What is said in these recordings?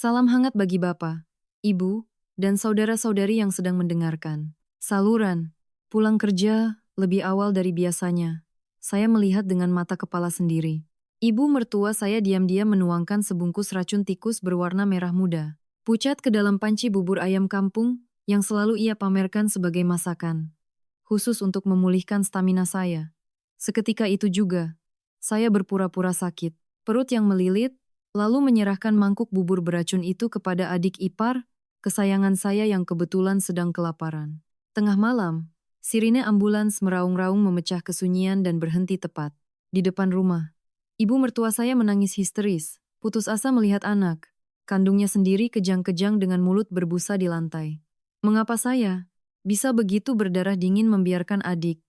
Salam hangat bagi Bapak, Ibu, dan saudara-saudari yang sedang mendengarkan. Saluran, pulang kerja lebih awal dari biasanya. Saya melihat dengan mata kepala sendiri. Ibu mertua saya diam-diam menuangkan sebungkus racun tikus berwarna merah muda. Pucat ke dalam panci bubur ayam kampung yang selalu ia pamerkan sebagai masakan. Khusus untuk memulihkan stamina saya. Seketika itu juga, saya berpura-pura sakit, perut yang melilit, lalu menyerahkan mangkuk bubur beracun itu kepada adik ipar, kesayangan saya yang kebetulan sedang kelaparan. Tengah malam, sirine ambulans meraung-raung memecah kesunyian dan berhenti tepat di depan rumah. Ibu mertua saya menangis histeris, putus asa melihat anak kandungnya sendiri kejang-kejang dengan mulut berbusa di lantai. Mengapa saya bisa begitu berdarah dingin membiarkan adik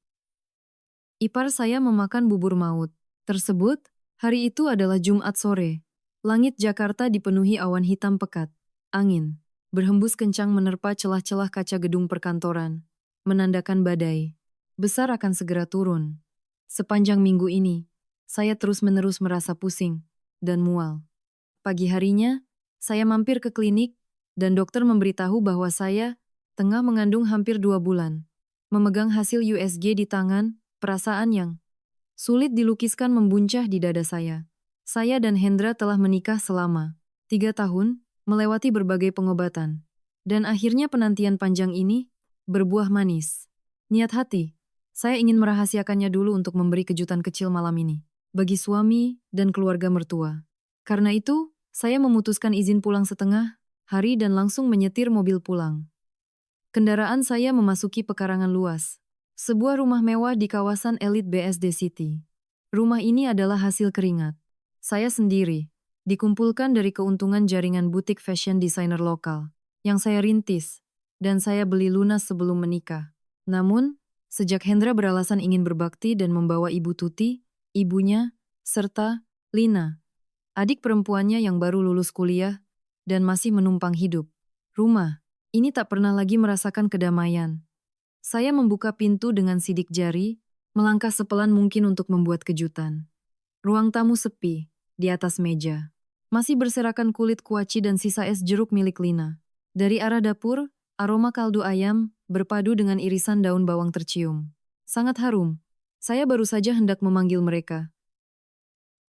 ipar saya memakan bubur maut tersebut? Hari itu adalah Jumat sore. Langit Jakarta dipenuhi awan hitam pekat. Angin berhembus kencang menerpa celah-celah kaca gedung perkantoran, menandakan badai besar akan segera turun. Sepanjang minggu ini, saya terus-menerus merasa pusing dan mual. Pagi harinya, saya mampir ke klinik, dan dokter memberitahu bahwa saya tengah mengandung hampir 2 bulan. Memegang hasil USG di tangan, perasaan yang sulit dilukiskan membuncah di dada saya. Saya dan Hendra telah menikah selama 3 tahun, melewati berbagai pengobatan. Dan akhirnya penantian panjang ini berbuah manis. Niat hati, saya ingin merahasiakannya dulu untuk memberi kejutan kecil malam ini bagi suami dan keluarga mertua. Karena itu, saya memutuskan izin pulang setengah hari dan langsung menyetir mobil pulang. Kendaraan saya memasuki pekarangan luas. Sebuah rumah mewah di kawasan elit BSD City. Rumah ini adalah hasil keringat saya sendiri, dikumpulkan dari keuntungan jaringan butik fashion designer lokal yang saya rintis dan saya beli lunas sebelum menikah. Namun, sejak Hendra beralasan ingin berbakti dan membawa Ibu Tuti, ibunya, serta Lina, adik perempuannya yang baru lulus kuliah dan masih menumpang hidup, rumah ini tak pernah lagi merasakan kedamaian. Saya membuka pintu dengan sidik jari, melangkah sepelan mungkin untuk membuat kejutan. Ruang tamu sepi, di atas meja masih berserakan kulit kuaci dan sisa es jeruk milik Lina. Dari arah dapur, aroma kaldu ayam berpadu dengan irisan daun bawang tercium. Sangat harum. Saya baru saja hendak memanggil mereka.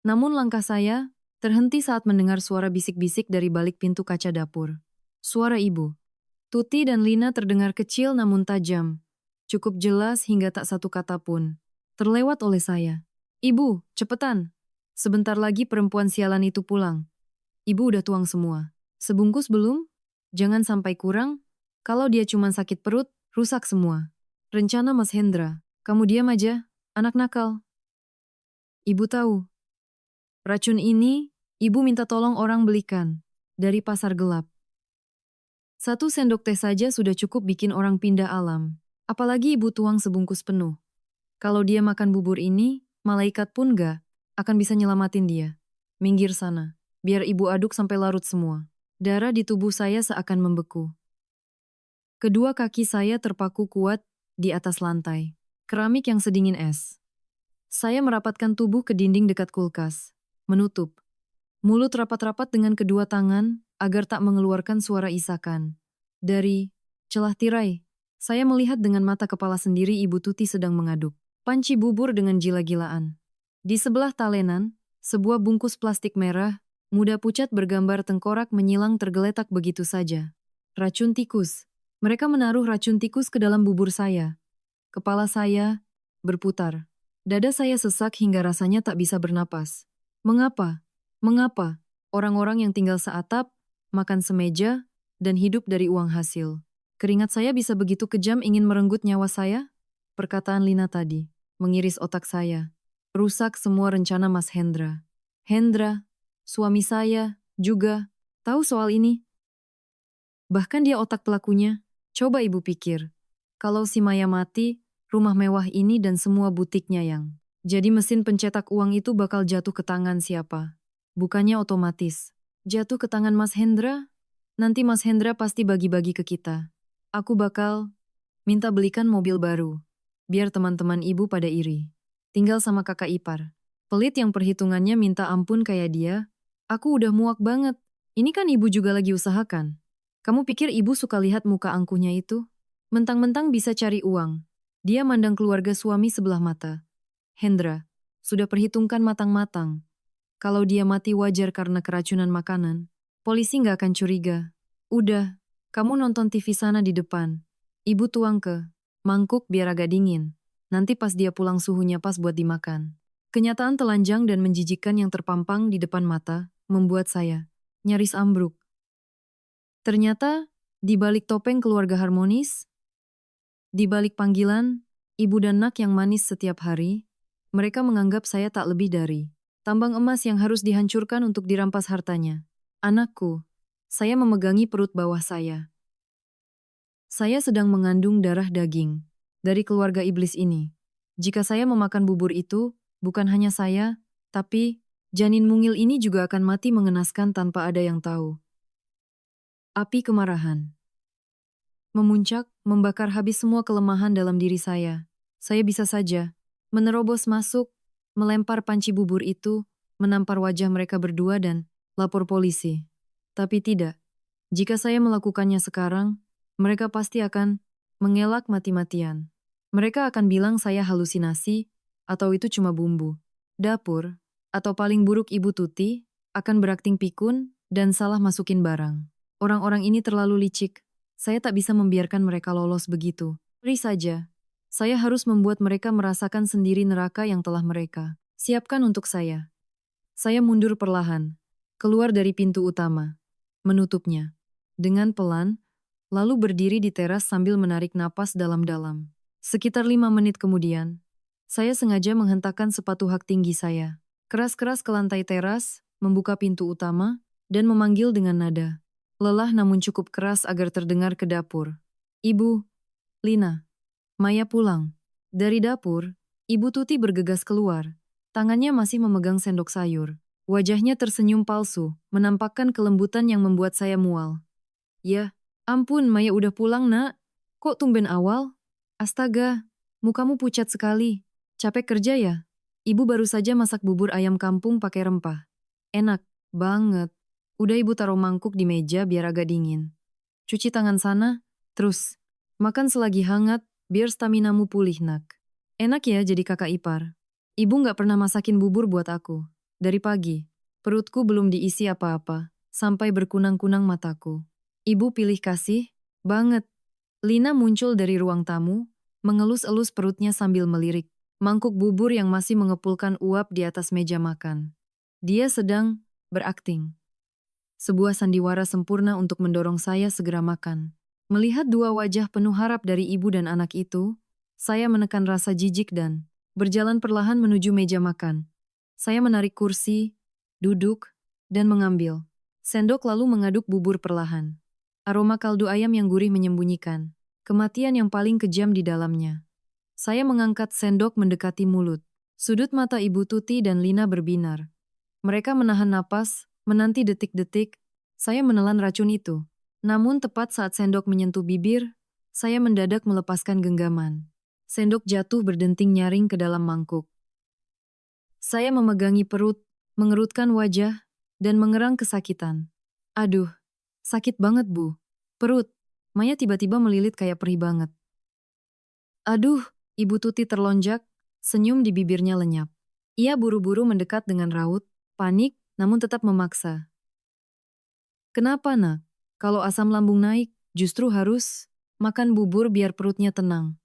Namun langkah saya terhenti saat mendengar suara bisik-bisik dari balik pintu kaca dapur. Suara ibu Tuti dan Lina terdengar kecil namun tajam. Cukup jelas hingga tak satu kata pun terlewat oleh saya. Ibu, cepetan. Sebentar lagi perempuan sialan itu pulang. Ibu udah tuang semua. Sebungkus belum? Jangan sampai kurang. Kalau dia cuma sakit perut, rusak semua. Rencana Mas Hendra. Kamu diam aja, anak nakal. Ibu tahu. Racun ini, ibu minta tolong orang belikan. Dari pasar gelap. 1 sendok teh saja sudah cukup bikin orang pindah alam. Apalagi ibu tuang sebungkus penuh. Kalau dia makan bubur ini, malaikat pun gak akan bisa nyelamatin dia. Minggir sana. Biar ibu aduk sampai larut semua. Darah di tubuh saya seakan membeku. Kedua kaki saya terpaku kuat di atas lantai. Keramik yang sedingin es. Saya merapatkan tubuh ke dinding dekat kulkas. Menutup mulut rapat-rapat dengan kedua tangan agar tak mengeluarkan suara isakan. Dari celah tirai, saya melihat dengan mata kepala sendiri Ibu Tuti sedang mengaduk panci bubur dengan gila-gilaan. Di sebelah talenan, sebuah bungkus plastik merah, muda pucat bergambar tengkorak menyilang tergeletak begitu saja. Racun tikus. Mereka menaruh racun tikus ke dalam bubur saya. Kepala saya berputar. Dada saya sesak hingga rasanya tak bisa bernapas. Mengapa? Mengapa? Orang-orang yang tinggal seatap, makan semeja, dan hidup dari uang hasil. Keringat saya bisa begitu kejam ingin merenggut nyawa saya? Perkataan Lina tadi mengiris otak saya. Rusak semua rencana Mas Hendra. Hendra, suami saya, juga tahu soal ini. Bahkan dia otak pelakunya. Coba ibu pikir. Kalau si Maya mati, rumah mewah ini dan semua butiknya yang jadi mesin pencetak uang itu bakal jatuh ke tangan siapa? Bukannya otomatis jatuh ke tangan Mas Hendra? Nanti Mas Hendra pasti bagi-bagi ke kita. Aku bakal minta belikan mobil baru. Biar teman-teman ibu pada iri. Tinggal sama kakak ipar. Pelit yang perhitungannya minta ampun kayak dia. Aku udah muak banget. Ini kan ibu juga lagi usahakan. Kamu pikir ibu suka lihat muka angkuhnya itu? Mentang-mentang bisa cari uang. Dia mandang keluarga suami sebelah mata. Hendra, sudah perhitungkan matang-matang. Kalau dia mati wajar karena keracunan makanan, polisi nggak akan curiga. Udah, kamu nonton TV sana di depan. Ibu tuang ke mangkuk biar agak dingin. Nanti pas dia pulang suhunya pas buat dimakan. Kenyataan telanjang dan menjijikkan yang terpampang di depan mata membuat saya nyaris ambruk. Ternyata, di balik topeng keluarga harmonis, di balik panggilan ibu dan nak yang manis setiap hari, mereka menganggap saya tak lebih dari tambang emas yang harus dihancurkan untuk dirampas hartanya. Anakku, saya memegangi perut bawah saya. Saya sedang mengandung darah daging dari keluarga iblis ini. Jika saya memakan bubur itu, bukan hanya saya, tapi janin mungil ini juga akan mati mengenaskan tanpa ada yang tahu. Api kemarahan memuncak, membakar habis semua kelemahan dalam diri saya. Saya bisa saja menerobos masuk, melempar panci bubur itu, menampar wajah mereka berdua dan lapor polisi. Tapi tidak. Jika saya melakukannya sekarang, mereka pasti akan mengelak mati-matian. Mereka akan bilang saya halusinasi, atau itu cuma bumbu. Dapur, atau paling buruk Ibu Tuti, akan berakting pikun dan salah masukin barang. Orang-orang ini terlalu licik. Saya tak bisa membiarkan mereka lolos begitu. Beri saja. Saya harus membuat mereka merasakan sendiri neraka yang telah mereka siapkan untuk saya. Saya mundur perlahan, keluar dari pintu utama, menutupnya dengan pelan, lalu berdiri di teras sambil menarik napas dalam-dalam. Sekitar 5 menit kemudian, saya sengaja menghentakkan sepatu hak tinggi saya keras-keras ke lantai teras, membuka pintu utama, dan memanggil dengan nada lelah namun cukup keras agar terdengar ke dapur. Ibu, Lina, Maya pulang. Dari dapur, Ibu Tuti bergegas keluar. Tangannya masih memegang sendok sayur. Wajahnya tersenyum palsu, menampakkan kelembutan yang membuat saya mual. Ya, ampun Maya udah pulang nak. Kok tumben awal? Astaga, mukamu pucat sekali. Capek kerja ya? Ibu baru saja masak bubur ayam kampung pakai rempah. Enak banget. Udah ibu taruh mangkuk di meja biar agak dingin. Cuci tangan sana, terus. Makan selagi hangat, biar staminamu pulih nak. Enak ya jadi kakak ipar. Ibu nggak pernah masakin bubur buat aku. Dari pagi, perutku belum diisi apa-apa, sampai berkunang-kunang mataku. Ibu pilih kasih, banget. Lina muncul dari ruang tamu, mengelus-elus perutnya sambil melirik mangkuk bubur yang masih mengepulkan uap di atas meja makan. Dia sedang berakting. Sebuah sandiwara sempurna untuk mendorong saya segera makan. Melihat dua wajah penuh harap dari ibu dan anak itu, saya menekan rasa jijik dan berjalan perlahan menuju meja makan. Saya menarik kursi, duduk, dan mengambil sendok lalu mengaduk bubur perlahan. Aroma kaldu ayam yang gurih menyembunyikan kematian yang paling kejam di dalamnya. Saya mengangkat sendok mendekati mulut. Sudut mata Ibu Tuti dan Lina berbinar. Mereka menahan napas, menanti detik-detik, saya menelan racun itu. Namun tepat saat sendok menyentuh bibir, saya mendadak melepaskan genggaman. Sendok jatuh berdenting nyaring ke dalam mangkuk. Saya memegangi perut, mengerutkan wajah, dan mengerang kesakitan. Aduh, sakit banget bu. Perut. Maya tiba-tiba melilit kayak perih banget. Aduh, Ibu Tuti terlonjak, senyum di bibirnya lenyap. Ia buru-buru mendekat dengan raut, panik, namun tetap memaksa. Kenapa nak? Kalau asam lambung naik, justru harus makan bubur biar perutnya tenang.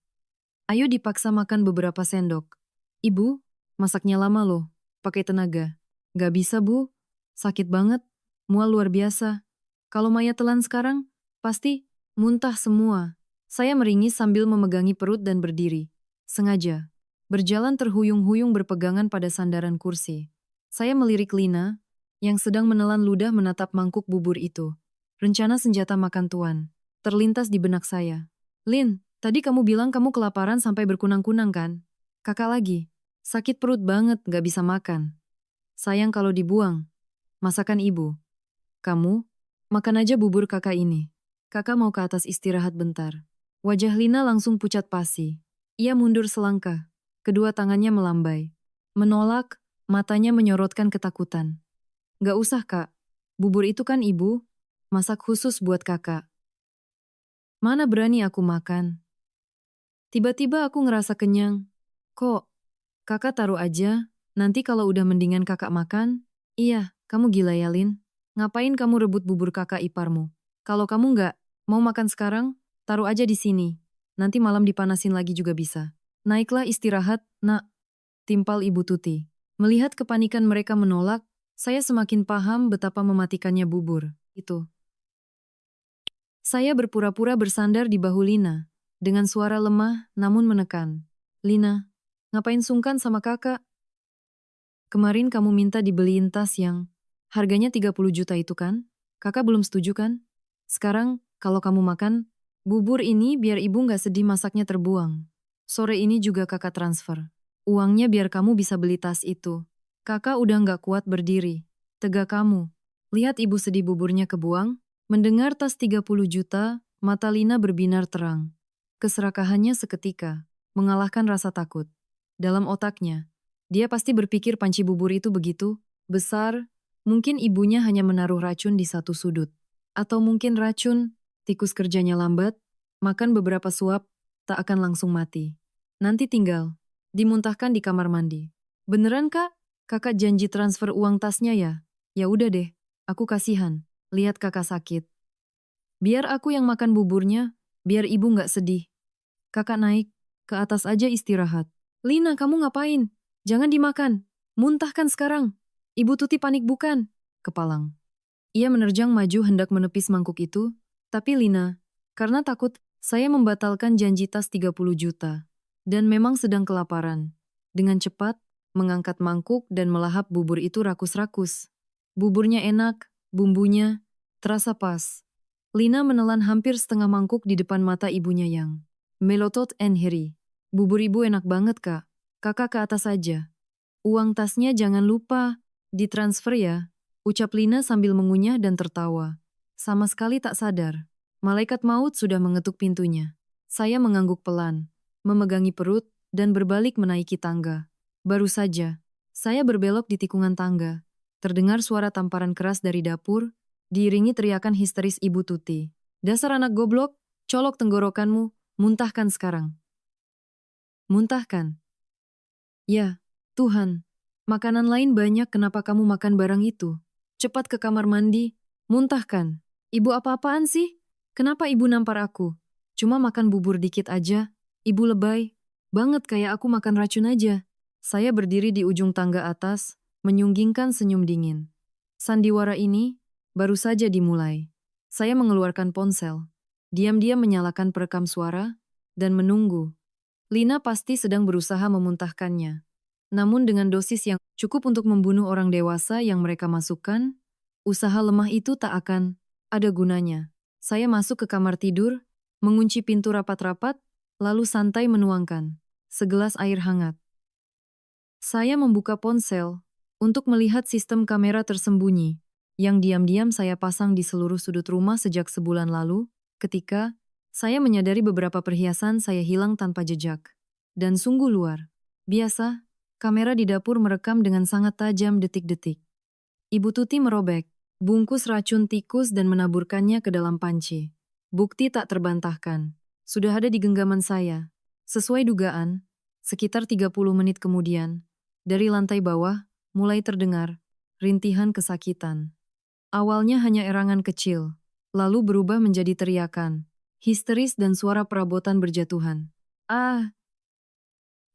Ayo dipaksa makan beberapa sendok. Ibu, masaknya lama loh, pakai tenaga. Gak bisa bu, sakit banget, mual luar biasa. Kalau Maya telan sekarang, pasti muntah semua. Saya meringis sambil memegangi perut dan berdiri. Sengaja. Berjalan terhuyung-huyung berpegangan pada sandaran kursi. Saya melirik Lina, yang sedang menelan ludah menatap mangkuk bubur itu. Rencana senjata makan tuan terlintas di benak saya. Lin, tadi kamu bilang kamu kelaparan sampai berkunang-kunang kan? Kakak lagi. Sakit perut banget, gak bisa makan. Sayang kalau dibuang. Masakan ibu. Kamu, makan aja bubur kakak ini. Kakak mau ke atas istirahat bentar. Wajah Lina langsung pucat pasi. Ia mundur selangkah. Kedua tangannya melambai. Menolak, matanya menyorotkan ketakutan. Gak usah kak. Bubur itu kan ibu, masak khusus buat kakak. Mana berani aku makan. Tiba-tiba aku ngerasa kenyang. Kok, kakak taruh aja, nanti kalau udah mendingan kakak makan. Iya, kamu gila ya, Lin. Ngapain kamu rebut bubur kakak iparmu? Kalau kamu nggak mau makan sekarang, taruh aja di sini. Nanti malam dipanasin lagi juga bisa. Naiklah istirahat, nak. Timpal Ibu Tuti. Melihat kepanikan mereka menolak, saya semakin paham betapa mematikannya bubur itu. Saya berpura-pura bersandar di bahu Lina, dengan suara lemah namun menekan. Lina, ngapain sungkan sama kakak? Kemarin kamu minta dibeliin tas yang harganya 30 juta itu kan? Kakak belum setuju kan? Sekarang, kalau kamu makan, bubur ini biar ibu nggak sedih masaknya terbuang. Sore ini juga kakak transfer. Uangnya biar kamu bisa beli tas itu. Kakak udah nggak kuat berdiri. Tegak kamu. Lihat ibu sedih buburnya kebuang. Mendengar tas 30 juta, mata Lina berbinar terang. Keserakahannya seketika, mengalahkan rasa takut. Dalam otaknya, dia pasti berpikir panci bubur itu begitu besar, mungkin ibunya hanya menaruh racun di satu sudut. Atau mungkin racun, tikus kerjanya lambat, makan beberapa suap, tak akan langsung mati. Nanti tinggal dimuntahkan di kamar mandi. Beneran kak? Kakak janji transfer uang tasnya ya? Ya udah deh, aku kasihan. Lihat kakak sakit. Biar aku yang makan buburnya, biar ibu nggak sedih. Kakak naik, ke atas aja istirahat. Lina, kamu ngapain? Jangan dimakan. Muntahkan sekarang. Ibu Tuti panik bukan? Kepalang. Ia menerjang maju hendak menepis mangkuk itu, tapi Lina, karena takut, saya membatalkan janji tas 30 juta. Dan memang sedang kelaparan. Dengan cepat, mengangkat mangkuk dan melahap bubur itu rakus-rakus. Buburnya enak, bumbunya terasa pas. Lina menelan hampir setengah mangkuk di depan mata ibunya yang melotot and heri. Bubur ibu enak banget kak. Kakak ke atas aja. Uang tasnya jangan lupa ditransfer ya, ucap Lina sambil mengunyah dan tertawa. Sama sekali tak sadar. Malaikat maut sudah mengetuk pintunya. Saya mengangguk pelan, memegangi perut, dan berbalik menaiki tangga. Baru saja, saya berbelok di tikungan tangga. Terdengar suara tamparan keras dari dapur, diiringi teriakan histeris Ibu Tuti. Dasar anak goblok, colok tenggorokanmu, muntahkan sekarang. Muntahkan. Ya, Tuhan. Makanan lain banyak, kenapa kamu makan barang itu? Cepat ke kamar mandi, muntahkan. Ibu apa-apaan sih? Kenapa ibu nampar aku? Cuma makan bubur dikit aja. Ibu lebay. Banget kayak aku makan racun aja. Saya berdiri di ujung tangga atas, menyunggingkan senyum dingin. Sandiwara ini baru saja dimulai. Saya mengeluarkan ponsel. Diam-diam menyalakan perekam suara, dan menunggu. Lina pasti sedang berusaha memuntahkannya. Namun dengan dosis yang cukup untuk membunuh orang dewasa yang mereka masukkan, usaha lemah itu tak akan ada gunanya. Saya masuk ke kamar tidur, mengunci pintu rapat-rapat, lalu santai menuangkan segelas air hangat. Saya membuka ponsel untuk melihat sistem kamera tersembunyi yang diam-diam saya pasang di seluruh sudut rumah sejak sebulan lalu, ketika saya menyadari beberapa perhiasan saya hilang tanpa jejak. Dan sungguh luar biasa, kamera di dapur merekam dengan sangat tajam detik-detik. Ibu Tuti merobek bungkus racun tikus dan menaburkannya ke dalam panci. Bukti tak terbantahkan. Sudah ada di genggaman saya. Sesuai dugaan, sekitar 30 menit kemudian, dari lantai bawah, mulai terdengar rintihan kesakitan. Awalnya hanya erangan kecil, lalu berubah menjadi teriakan, histeris dan suara perabotan berjatuhan. Ah,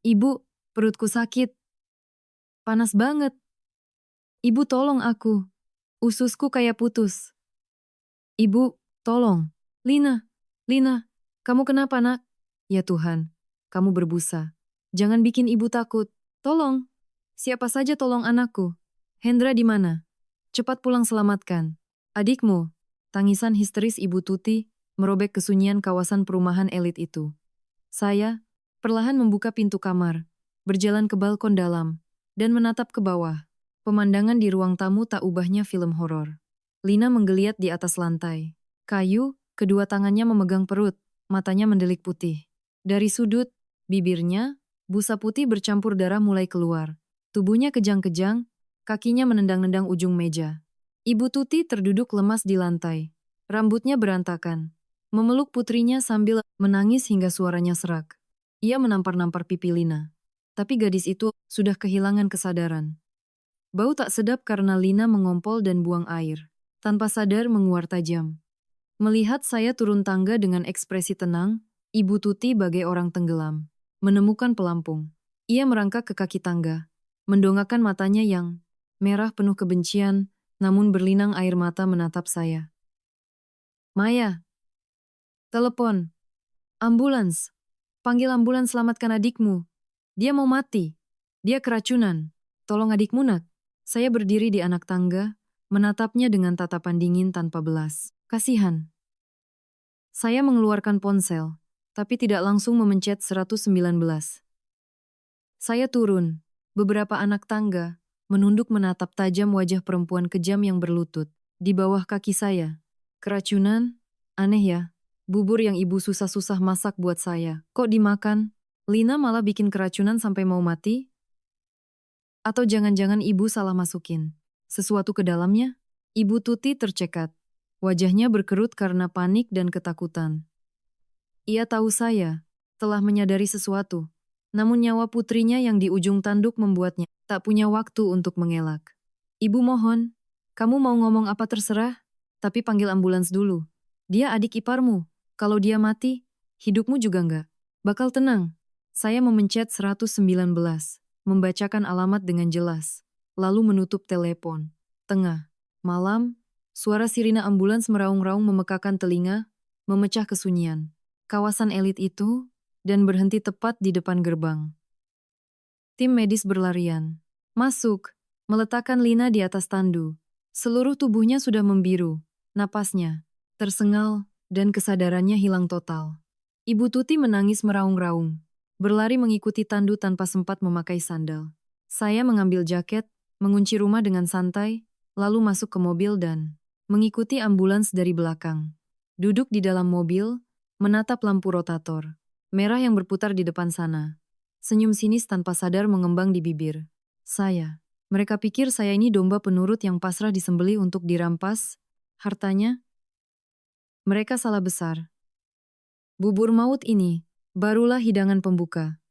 ibu, perutku sakit. Panas banget. Ibu tolong aku. Ususku kayak putus. Ibu, tolong. Lina, Lina, kamu kenapa nak? Ya Tuhan, kamu berbusa. Jangan bikin ibu takut. Tolong. Siapa saja tolong anakku. Hendra di mana? Cepat pulang selamatkan. Adikmu. Tangisan histeris Ibu Tuti merobek kesunyian kawasan perumahan elit itu. Saya perlahan membuka pintu kamar, berjalan ke balkon dalam, dan menatap ke bawah. Pemandangan di ruang tamu tak ubahnya film horor. Lina menggeliat di atas lantai. Kayu, kedua tangannya memegang perut, matanya mendelik putih. Dari sudut bibirnya, busa putih bercampur darah mulai keluar. Tubuhnya kejang-kejang, kakinya menendang-nendang ujung meja. Ibu Tuti terduduk lemas di lantai. Rambutnya berantakan. Memeluk putrinya sambil menangis hingga suaranya serak. Ia menampar-nampar pipi Lina. Tapi gadis itu sudah kehilangan kesadaran. Bau tak sedap karena Lina mengompol dan buang air. Tanpa sadar menguar tajam. Melihat saya turun tangga dengan ekspresi tenang, Ibu Tuti bagai orang tenggelam. Menemukan pelampung. Ia merangkak ke kaki tangga. Mendongakkan matanya yang merah penuh kebencian, namun berlinang air mata menatap saya. Maya. Telepon. Ambulans. Panggil ambulans, selamatkan adikmu. Dia mau mati. Dia keracunan. Tolong adikmu, Nak. Saya berdiri di anak tangga, menatapnya dengan tatapan dingin tanpa belas kasihan. Saya mengeluarkan ponsel, tapi tidak langsung memencet 119. Saya turun. Beberapa anak tangga menunduk menatap tajam wajah perempuan kejam yang berlutut di bawah kaki saya. Keracunan? Aneh ya. Bubur yang ibu susah-susah masak buat saya. Kok dimakan? Lina malah bikin keracunan sampai mau mati? Atau jangan-jangan ibu salah masukin sesuatu ke dalamnya? Ibu Tuti tercekat. Wajahnya berkerut karena panik dan ketakutan. Ia tahu saya telah menyadari sesuatu. Namun nyawa putrinya yang di ujung tanduk membuatnya tak punya waktu untuk mengelak. Ibu mohon, kamu mau ngomong apa terserah, tapi panggil ambulans dulu. Dia adik iparmu. Kalau dia mati, hidupmu juga enggak bakal tenang. Saya memencet 119. Membacakan alamat dengan jelas, lalu menutup telepon. Tengah malam, suara sirina ambulans meraung-raung memekakan telinga, memecah kesunyian. Kawasan elit itu, dan berhenti tepat di depan gerbang. Tim medis berlarian. Masuk, meletakkan Lina di atas tandu. Seluruh tubuhnya sudah membiru, napasnya tersengal, dan kesadarannya hilang total. Ibu Tuti menangis meraung-raung. Berlari mengikuti tandu tanpa sempat memakai sandal. Saya mengambil jaket, mengunci rumah dengan santai, lalu masuk ke mobil dan mengikuti ambulans dari belakang. Duduk di dalam mobil, menatap lampu rotator merah yang berputar di depan sana. Senyum sinis tanpa sadar mengembang di bibir. Mereka pikir saya ini domba penurut yang pasrah disembelih untuk dirampas hartanya. Mereka salah besar. Bubur maut ini barulah hidangan pembuka.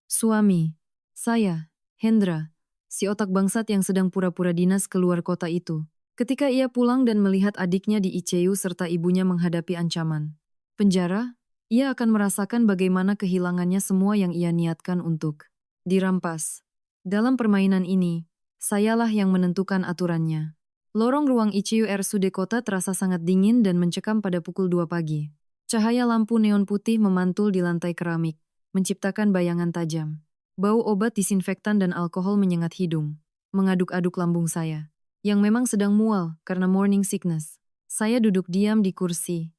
Suami saya, Hendra, si otak bangsat yang sedang pura-pura dinas keluar kota itu. Ketika ia pulang dan melihat adiknya di ICU serta ibunya menghadapi ancaman penjara, ia akan merasakan bagaimana kehilangannya semua yang ia niatkan untuk dirampas. Dalam permainan ini, sayalah yang menentukan aturannya. Lorong ruang ICU RSUD kota terasa sangat dingin dan mencekam pada pukul 2 pagi. Cahaya lampu neon putih memantul di lantai keramik, menciptakan bayangan tajam. Bau obat disinfektan dan alkohol menyengat hidung, mengaduk-aduk lambung saya, yang memang sedang mual karena morning sickness. Saya duduk diam di kursi.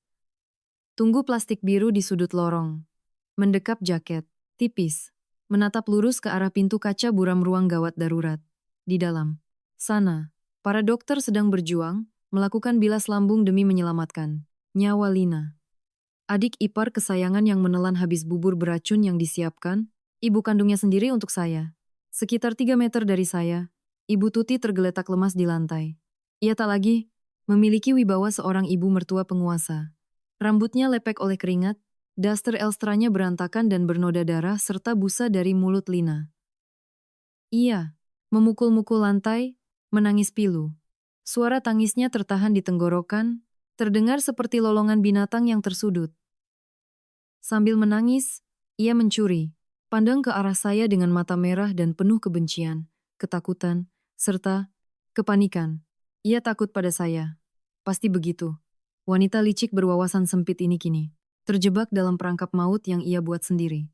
Tunggu plastik biru di sudut lorong. Mendekap jaket, tipis. Menatap lurus ke arah pintu kaca buram ruang gawat darurat. Di dalam sana, para dokter sedang berjuang, melakukan bilas lambung demi menyelamatkan nyawa Lina. Adik ipar kesayangan yang menelan habis bubur beracun yang disiapkan, ibu kandungnya sendiri untuk saya. Sekitar 3 meter dari saya, Ibu Tuti tergeletak lemas di lantai. Ia tak lagi memiliki wibawa seorang ibu mertua penguasa. Rambutnya lepek oleh keringat, daster elstranya berantakan dan bernoda darah serta busa dari mulut Lina. Ia memukul-mukul lantai, menangis pilu. Suara tangisnya tertahan di tenggorokan, terdengar seperti lolongan binatang yang tersudut. Sambil menangis, ia mencuri, pandang ke arah saya dengan mata merah dan penuh kebencian, ketakutan, serta kepanikan. Ia takut pada saya. Pasti begitu. Wanita licik berwawasan sempit ini kini terjebak dalam perangkap maut yang ia buat sendiri.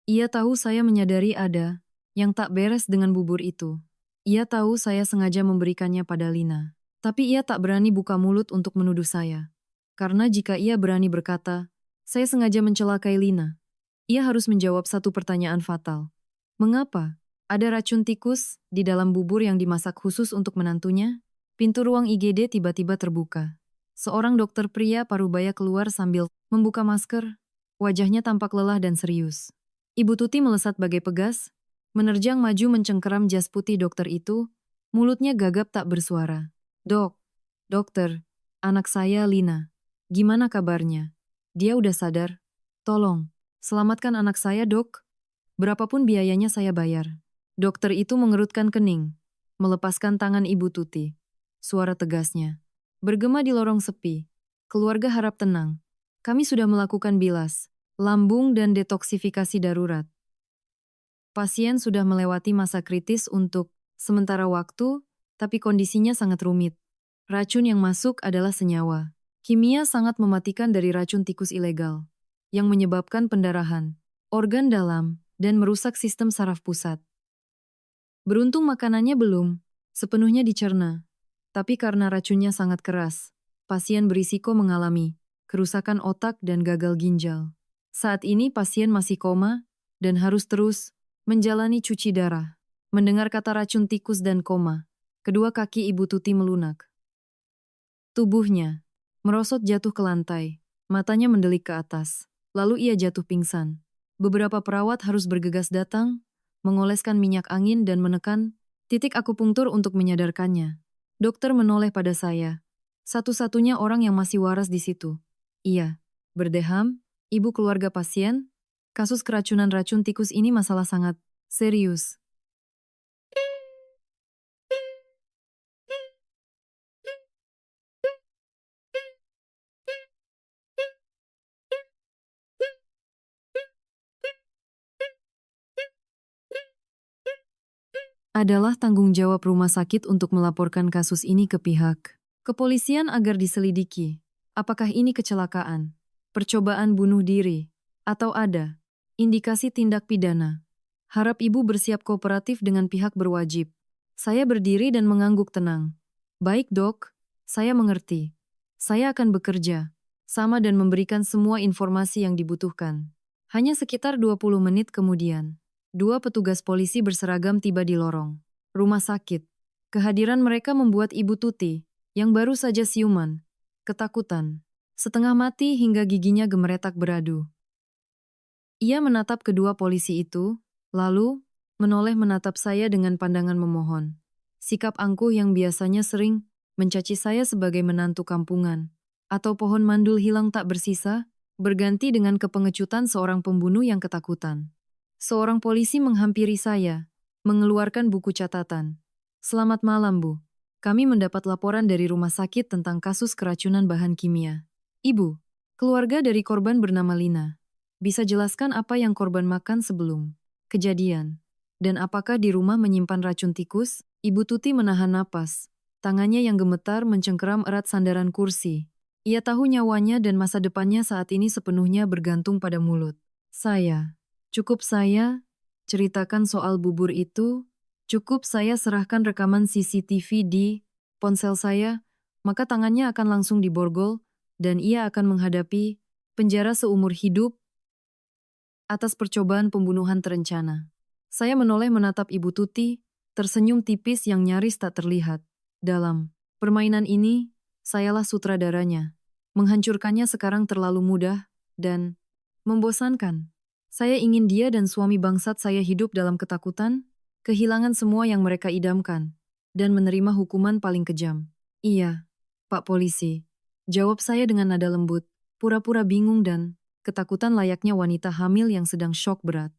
Ia tahu saya menyadari ada yang tak beres dengan bubur itu. Ia tahu saya sengaja memberikannya pada Lina. Tapi ia tak berani buka mulut untuk menuduh saya. Karena jika ia berani berkata, saya sengaja mencelakai Lina, ia harus menjawab satu pertanyaan fatal. Mengapa ada racun tikus di dalam bubur yang dimasak khusus untuk menantunya? Pintu ruang IGD tiba-tiba terbuka. Seorang dokter pria parubaya keluar sambil membuka masker. Wajahnya tampak lelah dan serius. Ibu Tuti melesat bagai pegas, menerjang maju mencengkeram jas putih dokter itu, Mulutnya gagap tak bersuara. Dok, dokter, anak saya Lina. Gimana kabarnya? Dia udah sadar? Tolong, selamatkan anak saya dok. Berapapun biayanya saya bayar. Dokter itu mengerutkan kening, melepaskan tangan Ibu Tuti. Suara tegasnya bergema di lorong sepi. Keluarga harap tenang. Kami sudah melakukan bilas, lambung dan detoksifikasi darurat. Pasien sudah melewati masa kritis untuk sementara waktu, tapi kondisinya sangat rumit. Racun yang masuk adalah senyawa. Kimia sangat mematikan dari racun tikus ilegal, yang menyebabkan pendarahan, organ dalam, dan merusak sistem saraf pusat. Beruntung makanannya belum sepenuhnya dicerna, tapi karena racunnya sangat keras, pasien berisiko mengalami kerusakan otak dan gagal ginjal. Saat ini pasien masih koma dan harus terus menjalani cuci darah. Mendengar kata racun tikus dan koma, kedua kaki Ibu Tuti melunak. Tubuhnya merosot jatuh ke lantai, matanya mendelik ke atas, lalu ia jatuh pingsan. Beberapa perawat harus bergegas datang, mengoleskan minyak angin dan menekan titik akupunktur untuk menyadarkannya. Dokter menoleh pada saya. Satu-satunya orang yang masih waras di situ. Iya, berdeham, ibu keluarga pasien. Kasus keracunan racun tikus ini masalah sangat serius. Adalah tanggung jawab rumah sakit untuk melaporkan kasus ini ke pihak kepolisian agar diselidiki. Apakah ini kecelakaan, percobaan bunuh diri, atau ada indikasi tindak pidana? Harap ibu bersiap kooperatif dengan pihak berwajib. Saya berdiri dan mengangguk tenang. Baik dok, saya mengerti. Saya akan bekerja sama dan memberikan semua informasi yang dibutuhkan. Hanya sekitar 20 menit kemudian, dua petugas polisi berseragam tiba di lorong rumah sakit. Kehadiran mereka membuat Ibu Tuti, yang baru saja siuman, ketakutan, setengah mati hingga giginya gemeretak beradu. Ia menatap kedua polisi itu, lalu menoleh menatap saya dengan pandangan memohon. Sikap angkuh yang biasanya sering mencaci saya sebagai menantu kampungan, atau pohon mandul hilang tak bersisa, berganti dengan kepengecutan seorang pembunuh yang ketakutan. Seorang polisi menghampiri saya, mengeluarkan buku catatan. Selamat malam, Bu. Kami mendapat laporan dari rumah sakit tentang kasus keracunan bahan kimia. Ibu, keluarga dari korban bernama Lina. Bisa jelaskan apa yang korban makan sebelum kejadian? Dan apakah di rumah menyimpan racun tikus? Ibu Tuti menahan napas. Tangannya yang gemetar mencengkeram erat sandaran kursi. Ia tahu nyawanya dan masa depannya saat ini sepenuhnya bergantung pada mulut. Cukup saya ceritakan soal bubur itu, cukup saya serahkan rekaman CCTV di ponsel saya, maka tangannya akan langsung diborgol dan ia akan menghadapi penjara seumur hidup atas percobaan pembunuhan terencana. Saya menoleh menatap Ibu Tuti, tersenyum tipis yang nyaris tak terlihat. Dalam permainan ini, sayalah sutradaranya. Menghancurkannya sekarang terlalu mudah dan membosankan. Saya ingin dia dan suami bangsat saya hidup dalam ketakutan, kehilangan semua yang mereka idamkan, dan menerima hukuman paling kejam. Iya, Pak Polisi. Jawab saya dengan nada lembut, pura-pura bingung dan ketakutan layaknya wanita hamil yang sedang syok berat.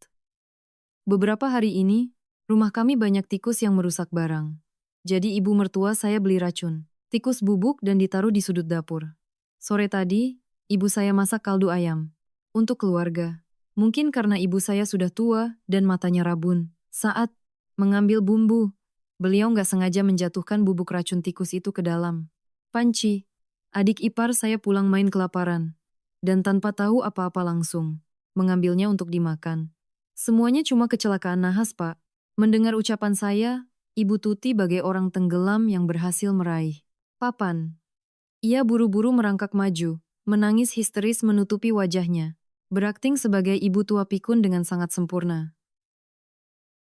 Beberapa hari ini, rumah kami banyak tikus yang merusak barang. Jadi ibu mertua saya beli racun, tikus bubuk dan ditaruh di sudut dapur. Sore tadi, ibu saya masak kaldu ayam. Untuk keluarga. Mungkin karena ibu saya sudah tua dan matanya rabun. Saat mengambil bumbu, beliau nggak sengaja menjatuhkan bubuk racun tikus itu ke dalam panci. Adik ipar saya pulang main kelaparan. Dan tanpa tahu apa-apa langsung mengambilnya untuk dimakan. Semuanya cuma kecelakaan nahas, Pak. Mendengar ucapan saya, Ibu Tuti bagai orang tenggelam yang berhasil meraih papan. Ia buru-buru merangkak maju, menangis histeris menutupi wajahnya. Berakting sebagai ibu tua pikun dengan sangat sempurna.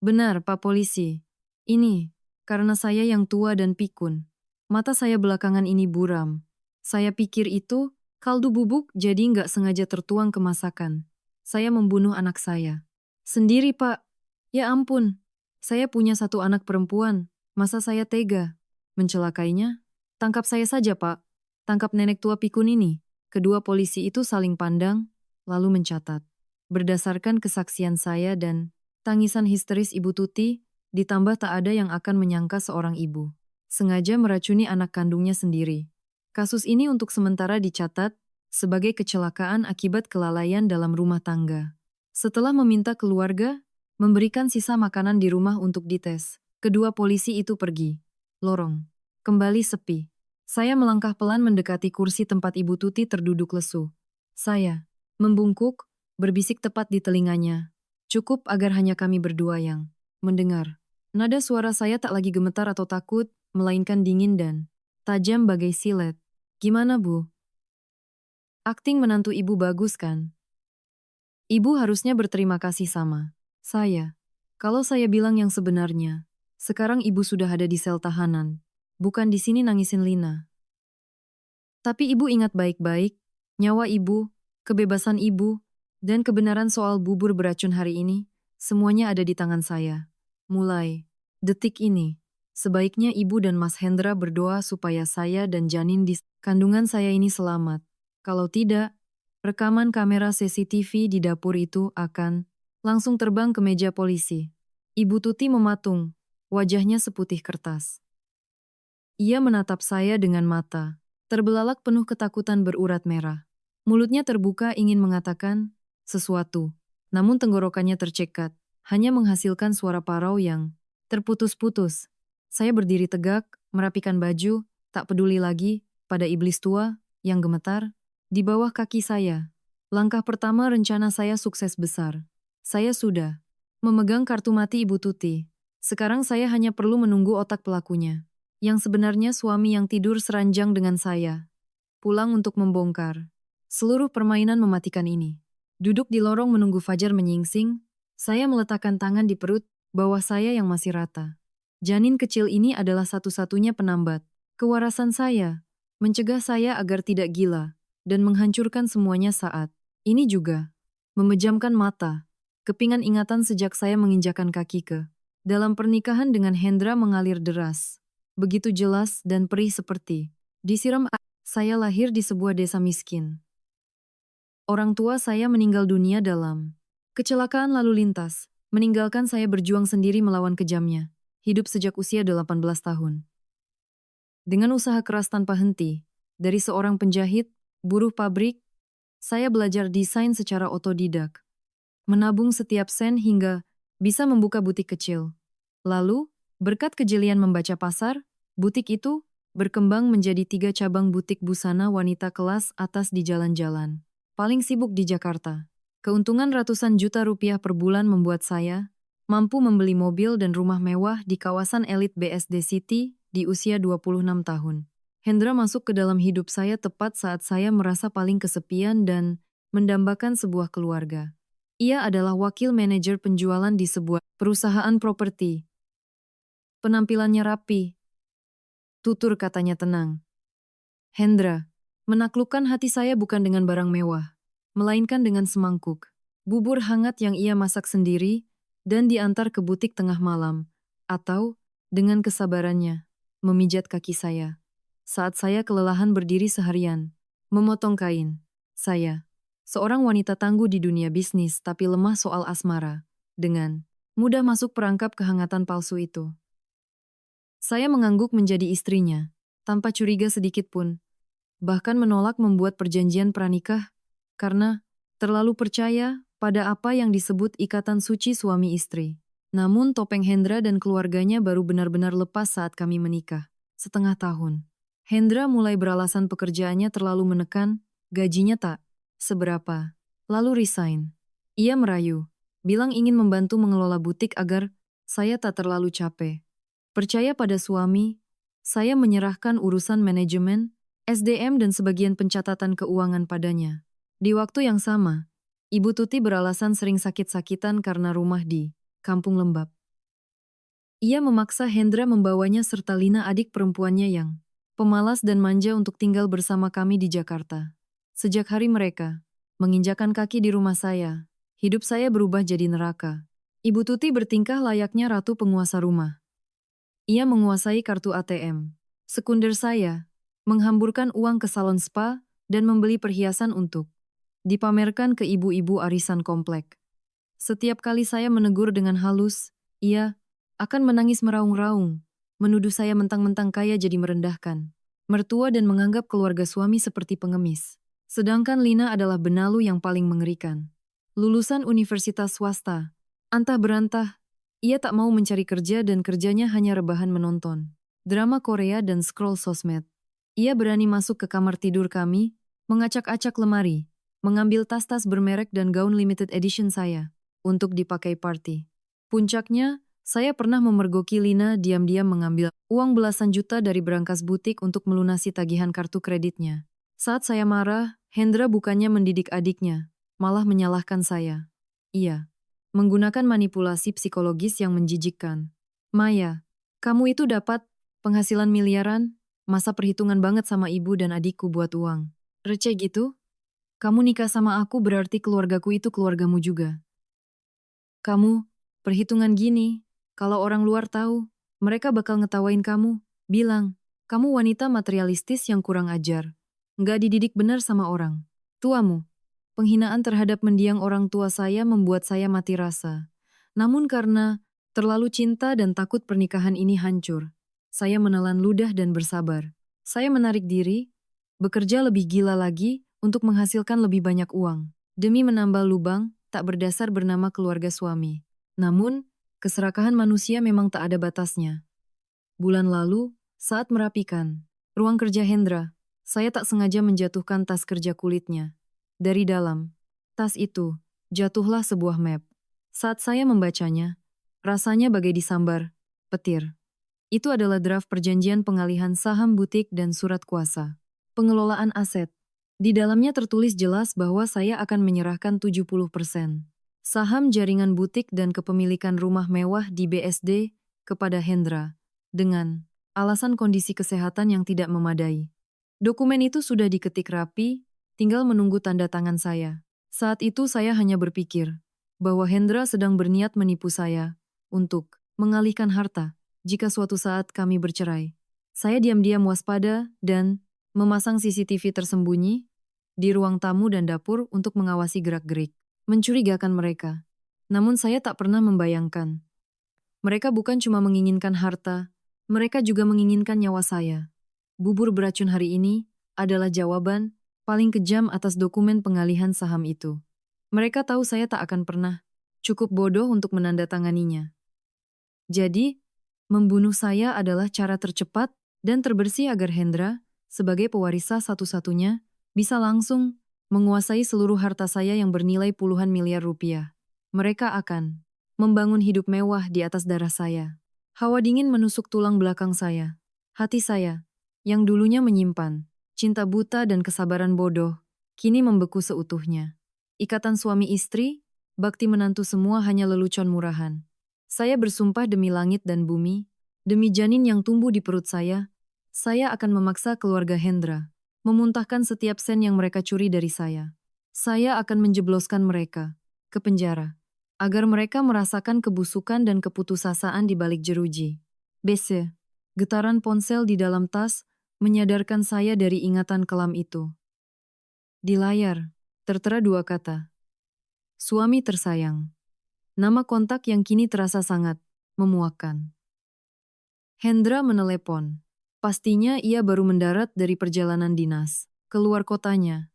Benar, Pak Polisi. Ini, karena saya yang tua dan pikun. Mata saya belakangan ini buram. Saya pikir itu, kaldu bubuk jadi nggak sengaja tertuang ke masakan. Saya membunuh anak saya. Sendiri, Pak. Ya ampun. Saya punya satu anak perempuan. Masa saya tega mencelakainya? Tangkap saya saja, Pak. Tangkap nenek tua pikun ini. Kedua polisi itu saling pandang, lalu mencatat. Berdasarkan kesaksian saya dan tangisan histeris Ibu Tuti, ditambah tak ada yang akan menyangka seorang ibu sengaja meracuni anak kandungnya sendiri. Kasus ini untuk sementara dicatat sebagai kecelakaan akibat kelalaian dalam rumah tangga. Setelah meminta keluarga memberikan sisa makanan di rumah untuk dites, kedua polisi itu pergi. Lorong kembali sepi. Saya melangkah pelan mendekati kursi tempat Ibu Tuti terduduk lesu. Saya membungkuk, berbisik tepat di telinganya. Cukup agar hanya kami berdua yang mendengar. Nada suara saya tak lagi gemetar atau takut, melainkan dingin dan tajam bagai silet. Gimana, Bu? Akting menantu Ibu bagus kan? Ibu harusnya berterima kasih sama saya. Kalau saya bilang yang sebenarnya, sekarang Ibu sudah ada di sel tahanan. Bukan di sini nangisin Lina. Tapi Ibu ingat baik-baik, nyawa Ibu, kebebasan Ibu, dan kebenaran soal bubur beracun hari ini, semuanya ada di tangan saya. Mulai detik ini, sebaiknya Ibu dan Mas Hendra berdoa supaya saya dan janin di kandungan saya ini selamat. Kalau tidak, rekaman kamera CCTV di dapur itu akan langsung terbang ke meja polisi. Ibu Tuti mematung, wajahnya seputih kertas. Ia menatap saya dengan mata terbelalak penuh ketakutan berurat merah. Mulutnya terbuka ingin mengatakan sesuatu, namun tenggorokannya tercekat, hanya menghasilkan suara parau yang terputus-putus. Saya berdiri tegak, merapikan baju, tak peduli lagi pada iblis tua yang gemetar di bawah kaki saya. Langkah pertama rencana saya sukses besar. Saya sudah memegang kartu mati Ibu Tuti. Sekarang saya hanya perlu menunggu otak pelakunya, yang sebenarnya suami yang tidur seranjang dengan saya, pulang untuk membongkar seluruh permainan mematikan ini. Duduk di lorong menunggu fajar menyingsing, saya meletakkan tangan di perut bawah saya yang masih rata. Janin kecil ini adalah satu-satunya penambat kewarasan saya, mencegah saya agar tidak gila, dan menghancurkan semuanya saat ini juga. Memejamkan mata, kepingan ingatan sejak saya menginjakan kaki ke dalam pernikahan dengan Hendra mengalir deras. Begitu jelas dan perih seperti disiram air. Saya lahir di sebuah desa miskin. Orang tua saya meninggal dunia dalam kecelakaan lalu lintas, meninggalkan saya berjuang sendiri melawan kejamnya, hidup sejak usia 18 tahun. Dengan usaha keras tanpa henti, dari seorang penjahit, buruh pabrik, saya belajar desain secara otodidak, menabung setiap sen hingga bisa membuka butik kecil. Lalu, berkat kejelian membaca pasar, butik itu berkembang menjadi 3 cabang butik busana wanita kelas atas di jalan-jalan paling sibuk di Jakarta. Keuntungan ratusan juta rupiah per bulan membuat saya mampu membeli mobil dan rumah mewah di kawasan elit BSD City di usia 26 tahun. Hendra masuk ke dalam hidup saya tepat saat saya merasa paling kesepian dan mendambakan sebuah keluarga. Ia adalah wakil manajer penjualan di sebuah perusahaan properti. Penampilannya rapi. Tutur katanya tenang. Hendra, menaklukkan hati saya bukan dengan barang mewah, melainkan dengan semangkuk bubur hangat yang ia masak sendiri dan diantar ke butik tengah malam, atau dengan kesabarannya memijat kaki saya saat saya kelelahan berdiri seharian, memotong kain. Saya, seorang wanita tangguh di dunia bisnis tapi lemah soal asmara, dengan mudah masuk perangkap kehangatan palsu itu. Saya mengangguk menjadi istrinya, tanpa curiga sedikit pun. Bahkan menolak membuat perjanjian pranikah, karena terlalu percaya pada apa yang disebut ikatan suci suami istri. Namun topeng Hendra dan keluarganya baru benar-benar lepas saat kami menikah, setengah tahun. Hendra mulai beralasan pekerjaannya terlalu menekan, gajinya tak seberapa, lalu resign. Ia merayu, bilang ingin membantu mengelola butik agar saya tak terlalu capek. Percaya pada suami, saya menyerahkan urusan manajemen, SDM dan sebagian pencatatan keuangan padanya. Di waktu yang sama, Ibu Tuti beralasan sering sakit-sakitan karena rumah di kampung lembab. Ia memaksa Hendra membawanya serta Lina adik perempuannya yang pemalas dan manja untuk tinggal bersama kami di Jakarta. Sejak hari mereka menginjakan kaki di rumah saya, hidup saya berubah jadi neraka. Ibu Tuti bertingkah layaknya ratu penguasa rumah Ia menguasai kartu ATM. Sekunder saya, menghamburkan uang ke salon spa, dan membeli perhiasan untuk dipamerkan ke ibu-ibu arisan komplek. Setiap kali saya menegur dengan halus, ia akan menangis meraung-raung, menuduh saya mentang-mentang kaya jadi merendahkan mertua dan menganggap keluarga suami seperti pengemis. Sedangkan Lina adalah benalu yang paling mengerikan. Lulusan universitas swasta, antah berantah, ia tak mau mencari kerja dan kerjanya hanya rebahan menonton drama Korea dan scroll sosmed. Ia berani masuk ke kamar tidur kami, mengacak-acak lemari, mengambil tas-tas bermerek dan gaun limited edition saya untuk dipakai party. Puncaknya, saya pernah memergoki Lina diam-diam mengambil uang belasan juta dari berangkas butik untuk melunasi tagihan kartu kreditnya. Saat saya marah, Hendra bukannya mendidik adiknya, malah menyalahkan saya. Iya, menggunakan manipulasi psikologis yang menjijikkan. Maya, kamu itu dapat penghasilan miliaran, masa perhitungan banget sama ibu dan adikku buat uang. Receh gitu? Kamu nikah sama aku berarti keluargaku itu keluargamu juga. Kamu, perhitungan gini, kalau orang luar tahu, mereka bakal ngetawain kamu, bilang, kamu wanita materialistis yang kurang ajar. Nggak dididik benar sama orang. Tuamu, penghinaan terhadap mendiang orang tua saya membuat saya mati rasa. Namun karena terlalu cinta dan takut pernikahan ini hancur, saya menelan ludah dan bersabar. Saya menarik diri, bekerja lebih gila lagi untuk menghasilkan lebih banyak uang, demi menambal lubang tak berdasar bernama keluarga suami. Namun, keserakahan manusia memang tak ada batasnya. Bulan lalu, saat merapikan ruang kerja Hendra, saya tak sengaja menjatuhkan tas kerja kulitnya. Dari dalam tas itu, jatuhlah sebuah map. Saat saya membacanya, rasanya bagai disambar petir. Itu adalah draft perjanjian pengalihan saham butik dan surat kuasa pengelolaan aset. Di dalamnya tertulis jelas bahwa saya akan menyerahkan 70% saham jaringan butik dan kepemilikan rumah mewah di BSD kepada Hendra, dengan alasan kondisi kesehatan yang tidak memadai. Dokumen itu sudah diketik rapi, tinggal menunggu tanda tangan saya. Saat itu saya hanya berpikir bahwa Hendra sedang berniat menipu saya untuk mengalihkan harta jika suatu saat kami bercerai. Saya diam-diam waspada dan memasang CCTV tersembunyi di ruang tamu dan dapur untuk mengawasi gerak-gerik mencurigakan mereka. Namun saya tak pernah membayangkan. Mereka bukan cuma menginginkan harta, mereka juga menginginkan nyawa saya. Bubur beracun hari ini adalah jawaban paling kejam atas dokumen pengalihan saham itu. Mereka tahu saya tak akan pernah cukup bodoh untuk menandatanganinya. Jadi, membunuh saya adalah cara tercepat dan terbersih agar Hendra, sebagai pewaris sah satu-satunya, bisa langsung menguasai seluruh harta saya yang bernilai puluhan miliar rupiah. Mereka akan membangun hidup mewah di atas darah saya. Hawa dingin menusuk tulang belakang saya. Hati saya, yang dulunya menyimpan cinta buta dan kesabaran bodoh, kini membeku seutuhnya. Ikatan suami istri, bakti menantu semua hanya lelucon murahan. Saya bersumpah demi langit dan bumi, demi janin yang tumbuh di perut saya akan memaksa keluarga Hendra memuntahkan setiap sen yang mereka curi dari saya. Saya akan menjebloskan mereka ke penjara, agar mereka merasakan kebusukan dan keputusasaan di balik jeruji. BC. Getaran ponsel di dalam tas menyadarkan saya dari ingatan kelam itu. Di layar, tertera dua kata. Suami tersayang. Nama kontak yang kini terasa sangat memuakkan. Hendra menelepon. Pastinya ia baru mendarat dari perjalanan dinas, keluar kotanya,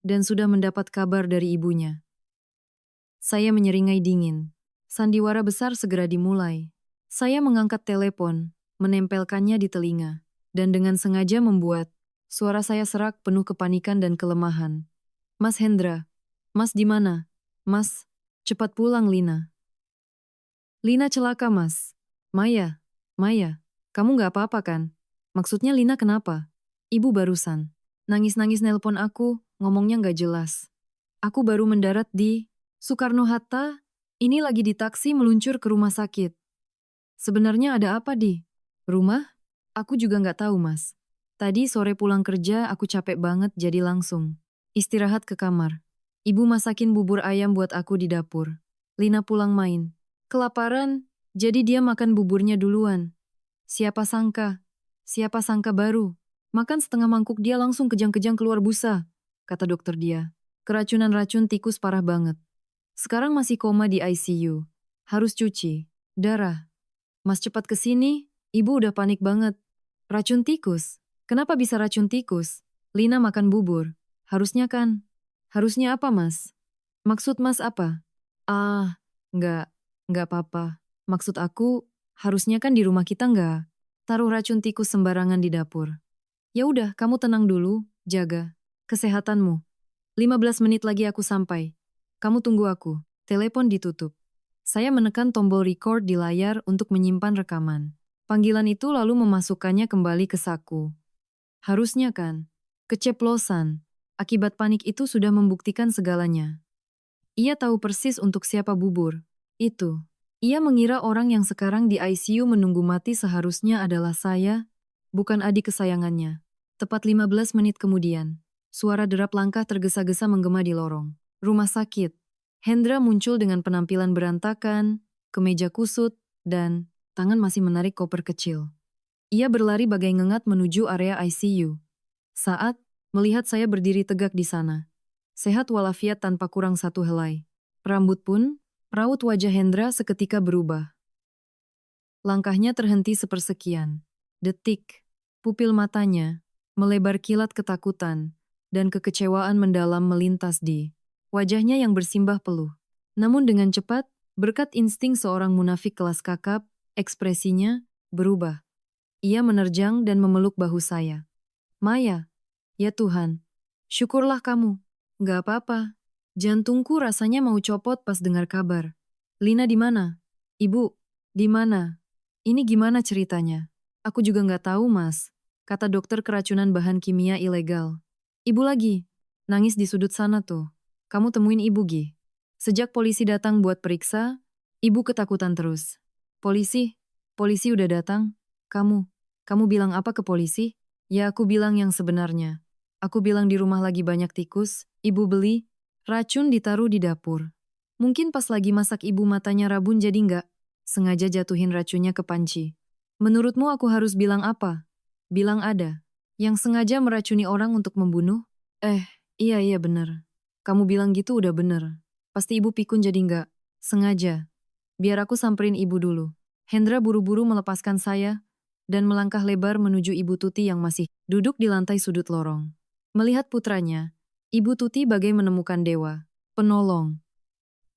dan sudah mendapat kabar dari ibunya. Saya menyeringai dingin. Sandiwara besar segera dimulai. Saya mengangkat telepon, menempelkannya di telinga, dan dengan sengaja membuat suara saya serak penuh kepanikan dan kelemahan. Mas Hendra, Mas di mana? Mas, cepat pulang Lina. Lina celaka Mas. Maya. Kamu nggak apa-apa kan? Maksudnya Lina kenapa? Ibu barusan nangis-nangis nelpon aku, ngomongnya nggak jelas. Aku baru mendarat di Soekarno-Hatta, ini lagi di taksi meluncur ke rumah sakit. Sebenarnya ada apa di rumah? Aku juga nggak tahu Mas. Tadi sore pulang kerja aku capek banget jadi langsung istirahat ke kamar. Ibu masakin bubur ayam buat aku di dapur. Lina pulang main. Kelaparan, Jadi dia makan buburnya duluan. Siapa sangka? Siapa sangka baru? Makan setengah mangkuk dia langsung kejang-kejang keluar busa, kata dokter dia. Keracunan racun tikus parah banget. Sekarang masih koma di ICU. Harus cuci darah. Mas cepat ke sini, ibu udah panik banget. Racun tikus? Kenapa bisa racun tikus? Lina makan bubur. Harusnya kan? Harusnya apa, Mas? Maksud Mas apa? Ah, enggak apa-apa. Maksud aku, harusnya kan di rumah kita enggak taruh racun tikus sembarangan di dapur. Ya udah, kamu tenang dulu, jaga kesehatanmu. 15 menit lagi aku sampai. Kamu tunggu aku. Telepon ditutup. Saya menekan tombol record di layar untuk menyimpan rekaman. Panggilan itu lalu memasukkannya kembali ke saku. Harusnya kan? Keceplosan. Akibat panik itu sudah membuktikan segalanya. Ia tahu persis untuk siapa bubur. Itu. Ia mengira orang yang sekarang di ICU menunggu mati seharusnya adalah saya, bukan adik kesayangannya. Tepat 15 menit kemudian, suara derap langkah tergesa-gesa menggema di lorong rumah sakit. Hendra muncul dengan penampilan berantakan, kemeja kusut, dan tangan masih menarik koper kecil. Ia berlari bagai ngengat menuju area ICU. Saat melihat saya berdiri tegak di sana, sehat walafiat tanpa kurang satu helai. Rambut pun, raut wajah Hendra seketika berubah. Langkahnya terhenti sepersekian detik. Pupil matanya melebar kilat ketakutan dan kekecewaan mendalam melintas di wajahnya yang bersimbah peluh. Namun dengan cepat, berkat insting seorang munafik kelas kakap, ekspresinya berubah. Ia menerjang dan memeluk bahu saya. Maya, ya Tuhan, syukurlah kamu. Gak apa-apa. Jantungku rasanya mau copot pas dengar kabar. Lina di mana? Ibu, di mana? Ini gimana ceritanya? Aku juga nggak tahu, Mas. Kata dokter keracunan bahan kimia ilegal. Ibu lagi. Nangis di sudut sana tuh. Kamu temuin ibu, Gi. Sejak polisi datang buat periksa, ibu ketakutan terus. Polisi? Polisi udah datang? Kamu bilang apa ke polisi? Ya aku bilang yang sebenarnya. Aku bilang di rumah lagi banyak tikus, ibu beli, racun ditaruh di dapur. Mungkin pas lagi masak ibu matanya rabun jadi nggak sengaja jatuhin racunnya ke panci. Menurutmu aku harus bilang apa? Bilang ada. Yang sengaja meracuni orang untuk membunuh? Iya bener. Kamu bilang gitu udah bener. Pasti ibu pikun jadi nggak sengaja. Biar aku samperin ibu dulu. Hendra buru-buru melepaskan saya dan melangkah lebar menuju Ibu Tuti yang masih duduk di lantai sudut lorong. Melihat putranya, Ibu Tuti bagai menemukan dewa, penolong.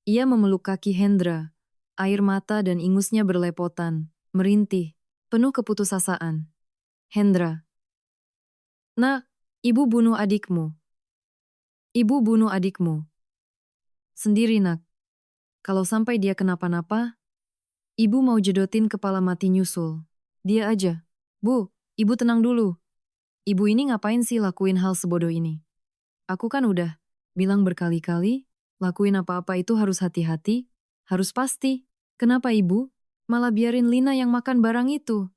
Ia memeluk kaki Hendra, air mata dan ingusnya berlepotan, merintih, penuh keputusasaan. Hendra. Nak, ibu bunuh adikmu. Ibu bunuh adikmu. Sendiri nak. Kalau sampai dia kenapa-napa, ibu mau jedotin kepala mati nyusul. Dia aja. Bu, ibu tenang dulu. Ibu ini ngapain sih lakuin hal sebodoh ini? Aku kan udah bilang berkali-kali, lakuin apa-apa itu harus hati-hati, harus pasti. Kenapa ibu malah biarin Lina yang makan barang itu?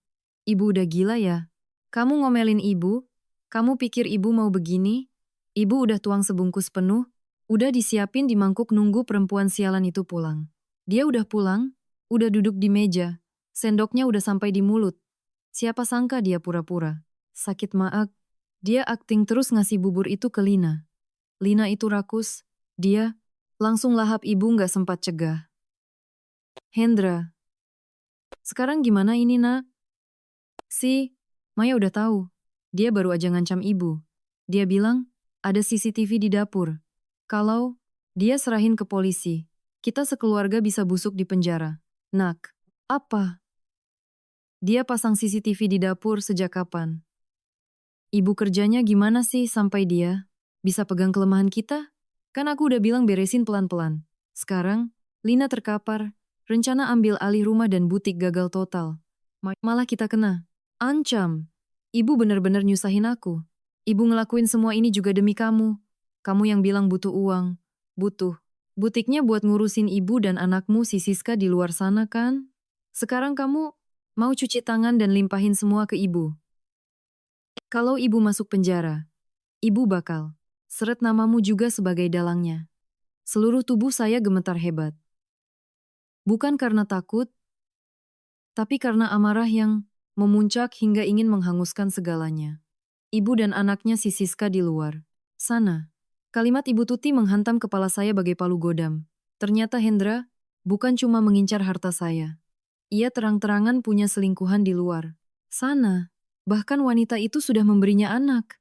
Ibu udah gila ya? Kamu ngomelin ibu? Kamu pikir ibu mau begini? Ibu udah tuang sebungkus penuh, udah disiapin di mangkuk nunggu perempuan sialan itu pulang. Dia udah pulang, udah duduk di meja, sendoknya udah sampai di mulut. Siapa sangka dia pura-pura sakit maag. Dia akting terus ngasih bubur itu ke Lina. Lina itu rakus, dia langsung lahap ibu nggak sempat cegah. Hendra, sekarang gimana ini nak? Maya udah tahu. Dia baru aja ngancam ibu. Dia bilang, ada CCTV di dapur. Kalau dia serahin ke polisi, kita sekeluarga bisa busuk di penjara. Nak, apa? Dia pasang CCTV di dapur sejak kapan? Ibu kerjanya gimana sih sampai dia bisa pegang kelemahan kita? Kan aku udah bilang beresin pelan-pelan. Sekarang, Lina terkapar, rencana ambil alih rumah dan butik gagal total. Malah kita kena ancam. Ibu bener-bener nyusahin aku. Ibu ngelakuin semua ini juga demi kamu. Kamu yang bilang butuh uang. Butuh. Butiknya buat ngurusin ibu dan anakmu si Siska di luar sana kan? Sekarang kamu mau cuci tangan dan limpahin semua ke ibu. Kalau ibu masuk penjara, ibu bakal seret namamu juga sebagai dalangnya. Seluruh tubuh saya gemetar hebat. Bukan karena takut, tapi karena amarah yang memuncak hingga ingin menghanguskan segalanya. Ibu dan anaknya si Siska di luar sana. Kalimat Ibu Tuti menghantam kepala saya bagai palu godam. Ternyata Hendra bukan cuma mengincar harta saya. Ia terang-terangan punya selingkuhan di luar sana. Bahkan wanita itu sudah memberinya anak.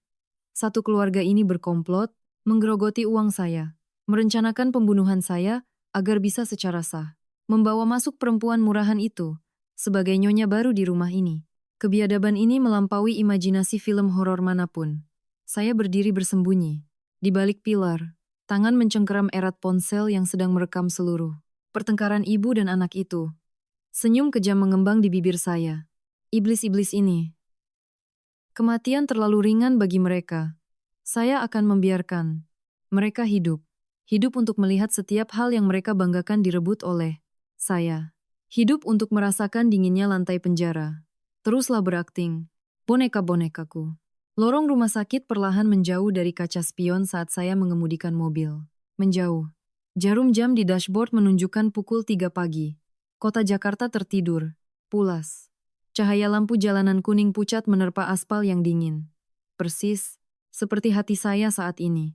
Satu keluarga ini berkomplot, menggerogoti uang saya, merencanakan pembunuhan saya agar bisa secara sah membawa masuk perempuan murahan itu sebagai nyonya baru di rumah ini. Kebiadaban ini melampaui imajinasi film horor manapun. Saya berdiri bersembunyi di balik pilar, tangan mencengkeram erat ponsel yang sedang merekam seluruh pertengkaran ibu dan anak itu. Senyum kejam mengembang di bibir saya. Iblis-iblis ini. Kematian terlalu ringan bagi mereka. Saya akan membiarkan mereka hidup. Hidup untuk melihat setiap hal yang mereka banggakan direbut oleh saya. Hidup untuk merasakan dinginnya lantai penjara. Teruslah berakting, boneka-bonekaku. Lorong rumah sakit perlahan menjauh dari kaca spion saat saya mengemudikan mobil. Menjauh. Jarum jam di dashboard menunjukkan pukul 3 pagi. Kota Jakarta tertidur. Pulas. Cahaya lampu jalanan kuning pucat menerpa aspal yang dingin. Persis seperti hati saya saat ini.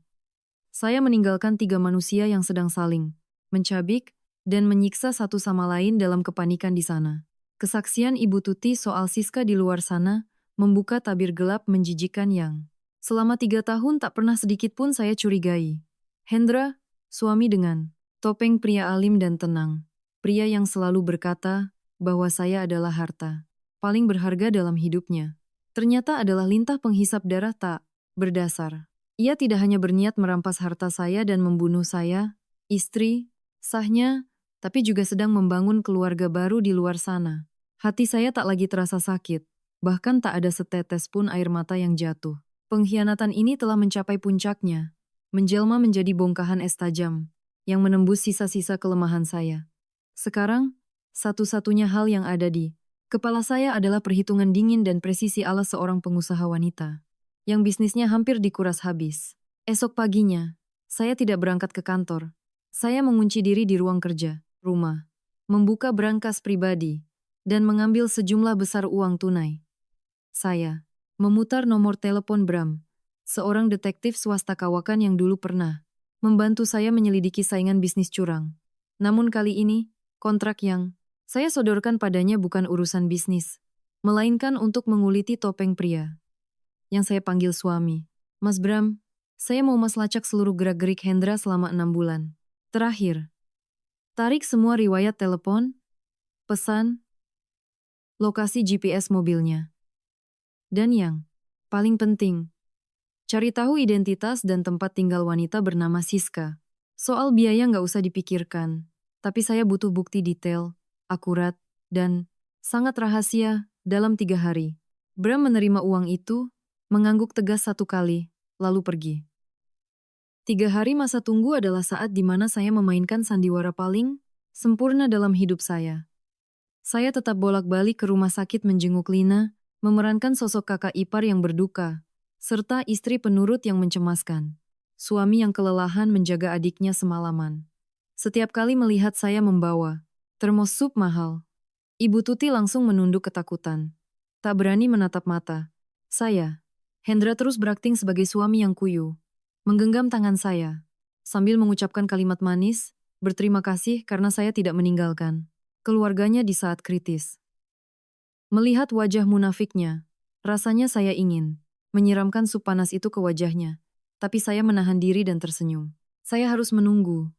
Saya meninggalkan 3 manusia yang sedang saling mencabik dan menyiksa satu sama lain dalam kepanikan di sana. Kesaksian Ibu Tuti soal Siska di luar sana membuka tabir gelap menjijikan yang selama 3 tahun tak pernah sedikit pun saya curigai. Hendra, suami dengan topeng pria alim dan tenang. Pria yang selalu berkata bahwa saya adalah harta paling berharga dalam hidupnya. Ternyata adalah lintah penghisap darah tak berdasar. Ia tidak hanya berniat merampas harta saya dan membunuh saya, istri, sahnya, tapi juga sedang membangun keluarga baru di luar sana. Hati saya tak lagi terasa sakit, bahkan tak ada setetes pun air mata yang jatuh. Pengkhianatan ini telah mencapai puncaknya, menjelma menjadi bongkahan es tajam, yang menembus sisa-sisa kelemahan saya. Sekarang, satu-satunya hal yang ada di kepala saya adalah perhitungan dingin dan presisi ala seorang pengusaha wanita, yang bisnisnya hampir dikuras habis. Esok paginya, saya tidak berangkat ke kantor. Saya mengunci diri di ruang kerja, rumah, membuka berangkas pribadi, dan mengambil sejumlah besar uang tunai. Saya memutar nomor telepon Bram, seorang detektif swasta kawakan yang dulu pernah membantu saya menyelidiki saingan bisnis curang. Namun kali ini, kontrak yang saya sodorkan padanya bukan urusan bisnis, melainkan untuk menguliti topeng pria yang saya panggil suami. Mas Bram, saya mau Mas lacak seluruh gerak-gerik Hendra selama 6 bulan. Terakhir, tarik semua riwayat telepon, pesan, lokasi GPS mobilnya. Dan yang paling penting, cari tahu identitas dan tempat tinggal wanita bernama Siska. Soal biaya nggak usah dipikirkan, tapi saya butuh bukti detail, akurat, dan sangat rahasia dalam 3 hari. Bram menerima uang itu, mengangguk tegas 1 kali, lalu pergi. 3 hari masa tunggu adalah saat di mana saya memainkan sandiwara paling sempurna dalam hidup saya. Saya tetap bolak-balik ke rumah sakit menjenguk Lina, memerankan sosok kakak ipar yang berduka, serta istri penurut yang mencemaskan. Suami yang kelelahan menjaga adiknya semalaman. Setiap kali melihat saya membawa termos sup mahal, Ibu Tuti langsung menunduk ketakutan. Tak berani menatap mata. Saya, Hendra terus berakting sebagai suami yang kuyu, menggenggam tangan saya, sambil mengucapkan kalimat manis, berterima kasih karena saya tidak meninggalkan keluarganya di saat kritis. Melihat wajah munafiknya, rasanya saya ingin menyiramkan sup panas itu ke wajahnya, tapi saya menahan diri dan tersenyum. Saya harus menunggu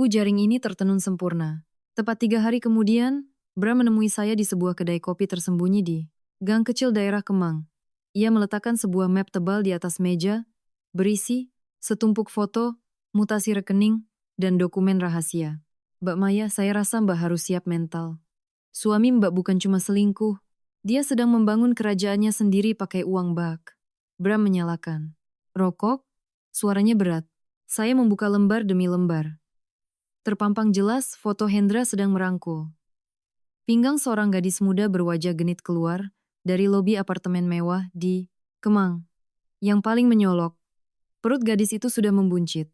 jaring ini tertenun sempurna. Tepat 3 hari kemudian, Bram menemui saya di sebuah kedai kopi tersembunyi di gang kecil daerah Kemang. Ia meletakkan sebuah map tebal di atas meja, berisi setumpuk foto, mutasi rekening, dan dokumen rahasia. Mbak Maya, saya rasa Mbak harus siap mental. Suami Mbak bukan cuma selingkuh, dia sedang membangun kerajaannya sendiri pakai uang bak. Bram menyalakan rokok, suaranya berat. Saya membuka lembar demi lembar. Terpampang jelas foto Hendra sedang merangkul pinggang seorang gadis muda berwajah genit keluar dari lobi apartemen mewah di Kemang. Yang paling menyolok, perut gadis itu sudah membuncit.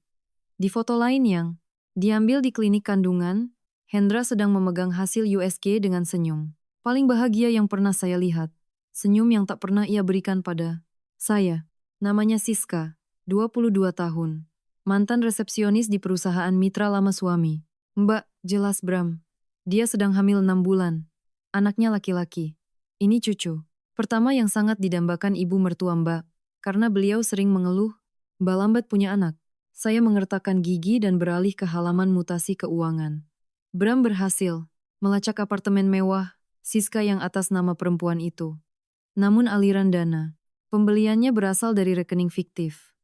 Di foto lain yang diambil di klinik kandungan, Hendra sedang memegang hasil USG dengan senyum. Paling bahagia yang pernah saya lihat. Senyum yang tak pernah ia berikan pada saya. Namanya Siska, 22 tahun. Mantan resepsionis di perusahaan mitra lama suami. Mbak, jelas Bram. Dia sedang hamil 6 bulan. Anaknya laki-laki. Ini cucu pertama yang sangat didambakan ibu mertua Mbak. Karena beliau sering mengeluh, Mbak lambat punya anak. Saya mengertakkan gigi dan beralih ke halaman mutasi keuangan. Bram berhasil melacak apartemen mewah Siska yang atas nama perempuan itu. Namun aliran dana pembeliannya berasal dari rekening fiktif.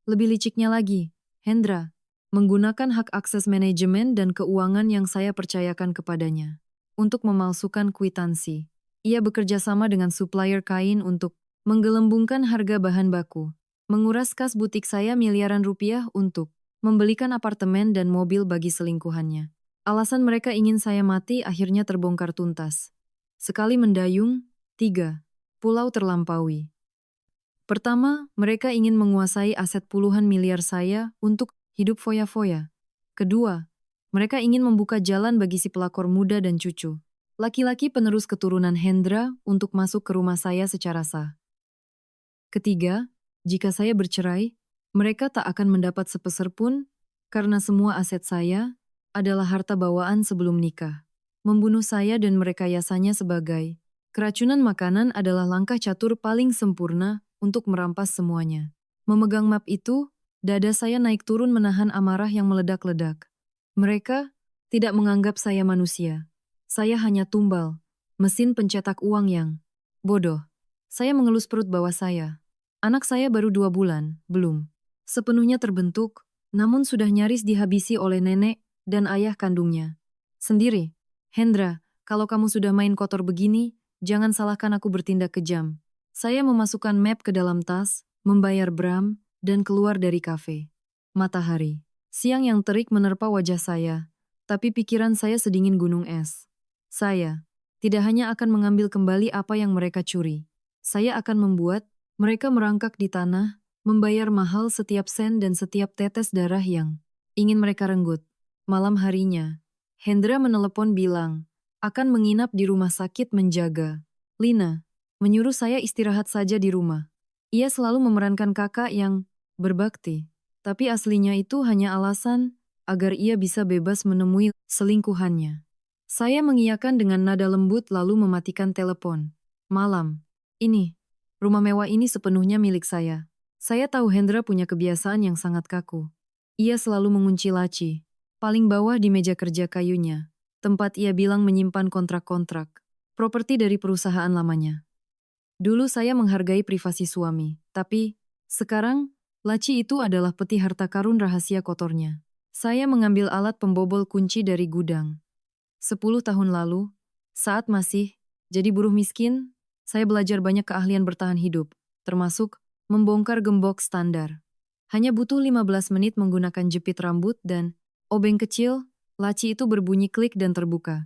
Lebih liciknya lagi, Hendra menggunakan hak akses manajemen dan keuangan yang saya percayakan kepadanya untuk memalsukan kwitansi. Ia bekerja sama dengan supplier kain untuk menggelembungkan harga bahan baku, menguras kas butik saya miliaran rupiah untuk membelikan apartemen dan mobil bagi selingkuhannya. Alasan mereka ingin saya mati akhirnya terbongkar tuntas. Sekali mendayung, 3 pulau terlampaui. Pertama, mereka ingin menguasai aset puluhan miliar saya untuk hidup foya-foya. Kedua, mereka ingin membuka jalan bagi si pelakor muda dan cucu, laki-laki penerus keturunan Hendra untuk masuk ke rumah saya secara sah. Ketiga, jika saya bercerai, mereka tak akan mendapat sepeser pun karena semua aset saya adalah harta bawaan sebelum nikah. Membunuh saya dan merekayasanya sebagai keracunan makanan adalah langkah catur paling sempurna untuk merampas semuanya. Memegang map itu, dada saya naik turun menahan amarah yang meledak-ledak. Mereka tidak menganggap saya manusia. Saya hanya tumbal, mesin pencetak uang yang bodoh. Saya mengelus perut bawah saya. Anak saya baru 2 bulan, belum sepenuhnya terbentuk, namun sudah nyaris dihabisi oleh nenek dan ayah kandungnya sendiri. Hendra, kalau kamu sudah main kotor begini, jangan salahkan aku bertindak kejam. Saya memasukkan map ke dalam tas, membayar Bram, dan keluar dari kafe. Matahari siang yang terik menerpa wajah saya, tapi pikiran saya sedingin gunung es. Saya tidak hanya akan mengambil kembali apa yang mereka curi. Saya akan membuat mereka merangkak di tanah, membayar mahal setiap sen dan setiap tetes darah yang ingin mereka renggut. Malam harinya, Hendra menelepon bilang, akan menginap di rumah sakit menjaga Lina, menyuruh saya istirahat saja di rumah. Ia selalu memerankan kakak yang berbakti, tapi aslinya itu hanya alasan agar ia bisa bebas menemui selingkuhannya. Saya mengiyakan dengan nada lembut lalu mematikan telepon. Malam ini, rumah mewah ini sepenuhnya milik saya. Saya tahu Hendra punya kebiasaan yang sangat kaku. Ia selalu mengunci laci paling bawah di meja kerja kayunya, tempat ia bilang menyimpan kontrak-kontrak properti dari perusahaan lamanya. Dulu saya menghargai privasi suami, tapi sekarang laci itu adalah peti harta karun rahasia kotornya. Saya mengambil alat pembobol kunci dari gudang. 10 tahun lalu, saat masih jadi buruh miskin, saya belajar banyak keahlian bertahan hidup, termasuk membongkar gembok standar. Hanya butuh 15 menit menggunakan jepit rambut dan obeng kecil, laci itu berbunyi klik dan terbuka.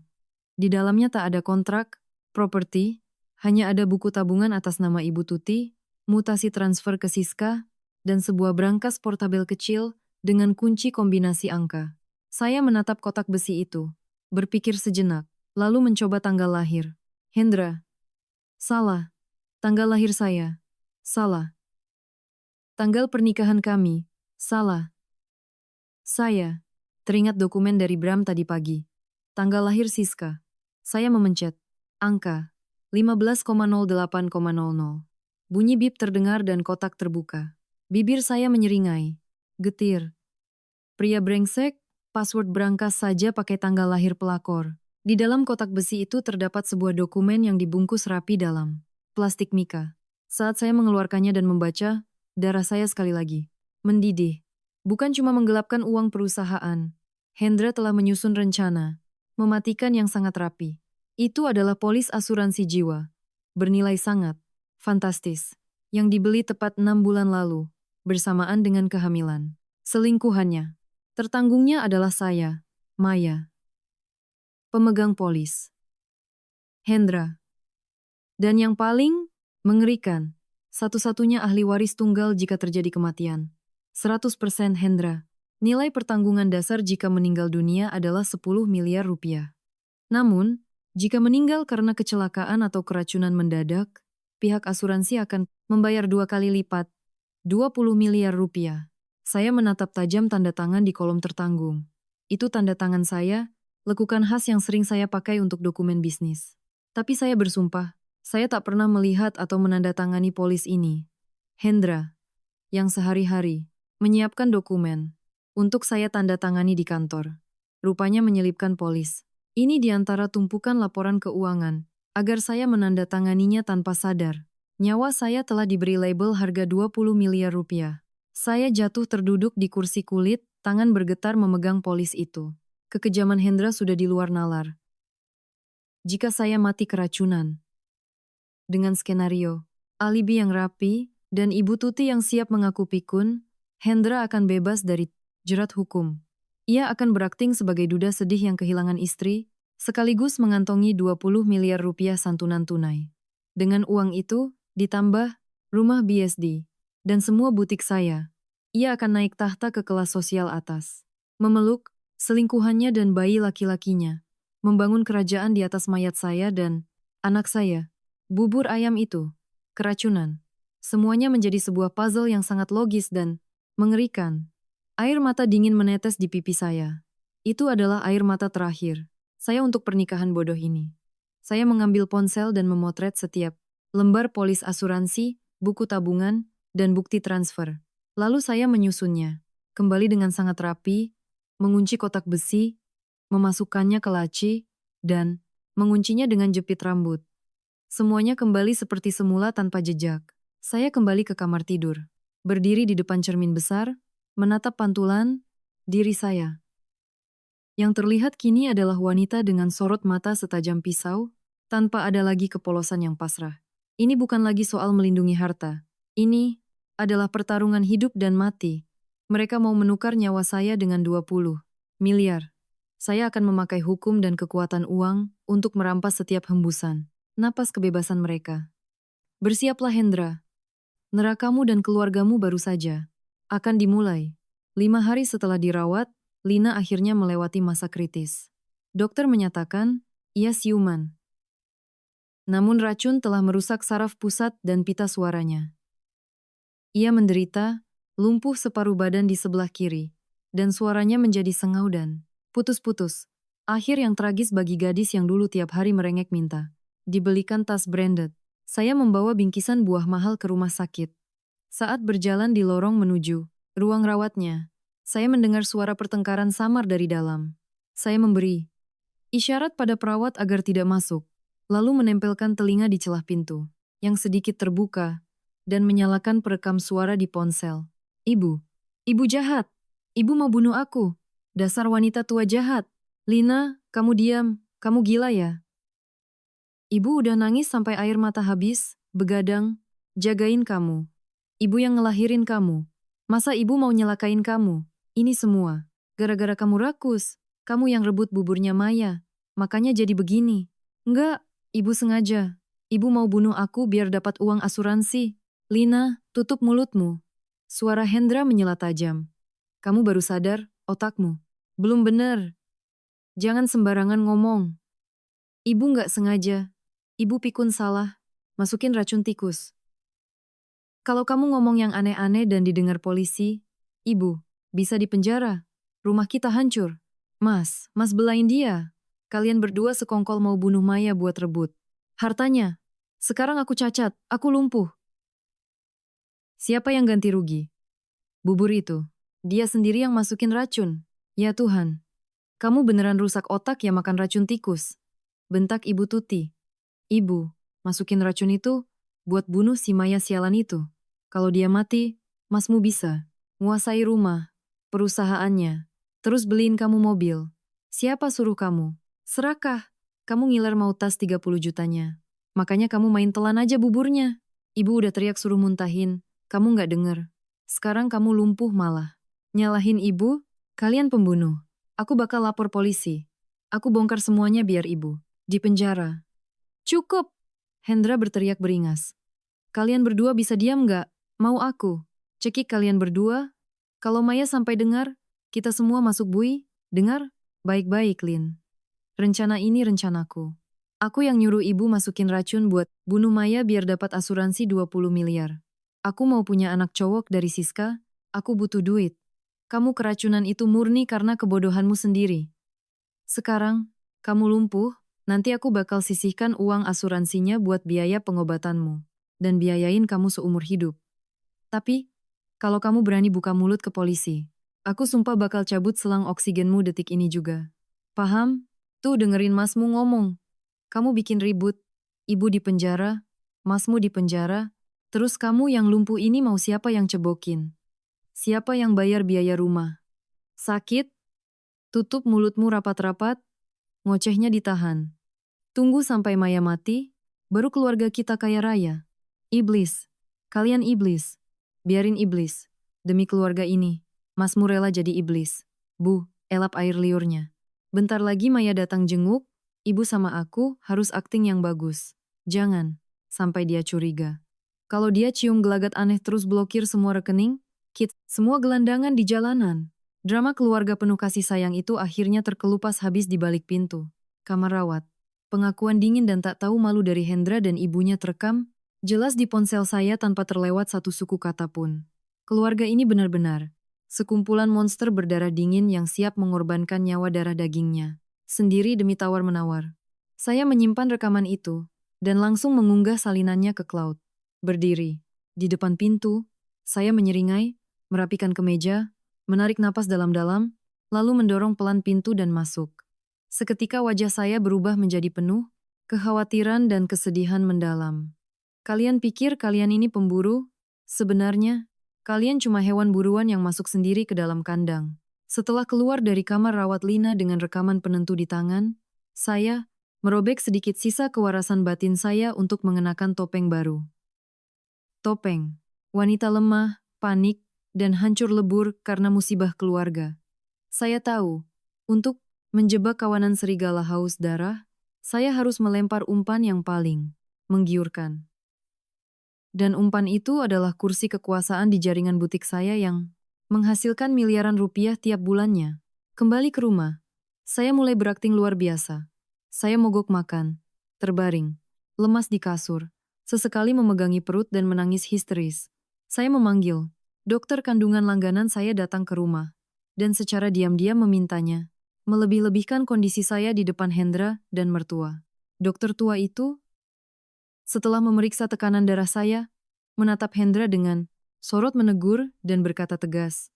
Di dalamnya tak ada kontrak, properti, hanya ada buku tabungan atas nama Ibu Tuti, mutasi transfer ke Siska, dan sebuah brankas portabel kecil dengan kunci kombinasi angka. Saya menatap kotak besi itu, berpikir sejenak, lalu mencoba tanggal lahir. Hendra. Salah. Tanggal lahir saya. Salah. Tanggal pernikahan kami. Salah. Saya teringat dokumen dari Bram tadi pagi. Tanggal lahir Siska. Saya memencet. Angka 15,08,00. Bunyi bip terdengar dan kotak terbuka. Bibir saya menyeringai. Getir. Pria brengsek, password brankas saja pakai tanggal lahir pelakor. Di dalam kotak besi itu terdapat sebuah dokumen yang dibungkus rapi dalam plastik mika. Saat saya mengeluarkannya dan membaca, darah saya sekali lagi mendidih. Bukan cuma menggelapkan uang perusahaan. Hendra telah menyusun rencana, mematikan yang sangat rapi. Itu adalah polis asuransi jiwa. Bernilai sangat fantastis. Yang dibeli tepat 6 bulan lalu, bersamaan dengan kehamilan. Selingkuhannya. Tertanggungnya adalah saya, Maya. Pemegang polis. Hendra. Dan yang paling mengerikan, satu-satunya ahli waris tunggal jika terjadi kematian. 100% Hendra. Nilai pertanggungan dasar jika meninggal dunia adalah 10 miliar rupiah. Namun, Jika meninggal karena kecelakaan atau keracunan mendadak, pihak asuransi akan membayar 2 kali lipat, 20 miliar rupiah. Saya menatap tajam tanda tangan di kolom tertanggung. Itu tanda tangan saya, lekukan khas yang sering saya pakai untuk dokumen bisnis. Tapi saya bersumpah, saya tak pernah melihat atau menandatangani polis ini. Hendra, yang sehari-hari menyiapkan dokumen untuk saya tanda tangani di kantor, rupanya menyelipkan polis. Ini di antara tumpukan laporan keuangan, agar saya menandatanganinya tanpa sadar. Nyawa saya telah diberi label harga 20 miliar rupiah. Saya jatuh terduduk di kursi kulit, tangan bergetar memegang polis itu. Kekejaman Hendra sudah di luar nalar. Jika saya mati keracunan, dengan skenario, alibi yang rapi, dan Ibu Tuti yang siap mengaku pikun, Hendra akan bebas dari jerat hukum. Ia akan berakting sebagai duda sedih yang kehilangan istri, sekaligus mengantongi 20 miliar rupiah santunan tunai. Dengan uang itu, ditambah rumah BSD, dan semua butik saya, ia akan naik tahta ke kelas sosial atas. Memeluk selingkuhannya dan bayi laki-lakinya, membangun kerajaan di atas mayat saya dan anak saya. Bubur ayam itu, keracunan. Semuanya menjadi sebuah puzzle yang sangat logis dan mengerikan. Air mata dingin menetes di pipi saya. Itu adalah air mata terakhir saya untuk pernikahan bodoh ini. Saya mengambil ponsel dan memotret setiap lembar polis asuransi, buku tabungan, dan bukti transfer. Lalu saya menyusunnya, kembali dengan sangat rapi, mengunci kotak besi, memasukkannya ke laci, dan menguncinya dengan jepit rambut. Semuanya kembali seperti semula tanpa jejak. Saya kembali ke kamar tidur, berdiri di depan cermin besar, menatap pantulan diri saya. Yang terlihat kini adalah wanita dengan sorot mata setajam pisau, tanpa ada lagi kepolosan yang pasrah. Ini bukan lagi soal melindungi harta. Ini adalah pertarungan hidup dan mati. Mereka mau menukar nyawa saya dengan 20 miliar. Saya akan memakai hukum dan kekuatan uang untuk merampas setiap hembusan napas kebebasan mereka. Bersiaplah Hendra. Nerakamu dan keluargamu baru saja akan dimulai. 5 hari setelah dirawat, Lina akhirnya melewati masa kritis. Dokter menyatakan, ia siuman. Namun racun telah merusak saraf pusat dan pita suaranya. Ia menderita, lumpuh separuh badan di sebelah kiri, dan suaranya menjadi sengau dan putus-putus. Akhir yang tragis bagi gadis yang dulu tiap hari merengek minta dibelikan tas branded. Saya membawa bingkisan buah mahal ke rumah sakit. Saat berjalan di lorong menuju ruang rawatnya, saya mendengar suara pertengkaran samar dari dalam. Saya memberi isyarat pada perawat agar tidak masuk, lalu menempelkan telinga di celah pintu yang sedikit terbuka dan menyalakan perekam suara di ponsel. Ibu jahat. Ibu mau bunuh aku. Dasar wanita tua jahat. Lina, kamu diam. Kamu gila ya? Ibu udah nangis sampai air mata habis, begadang, jagain kamu. Ibu yang ngelahirin kamu. Masa ibu mau nyelakain kamu? Ini semua gara-gara kamu rakus. Kamu yang rebut buburnya Maya. Makanya jadi begini. Enggak, ibu sengaja. Ibu mau bunuh aku biar dapat uang asuransi. Lina, tutup mulutmu. Suara Hendra menyela tajam. Kamu baru sadar, otakmu belum bener. Jangan sembarangan ngomong. Ibu nggak sengaja. Ibu pikun salah, masukin racun tikus. Kalau kamu ngomong yang aneh-aneh dan didengar polisi, ibu bisa dipenjara. Rumah kita hancur. Mas belain dia. Kalian berdua sekongkol mau bunuh Maya buat rebut hartanya. Sekarang aku cacat, aku lumpuh. Siapa yang ganti rugi? Bubur itu. Dia sendiri yang masukin racun. Ya Tuhan. Kamu beneran rusak otak ya makan racun tikus. Bentak Ibu Tuti. Ibu, masukin racun itu buat bunuh si Maya sialan itu. Kalau dia mati, masmu bisa nguasai rumah, perusahaannya, terus beliin kamu mobil. Siapa suruh kamu? Serakah. Kamu ngiler mau tas 30 jutanya. Makanya kamu main telan aja buburnya. Ibu udah teriak suruh muntahin, kamu nggak denger. Sekarang kamu lumpuh malah. Nyalahin ibu? Kalian pembunuh. Aku bakal lapor polisi. Aku bongkar semuanya biar ibu di penjara. Cukup! Hendra berteriak beringas. Kalian berdua bisa diam nggak? Mau aku cekik kalian berdua? Kalau Maya sampai dengar, kita semua masuk bui. Dengar? Baik-baik, Lin. Rencana ini rencanaku. Aku yang nyuruh ibu masukin racun buat bunuh Maya biar dapat asuransi 20 miliar. Aku mau punya anak cowok dari Siska, aku butuh duit. Kamu keracunan itu murni karena kebodohanmu sendiri. Sekarang, kamu lumpuh, nanti aku bakal sisihkan uang asuransinya buat biaya pengobatanmu. Dan biayain kamu seumur hidup. Tapi, kalau kamu berani buka mulut ke polisi, aku sumpah bakal cabut selang oksigenmu detik ini juga. Paham? Tuh dengerin masmu ngomong. Kamu bikin ribut, ibu di penjara, masmu di penjara, terus kamu yang lumpuh ini mau siapa yang cebokin? Siapa yang bayar biaya rumah? Sakit? Tutup mulutmu rapat-rapat, ngocehnya ditahan. Tunggu sampai Maya mati, baru keluarga kita kaya raya. Iblis. Kalian iblis. Biarin iblis. Demi keluarga ini, masmu rela jadi iblis. Bu, elap air liurnya. Bentar lagi Maya datang jenguk, ibu sama aku harus akting yang bagus. Jangan, sampai dia curiga. Kalau dia cium gelagat aneh terus blokir semua rekening, semua gelandangan di jalanan. Drama keluarga penuh kasih sayang itu akhirnya terkelupas habis di balik pintu. Kamar rawat. Pengakuan dingin dan tak tahu malu dari Hendra dan ibunya terekam, jelas di ponsel saya tanpa terlewat satu suku kata pun. Keluarga ini benar-benar sekumpulan monster berdarah dingin yang siap mengorbankan nyawa darah dagingnya sendiri demi tawar-menawar. Saya menyimpan rekaman itu dan langsung mengunggah salinannya ke cloud. Berdiri di depan pintu, saya menyeringai, merapikan kemeja, menarik napas dalam-dalam, lalu mendorong pelan pintu dan masuk. Seketika wajah saya berubah menjadi penuh kekhawatiran dan kesedihan mendalam. Kalian pikir kalian ini pemburu? Sebenarnya, kalian cuma hewan buruan yang masuk sendiri ke dalam kandang. Setelah keluar dari kamar rawat Lina dengan rekaman penentu di tangan, saya merobek sedikit sisa kewarasan batin saya untuk mengenakan topeng baru. Topeng, wanita lemah, panik, dan hancur lebur karena musibah keluarga. Saya tahu, untuk menjebak kawanan serigala haus darah, saya harus melempar umpan yang paling menggiurkan. Dan umpan itu adalah kursi kekuasaan di jaringan butik saya yang menghasilkan miliaran rupiah tiap bulannya. Kembali ke rumah, saya mulai berakting luar biasa. Saya mogok makan, terbaring, lemas di kasur, sesekali memegangi perut dan menangis histeris. Saya memanggil dokter kandungan langganan saya datang ke rumah, dan secara diam-diam memintanya melebih-lebihkan kondisi saya di depan Hendra dan mertua. Dokter tua itu, setelah memeriksa tekanan darah saya, menatap Hendra dengan sorot menegur dan berkata tegas.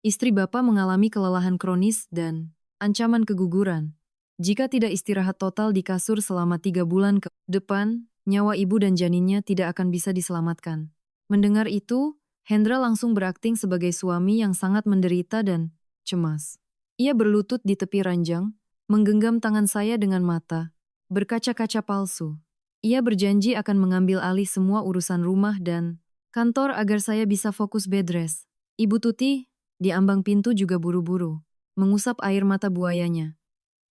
Istri Bapak mengalami kelelahan kronis dan ancaman keguguran. Jika tidak istirahat total di kasur selama 3 bulan ke depan, nyawa ibu dan janinnya tidak akan bisa diselamatkan. Mendengar itu, Hendra langsung berakting sebagai suami yang sangat menderita dan cemas. Ia berlutut di tepi ranjang, menggenggam tangan saya dengan mata berkaca-kaca palsu. Ia berjanji akan mengambil alih semua urusan rumah dan kantor agar saya bisa fokus bed rest. Ibu Tuti, di ambang pintu juga buru-buru, mengusap air mata buayanya,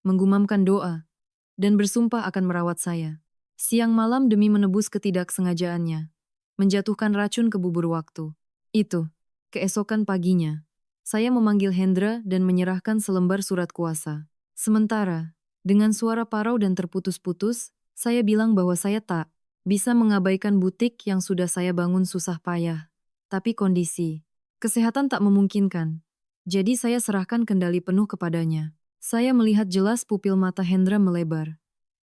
menggumamkan doa, dan bersumpah akan merawat saya. Siang malam demi menebus ketidaksengajaannya, menjatuhkan racun ke bubur waktu. Itu, keesokan paginya, saya memanggil Hendra dan menyerahkan selembar surat kuasa. Sementara, dengan suara parau dan terputus-putus, saya bilang bahwa saya tak bisa mengabaikan butik yang sudah saya bangun susah payah. Tapi kondisi kesehatan tak memungkinkan. Jadi saya serahkan kendali penuh kepadanya. Saya melihat jelas pupil mata Hendra melebar.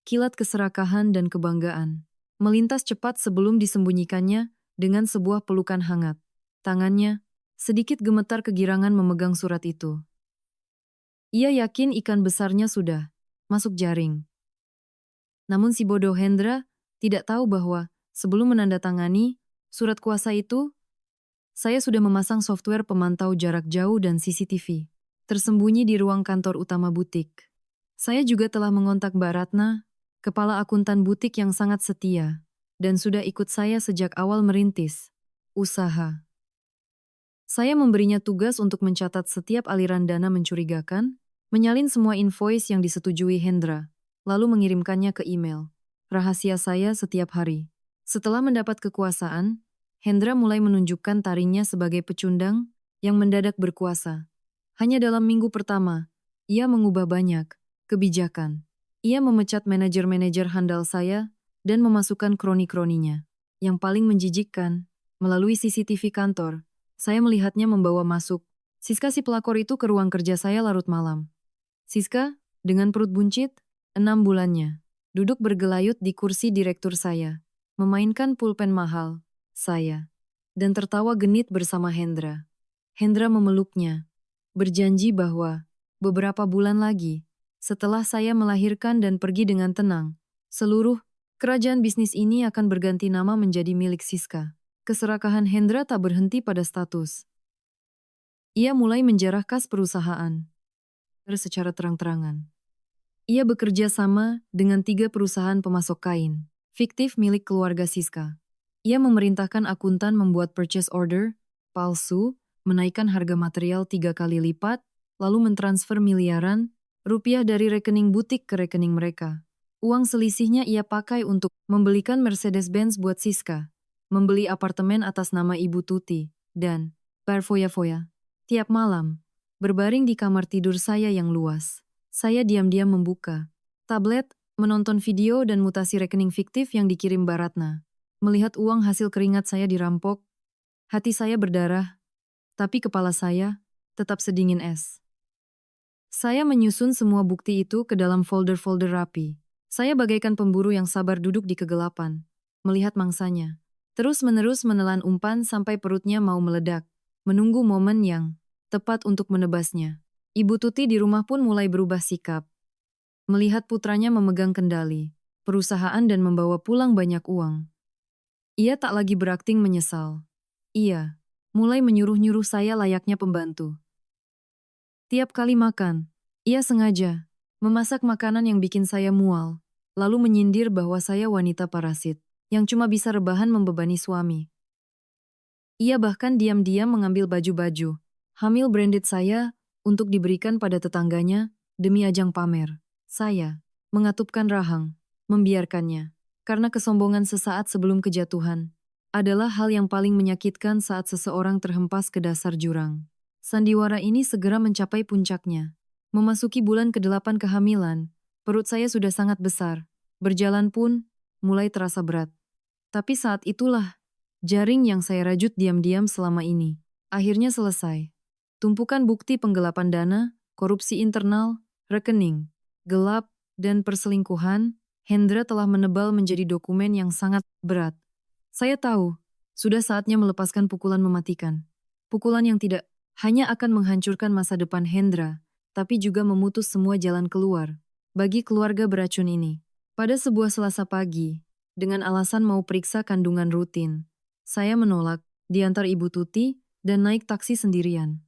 Kilat keserakahan dan kebanggaan melintas cepat sebelum disembunyikannya dengan sebuah pelukan hangat. Tangannya sedikit gemetar kegirangan memegang surat itu. Ia yakin ikan besarnya sudah masuk jaring. Namun si bodoh Hendra tidak tahu bahwa sebelum menandatangani surat kuasa itu, saya sudah memasang software pemantau jarak jauh dan CCTV, tersembunyi di ruang kantor utama butik. Saya juga telah mengontak Mbak Ratna, kepala akuntan butik yang sangat setia, dan sudah ikut saya sejak awal merintis usaha. Saya memberinya tugas untuk mencatat setiap aliran dana mencurigakan, menyalin semua invoice yang disetujui Hendra, lalu mengirimkannya ke email rahasia saya setiap hari. Setelah mendapat kekuasaan, Hendra mulai menunjukkan taringnya sebagai pecundang yang mendadak berkuasa. Hanya dalam minggu pertama, ia mengubah banyak kebijakan. Ia memecat manajer-manajer handal saya dan memasukkan kroni-kroninya. Yang paling menjijikkan, melalui CCTV kantor, saya melihatnya membawa masuk Siska si pelakor itu ke ruang kerja saya larut malam. Siska, dengan perut buncit, 6 bulannya, duduk bergelayut di kursi direktur saya, memainkan pulpen mahal, saya, dan tertawa genit bersama Hendra. Hendra memeluknya, berjanji bahwa beberapa bulan lagi, setelah saya melahirkan dan pergi dengan tenang, seluruh kerajaan bisnis ini akan berganti nama menjadi milik Siska. Keserakahan Hendra tak berhenti pada status. Ia mulai menjarah kas perusahaan secara terang-terangan. Ia bekerja sama dengan 3 perusahaan pemasok kain, fiktif milik keluarga Siska. Ia memerintahkan akuntan membuat purchase order, palsu, menaikkan harga material 3 kali lipat, lalu mentransfer miliaran rupiah dari rekening butik ke rekening mereka. Uang selisihnya ia pakai untuk membelikan Mercedes-Benz buat Siska, membeli apartemen atas nama Ibu Tuti, dan berfoya-foya. Tiap malam, berbaring di kamar tidur saya yang luas, saya diam-diam membuka tablet, menonton video dan mutasi rekening fiktif yang dikirim Baratna. Melihat uang hasil keringat saya dirampok, hati saya berdarah, tapi kepala saya tetap sedingin es. Saya menyusun semua bukti itu ke dalam folder-folder rapi. Saya bagaikan pemburu yang sabar duduk di kegelapan, melihat mangsanya. Terus-menerus menelan umpan sampai perutnya mau meledak, menunggu momen yang tepat untuk menebasnya. Ibu Tuti di rumah pun mulai berubah sikap. Melihat putranya memegang kendali perusahaan dan membawa pulang banyak uang. Ia tak lagi berakting menyesal. Ia mulai menyuruh-nyuruh saya layaknya pembantu. Tiap kali makan, ia sengaja memasak makanan yang bikin saya mual, lalu menyindir bahwa saya wanita parasit, yang cuma bisa rebahan membebani suami. Ia bahkan diam-diam mengambil baju-baju hamil branded saya untuk diberikan pada tetangganya demi ajang pamer. Saya mengatupkan rahang, membiarkannya, karena kesombongan sesaat sebelum kejatuhan adalah hal yang paling menyakitkan saat seseorang terhempas ke dasar jurang. Sandiwara ini segera mencapai puncaknya. Memasuki bulan ke-8 kehamilan, perut saya sudah sangat besar, berjalan pun mulai terasa berat. Tapi saat itulah jaring yang saya rajut diam-diam selama ini akhirnya selesai. Tumpukan bukti penggelapan dana, korupsi internal, rekening gelap, dan perselingkuhan, Hendra telah menebal menjadi dokumen yang sangat berat. Saya tahu, sudah saatnya melepaskan pukulan mematikan. Pukulan yang tidak hanya akan menghancurkan masa depan Hendra, tapi juga memutus semua jalan keluar bagi keluarga beracun ini. Pada sebuah Selasa pagi, dengan alasan mau periksa kandungan rutin, saya menolak, diantar Ibu Tuti, dan naik taksi sendirian.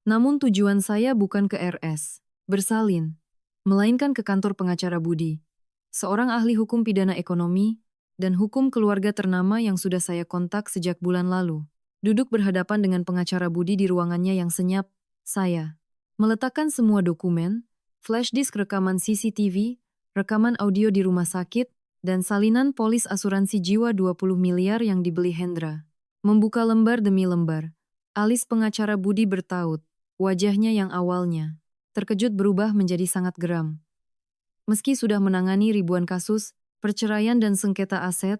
Namun tujuan saya bukan ke RS Bersalin, melainkan ke kantor pengacara Budi, seorang ahli hukum pidana ekonomi dan hukum keluarga ternama yang sudah saya kontak sejak bulan lalu. Duduk berhadapan dengan pengacara Budi di ruangannya yang senyap, saya meletakkan semua dokumen, flash disk rekaman CCTV, rekaman audio di rumah sakit, dan salinan polis asuransi jiwa 20 miliar yang dibeli Hendra. Membuka lembar demi lembar, alis pengacara Budi bertaut. Wajahnya yang awalnya terkejut berubah menjadi sangat geram. Meski sudah menangani ribuan kasus, perceraian dan sengketa aset,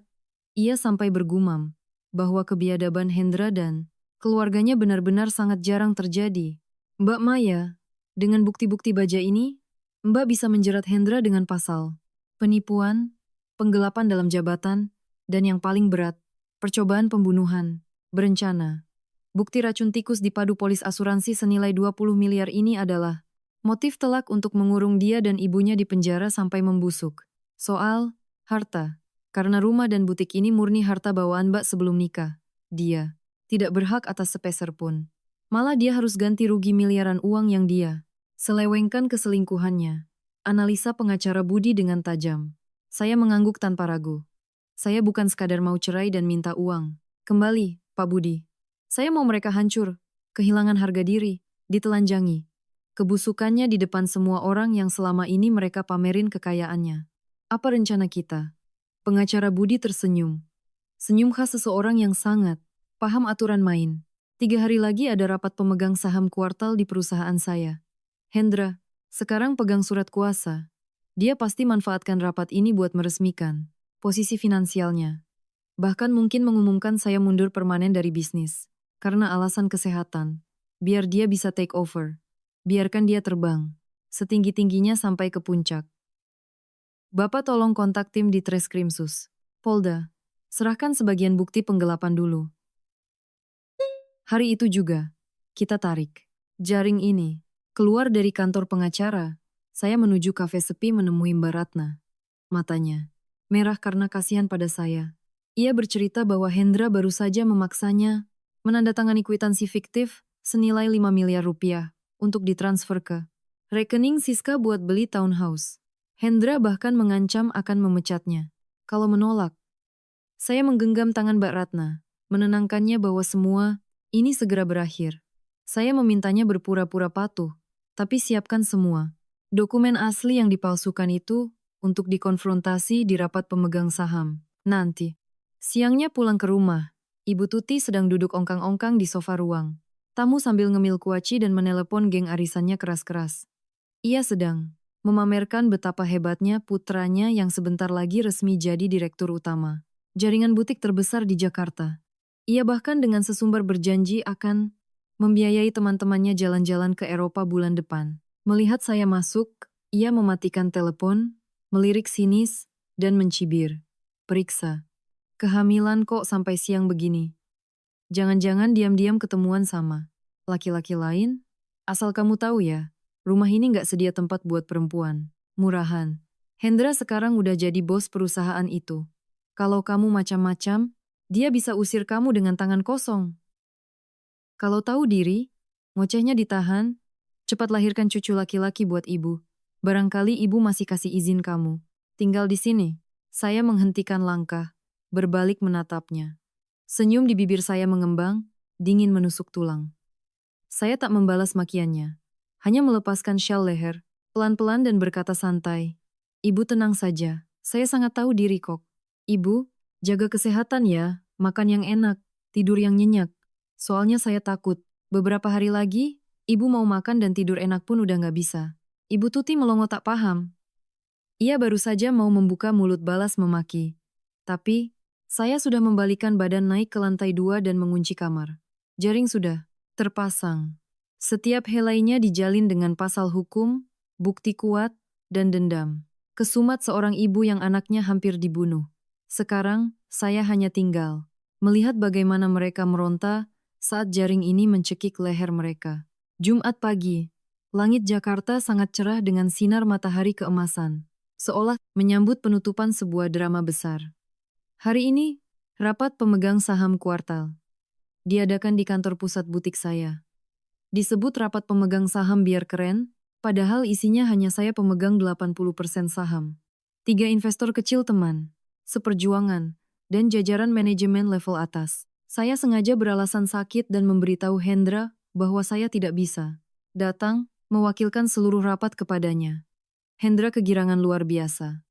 ia sampai bergumam bahwa kebiadaban Hendra dan keluarganya benar-benar sangat jarang terjadi. Mbak Maya, dengan bukti-bukti baja ini, Mbak bisa menjerat Hendra dengan pasal penipuan, penggelapan dalam jabatan, dan yang paling berat, percobaan pembunuhan berencana. Bukti racun tikus di padu polis asuransi senilai 20 miliar ini adalah motif telak untuk mengurung dia dan ibunya di penjara sampai membusuk. Soal harta, karena rumah dan butik ini murni harta bawaan Mbak sebelum nikah. Dia tidak berhak atas sepeser pun. Malah dia harus ganti rugi miliaran uang yang dia selewengkan keselingkuhannya. Analisa pengacara Budi dengan tajam. Saya mengangguk tanpa ragu. Saya bukan sekadar mau cerai dan minta uang. Kembali, Pak Budi. Saya mau mereka hancur, kehilangan harga diri, ditelanjangi. Kebusukannya di depan semua orang yang selama ini mereka pamerin kekayaannya. Apa rencana kita? Pengacara Budi tersenyum. Senyum khas seseorang yang sangat paham aturan main. 3 hari lagi ada rapat pemegang saham kuartal di perusahaan saya. Hendra, sekarang pegang surat kuasa. Dia pasti manfaatkan rapat ini buat meresmikan posisi finansialnya. Bahkan mungkin mengumumkan saya mundur permanen dari bisnis. Karena alasan kesehatan. Biar dia bisa take over. Biarkan dia terbang. Setinggi-tingginya sampai ke puncak. Bapak tolong kontak tim di Treskrimsus. Polda. Serahkan sebagian bukti penggelapan dulu. Hari itu juga, kita tarik jaring ini. Keluar dari kantor pengacara, saya menuju kafe sepi menemui Mbak Ratna. Matanya merah karena kasihan pada saya. Ia bercerita bahwa Hendra baru saja memaksanya menandatangani kwitansi fiktif senilai 5 miliar rupiah untuk ditransfer ke rekening Siska buat beli townhouse. Hendra bahkan mengancam akan memecatnya kalau menolak. Saya menggenggam tangan Mbak Ratna, menenangkannya bahwa semua ini segera berakhir. Saya memintanya berpura-pura patuh, tapi siapkan semua dokumen asli yang dipalsukan itu untuk dikonfrontasi di rapat pemegang saham. Nanti, siangnya pulang ke rumah, Ibu Tuti sedang duduk ongkang-ongkang di sofa ruang. Tamu sambil ngemil kuaci dan menelepon geng arisannya keras-keras. Ia sedang memamerkan betapa hebatnya putranya yang sebentar lagi resmi jadi direktur utama jaringan butik terbesar di Jakarta. Ia bahkan dengan sesumbar berjanji akan membiayai teman-temannya jalan-jalan ke Eropa bulan depan. Melihat saya masuk, ia mematikan telepon, melirik sinis, dan mencibir. Periksa. Kehamilan kok sampai siang begini? Jangan-jangan diam-diam ketemuan sama laki-laki lain? Asal kamu tahu ya, rumah ini nggak sedia tempat buat perempuan. Murahan. Hendra sekarang udah jadi bos perusahaan itu. Kalau kamu macam-macam, dia bisa usir kamu dengan tangan kosong. Kalau tahu diri, ngocehnya ditahan, cepat lahirkan cucu laki-laki buat ibu. Barangkali ibu masih kasih izin kamu. Tinggal di sini. Saya menghentikan langkah, berbalik menatapnya. Senyum di bibir saya mengembang, dingin menusuk tulang. Saya tak membalas makiannya. Hanya melepaskan syal leher, pelan-pelan dan berkata santai. Ibu tenang saja, saya sangat tahu diri kok. Ibu, jaga kesehatan ya, makan yang enak, tidur yang nyenyak. Soalnya saya takut, beberapa hari lagi, ibu mau makan dan tidur enak pun udah nggak bisa. Ibu Tuti melongo tak paham. Ia baru saja mau membuka mulut balas memaki. Tapi, saya sudah membalikan badan naik ke lantai 2 dan mengunci kamar. Jaring sudah terpasang. Setiap helainya dijalin dengan pasal hukum, bukti kuat, dan dendam. Kesumat seorang ibu yang anaknya hampir dibunuh. Sekarang, saya hanya tinggal melihat bagaimana mereka meronta saat jaring ini mencekik leher mereka. Jumat pagi, langit Jakarta sangat cerah dengan sinar matahari keemasan, seolah menyambut penutupan sebuah drama besar. Hari ini, rapat pemegang saham kuartal diadakan di kantor pusat butik saya. Disebut rapat pemegang saham biar keren, padahal isinya hanya saya pemegang 80% saham. 3 investor kecil teman, seperjuangan, dan jajaran manajemen level atas. Saya sengaja beralasan sakit dan memberitahu Hendra bahwa saya tidak bisa datang, mewakilkan seluruh rapat kepadanya. Hendra kegirangan luar biasa.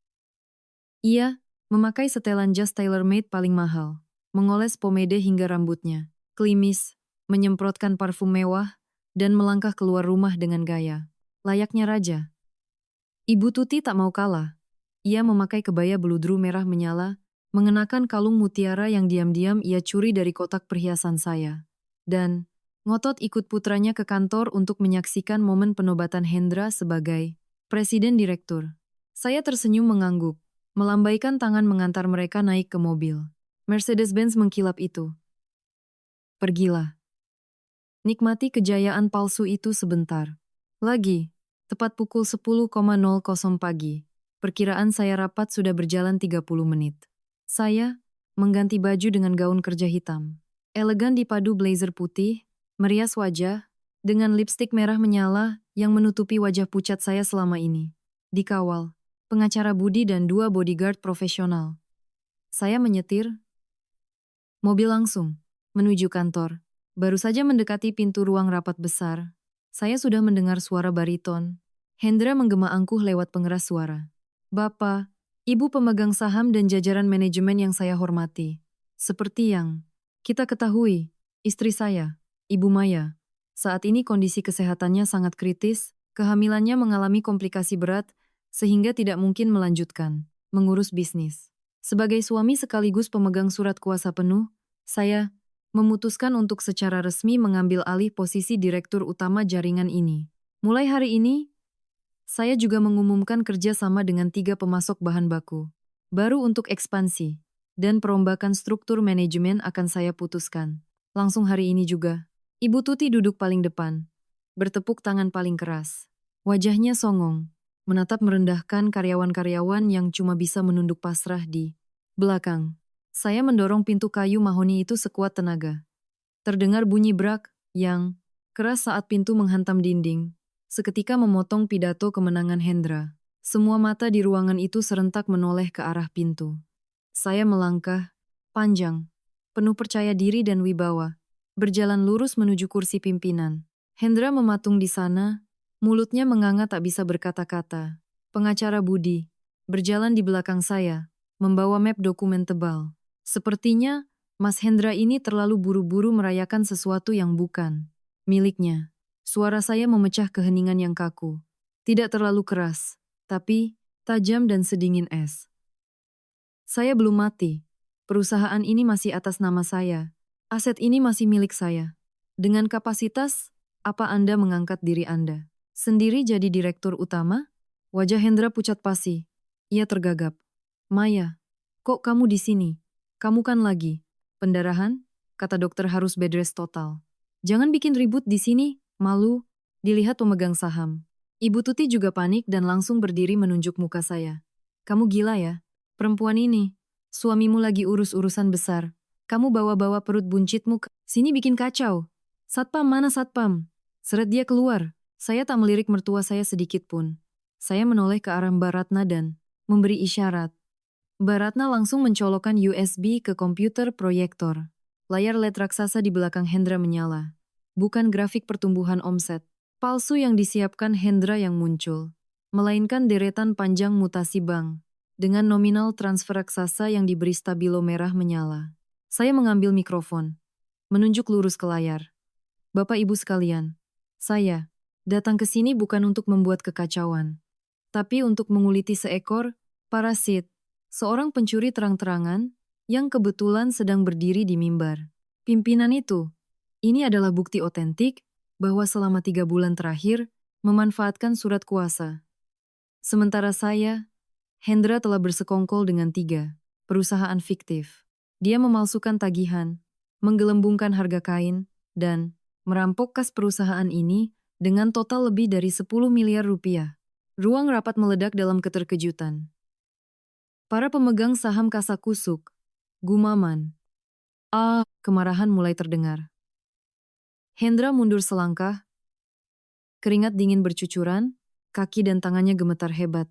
Ia memakai setelan jas tailor-made paling mahal, mengoles pomade hingga rambutnya, klimis, menyemprotkan parfum mewah, dan melangkah keluar rumah dengan gaya layaknya raja. Ibu Tuti tak mau kalah. Ia memakai kebaya beludru merah menyala, mengenakan kalung mutiara yang diam-diam ia curi dari kotak perhiasan saya. Dan ngotot ikut putranya ke kantor untuk menyaksikan momen penobatan Hendra sebagai presiden direktur. Saya tersenyum mengangguk, melambaikan tangan mengantar mereka naik ke mobil. Mercedes-Benz mengkilap itu. Pergilah. Nikmati kejayaan palsu itu sebentar. Lagi, tepat pukul 10.00 pagi. Perkiraan saya rapat sudah berjalan 30 menit. Saya mengganti baju dengan gaun kerja hitam. Elegan dipadu blazer putih, merias wajah, dengan lipstik merah menyala yang menutupi wajah pucat saya selama ini. Dikawal pengacara Budi dan 2 bodyguard profesional. Saya menyetir mobil langsung menuju kantor. Baru saja mendekati pintu ruang rapat besar, saya sudah mendengar suara bariton. Hendra menggema angkuh lewat pengeras suara. Bapak, Ibu pemegang saham dan jajaran manajemen yang saya hormati. Seperti yang kita ketahui, istri saya, Ibu Maya, saat ini kondisi kesehatannya sangat kritis, kehamilannya mengalami komplikasi berat, sehingga tidak mungkin melanjutkan mengurus bisnis. Sebagai suami sekaligus pemegang surat kuasa penuh, saya memutuskan untuk secara resmi mengambil alih posisi direktur utama jaringan ini. Mulai hari ini, saya juga mengumumkan kerja sama dengan 3 pemasok bahan baku baru untuk ekspansi, dan perombakan struktur manajemen akan saya putuskan. Langsung hari ini juga, Ibu Tuti duduk paling depan, bertepuk tangan paling keras. Wajahnya songong, menatap merendahkan karyawan-karyawan yang cuma bisa menunduk pasrah di belakang. Saya mendorong pintu kayu mahoni itu sekuat tenaga. Terdengar bunyi brak yang keras saat pintu menghantam dinding, seketika memotong pidato kemenangan Hendra. Semua mata di ruangan itu serentak menoleh ke arah pintu. Saya melangkah, panjang, penuh percaya diri dan wibawa, berjalan lurus menuju kursi pimpinan. Hendra mematung di sana, mulutnya menganga tak bisa berkata-kata. Pengacara Budi berjalan di belakang saya, membawa map dokumen tebal. Sepertinya, Mas Hendra ini terlalu buru-buru merayakan sesuatu yang bukan miliknya. Suara saya memecah keheningan yang kaku. Tidak terlalu keras, tapi tajam dan sedingin es. Saya belum mati. Perusahaan ini masih atas nama saya. Aset ini masih milik saya. Dengan kapasitas, apa Anda mengangkat diri Anda sendiri jadi direktur utama? Wajah Hendra pucat pasi. Ia tergagap. Maya, kok kamu di sini? Kamu kan lagi pendarahan? Kata dokter harus bed rest total. Jangan bikin ribut di sini, malu. Dilihat pemegang saham. Ibu Tuti juga panik dan langsung berdiri menunjuk muka saya. Kamu gila ya? Perempuan ini, suamimu lagi urus-urusan besar. Kamu bawa-bawa perut buncitmu ke sini bikin kacau. Satpam mana satpam? Seret dia keluar. Saya tak melirik mertua saya sedikit pun. Saya menoleh ke arah Mbak Ratna dan memberi isyarat. Mbak Ratna langsung mencolokkan USB ke komputer proyektor. Layar LED raksasa di belakang Hendra menyala. Bukan grafik pertumbuhan omset palsu yang disiapkan Hendra yang muncul, melainkan deretan panjang mutasi bank, dengan nominal transfer raksasa yang diberi stabilo merah menyala. Saya mengambil mikrofon, menunjuk lurus ke layar. Bapak Ibu sekalian, saya datang ke sini bukan untuk membuat kekacauan, tapi untuk menguliti seekor parasit, seorang pencuri terang-terangan yang kebetulan sedang berdiri di mimbar. Pimpinan itu, ini adalah bukti otentik bahwa selama 3 bulan terakhir, memanfaatkan surat kuasa. Sementara saya, Hendra telah bersekongkol dengan 3 perusahaan fiktif. Dia memalsukan tagihan, menggelembungkan harga kain, dan merampok kas perusahaan ini dengan total lebih dari 10 miliar rupiah. Ruang rapat meledak dalam keterkejutan. Para pemegang saham kasakusuk, gumaman. Kemarahan mulai terdengar. Hendra mundur selangkah, keringat dingin bercucuran, kaki dan tangannya gemetar hebat.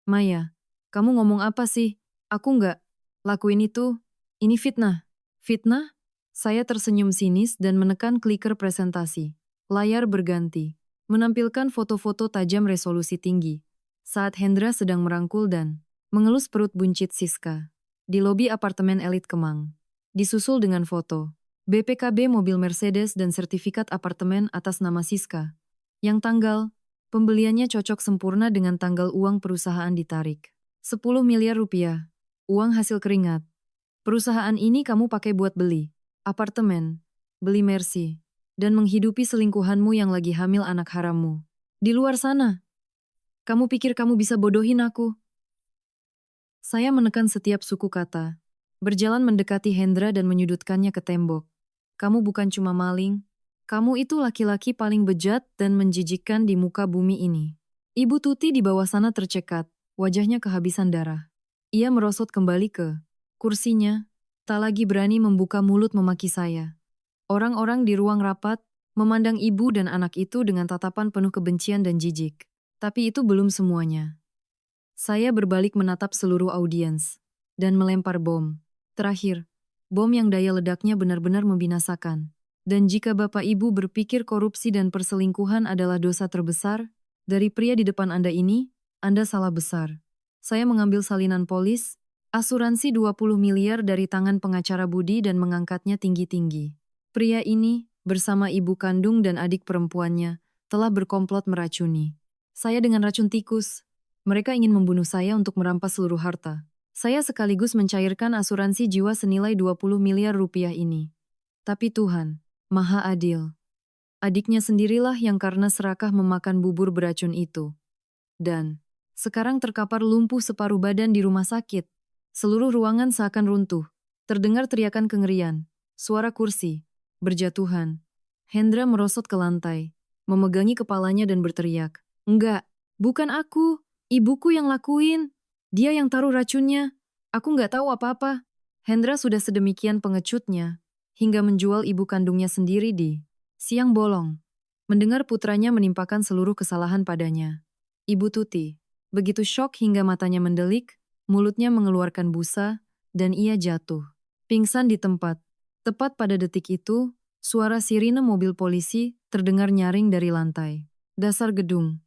Maya, kamu ngomong apa sih? Aku nggak lakuin itu. Ini fitnah. Fitnah? Saya tersenyum sinis dan menekan kliker presentasi. Layar berganti, menampilkan foto-foto tajam resolusi tinggi. Saat Hendra sedang merangkul dan mengelus perut buncit Siska. Di lobi apartemen elit Kemang. Disusul dengan foto BPKB mobil Mercedes dan sertifikat apartemen atas nama Siska. Yang tanggal pembeliannya cocok sempurna dengan tanggal uang perusahaan ditarik. 10 miliar rupiah. Uang hasil keringat. Perusahaan ini kamu pakai buat beli apartemen, beli Mercy, dan menghidupi selingkuhanmu yang lagi hamil anak harammu. Di luar sana, kamu pikir kamu bisa bodohin aku? Saya menekan setiap suku kata, berjalan mendekati Hendra dan menyudutkannya ke tembok. Kamu bukan cuma maling, kamu itu laki-laki paling bejat dan menjijikkan di muka bumi ini. Ibu Tuti di bawah sana tercekat, wajahnya kehabisan darah. Ia merosot kembali ke kursinya, tak lagi berani membuka mulut memaki saya. Orang-orang di ruang rapat memandang ibu dan anak itu dengan tatapan penuh kebencian dan jijik. Tapi itu belum semuanya. Saya berbalik menatap seluruh audiens dan melempar bom. Terakhir, bom yang daya ledaknya benar-benar membinasakan. Dan jika Bapak Ibu berpikir korupsi dan perselingkuhan adalah dosa terbesar dari pria di depan Anda ini, Anda salah besar. Saya mengambil salinan polis, asuransi 20 miliar dari tangan pengacara Budi dan mengangkatnya tinggi-tinggi. Pria ini, bersama ibu kandung dan adik perempuannya, telah berkomplot meracuni saya dengan racun tikus. Mereka ingin membunuh saya untuk merampas seluruh harta. Saya sekaligus mencairkan asuransi jiwa senilai 20 miliar rupiah ini. Tapi Tuhan, Maha Adil. Adiknya sendirilah yang karena serakah memakan bubur beracun itu. Dan sekarang terkapar lumpuh separuh badan di rumah sakit. Seluruh ruangan seakan runtuh. Terdengar teriakan kengerian, suara kursi, berjatuhan. Hendra merosot ke lantai, memegangi kepalanya dan berteriak. Enggak, bukan aku. Ibuku yang lakuin. Dia yang taruh racunnya. Aku nggak tahu apa-apa. Hendra sudah sedemikian pengecutnya, hingga menjual ibu kandungnya sendiri di siang bolong. Mendengar putranya menimpakan seluruh kesalahan padanya. Ibu Tuti, begitu syok hingga matanya mendelik, mulutnya mengeluarkan busa, dan ia jatuh. Pingsan di tempat. Tepat pada detik itu, suara sirine mobil polisi terdengar nyaring dari lantai dasar gedung.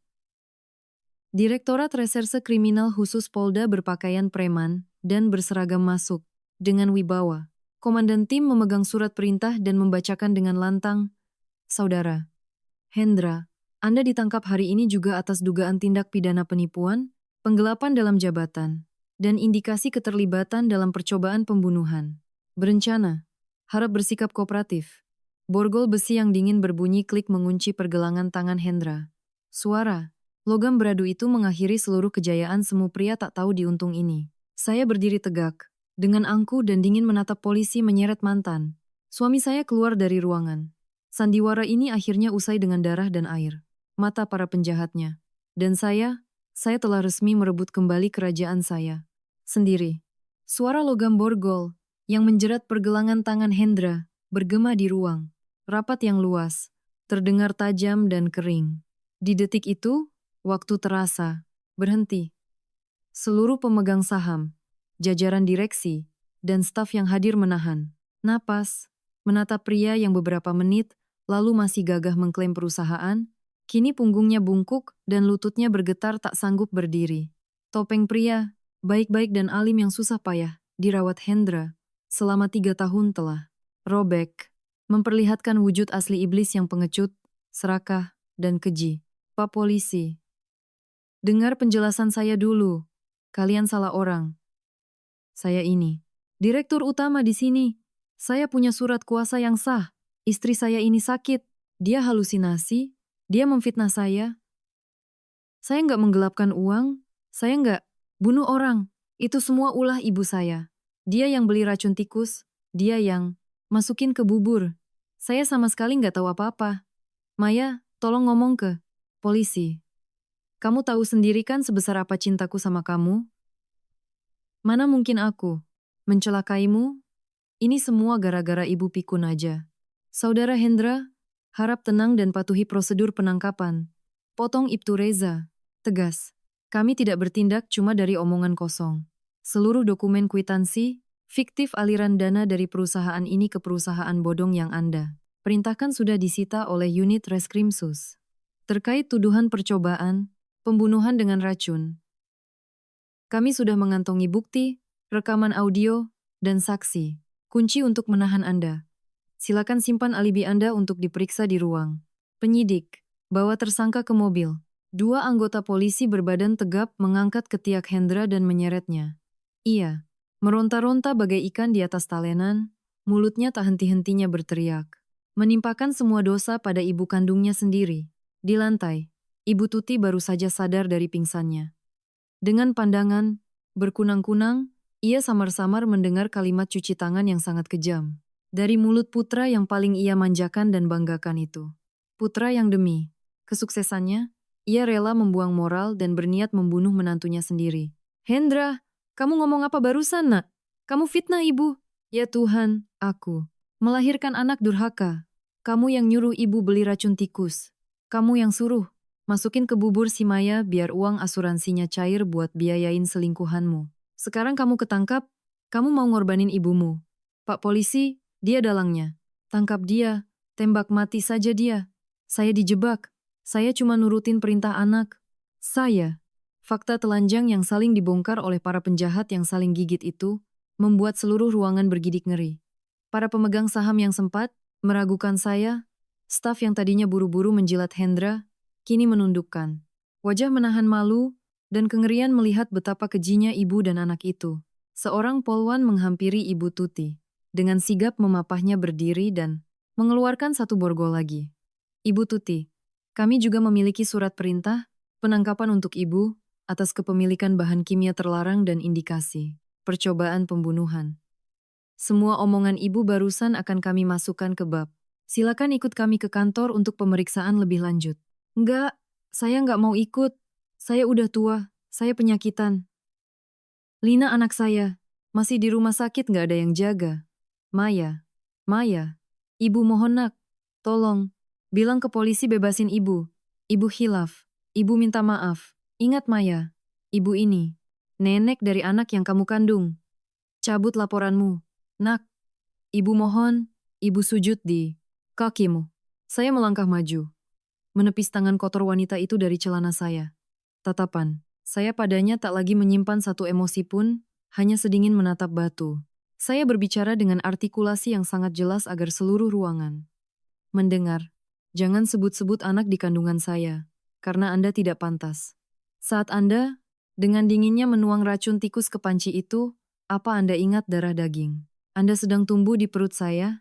Direktorat Reserse Kriminal Khusus Polda berpakaian preman dan berseragam masuk. Dengan wibawa, komandan tim memegang surat perintah dan membacakan dengan lantang, Saudara Hendra, Anda ditangkap hari ini juga atas dugaan tindak pidana penipuan, penggelapan dalam jabatan, dan indikasi keterlibatan dalam percobaan pembunuhan. Berencana, harap bersikap kooperatif. Borgol besi yang dingin berbunyi klik mengunci pergelangan tangan Hendra. Suara logam beradu itu mengakhiri seluruh kejayaan semu pria tak tahu diuntung ini. Saya berdiri tegak, dengan angkuh dan dingin menatap polisi menyeret mantan. Suami saya keluar dari ruangan. Sandiwara ini akhirnya usai dengan darah dan air mata para penjahatnya. Dan saya telah resmi merebut kembali kerajaan saya sendiri. Suara logam borgol yang menjerat pergelangan tangan Hendra bergema di ruang rapat yang luas, terdengar tajam dan kering. Di detik itu, waktu terasa berhenti. Seluruh pemegang saham, jajaran direksi, dan staf yang hadir menahan napas, menatap pria yang beberapa menit lalu masih gagah mengklaim perusahaan, kini punggungnya bungkuk dan lututnya bergetar tak sanggup berdiri. Topeng pria, baik-baik dan alim yang susah payah, dirawat Hendra selama 3 tahun telah robek, memperlihatkan wujud asli iblis yang pengecut, serakah, dan keji. Pak Polisi, dengar penjelasan saya dulu. Kalian salah orang. Saya ini direktur utama di sini. Saya punya surat kuasa yang sah. Istri saya ini sakit. Dia halusinasi. Dia memfitnah saya. Saya nggak menggelapkan uang. Saya nggak bunuh orang. Itu semua ulah ibu saya. Dia yang beli racun tikus. Dia yang masukin ke bubur. Saya sama sekali nggak tahu apa-apa. Maya, tolong ngomong ke polisi. Kamu tahu sendiri kan sebesar apa cintaku sama kamu? Mana mungkin aku mencelakaimu? Ini semua gara-gara ibu pikun aja. Saudara Hendra, harap tenang dan patuhi prosedur penangkapan. Potong Ibtu Reza. Tegas. Kami tidak bertindak cuma dari omongan kosong. Seluruh dokumen kwitansi, fiktif aliran dana dari perusahaan ini ke perusahaan bodong yang Anda perintahkan sudah disita oleh unit Reskrimsus. Terkait tuduhan percobaan, pembunuhan dengan racun. Kami sudah mengantongi bukti, rekaman audio, dan saksi. Kunci untuk menahan Anda. Silakan simpan alibi Anda untuk diperiksa di ruang. Penyidik, bawa tersangka ke mobil. 2 anggota polisi berbadan tegap mengangkat ketiak Hendra dan menyeretnya. Ia meronta-ronta bagai ikan di atas talenan, mulutnya tak henti-hentinya berteriak. Menimpakan semua dosa pada ibu kandungnya sendiri. Di lantai, Ibu Tuti baru saja sadar dari pingsannya. Dengan pandangan berkunang-kunang, ia samar-samar mendengar kalimat cuci tangan yang sangat kejam. Dari mulut putra yang paling ia manjakan dan banggakan itu. Putra yang demi kesuksesannya, ia rela membuang moral dan berniat membunuh menantunya sendiri. Hendra, kamu ngomong apa barusan, nak? Kamu fitnah ibu. Ya Tuhan, aku melahirkan anak durhaka. Kamu yang nyuruh ibu beli racun tikus. Kamu yang suruh masukin ke bubur si Maya biar uang asuransinya cair buat biayain selingkuhanmu. Sekarang kamu ketangkap, kamu mau ngorbanin ibumu. Pak polisi, dia dalangnya. Tangkap dia, tembak mati saja dia. Saya dijebak. Saya cuma nurutin perintah anak. Saya. Fakta telanjang yang saling dibongkar oleh para penjahat yang saling gigit itu, membuat seluruh ruangan bergidik ngeri. Para pemegang saham yang sempat meragukan saya, staf yang tadinya buru-buru menjilat Hendra, kini menundukkan wajah menahan malu, dan kengerian melihat betapa kejinya ibu dan anak itu. Seorang polwan menghampiri Ibu Tuti. Dengan sigap memapahnya berdiri dan mengeluarkan satu borgol lagi. Ibu Tuti, kami juga memiliki surat perintah penangkapan untuk Ibu atas kepemilikan bahan kimia terlarang dan indikasi percobaan pembunuhan. Semua omongan Ibu barusan akan kami masukkan ke bab. Silakan ikut kami ke kantor untuk pemeriksaan lebih lanjut. Enggak, saya nggak mau ikut. Saya udah tua, saya penyakitan. Lina anak saya, masih di rumah sakit nggak ada yang jaga. Maya, Ibu mohon nak, tolong, bilang ke polisi bebasin Ibu. Ibu khilaf, Ibu minta maaf. Ingat Maya, Ibu ini, nenek dari anak yang kamu kandung. Cabut laporanmu. Nak, Ibu mohon, Ibu sujud di kakimu. Saya melangkah maju, menepis tangan kotor wanita itu dari celana saya. Tatapan, saya padanya tak lagi menyimpan satu emosi pun, hanya sedingin menatap batu. Saya berbicara dengan artikulasi yang sangat jelas agar seluruh ruangan mendengar. Jangan sebut-sebut anak di kandungan saya, karena Anda tidak pantas. Saat Anda, dengan dinginnya menuang racun tikus ke panci itu, apa Anda ingat darah daging? Anda sedang tumbuh di perut saya?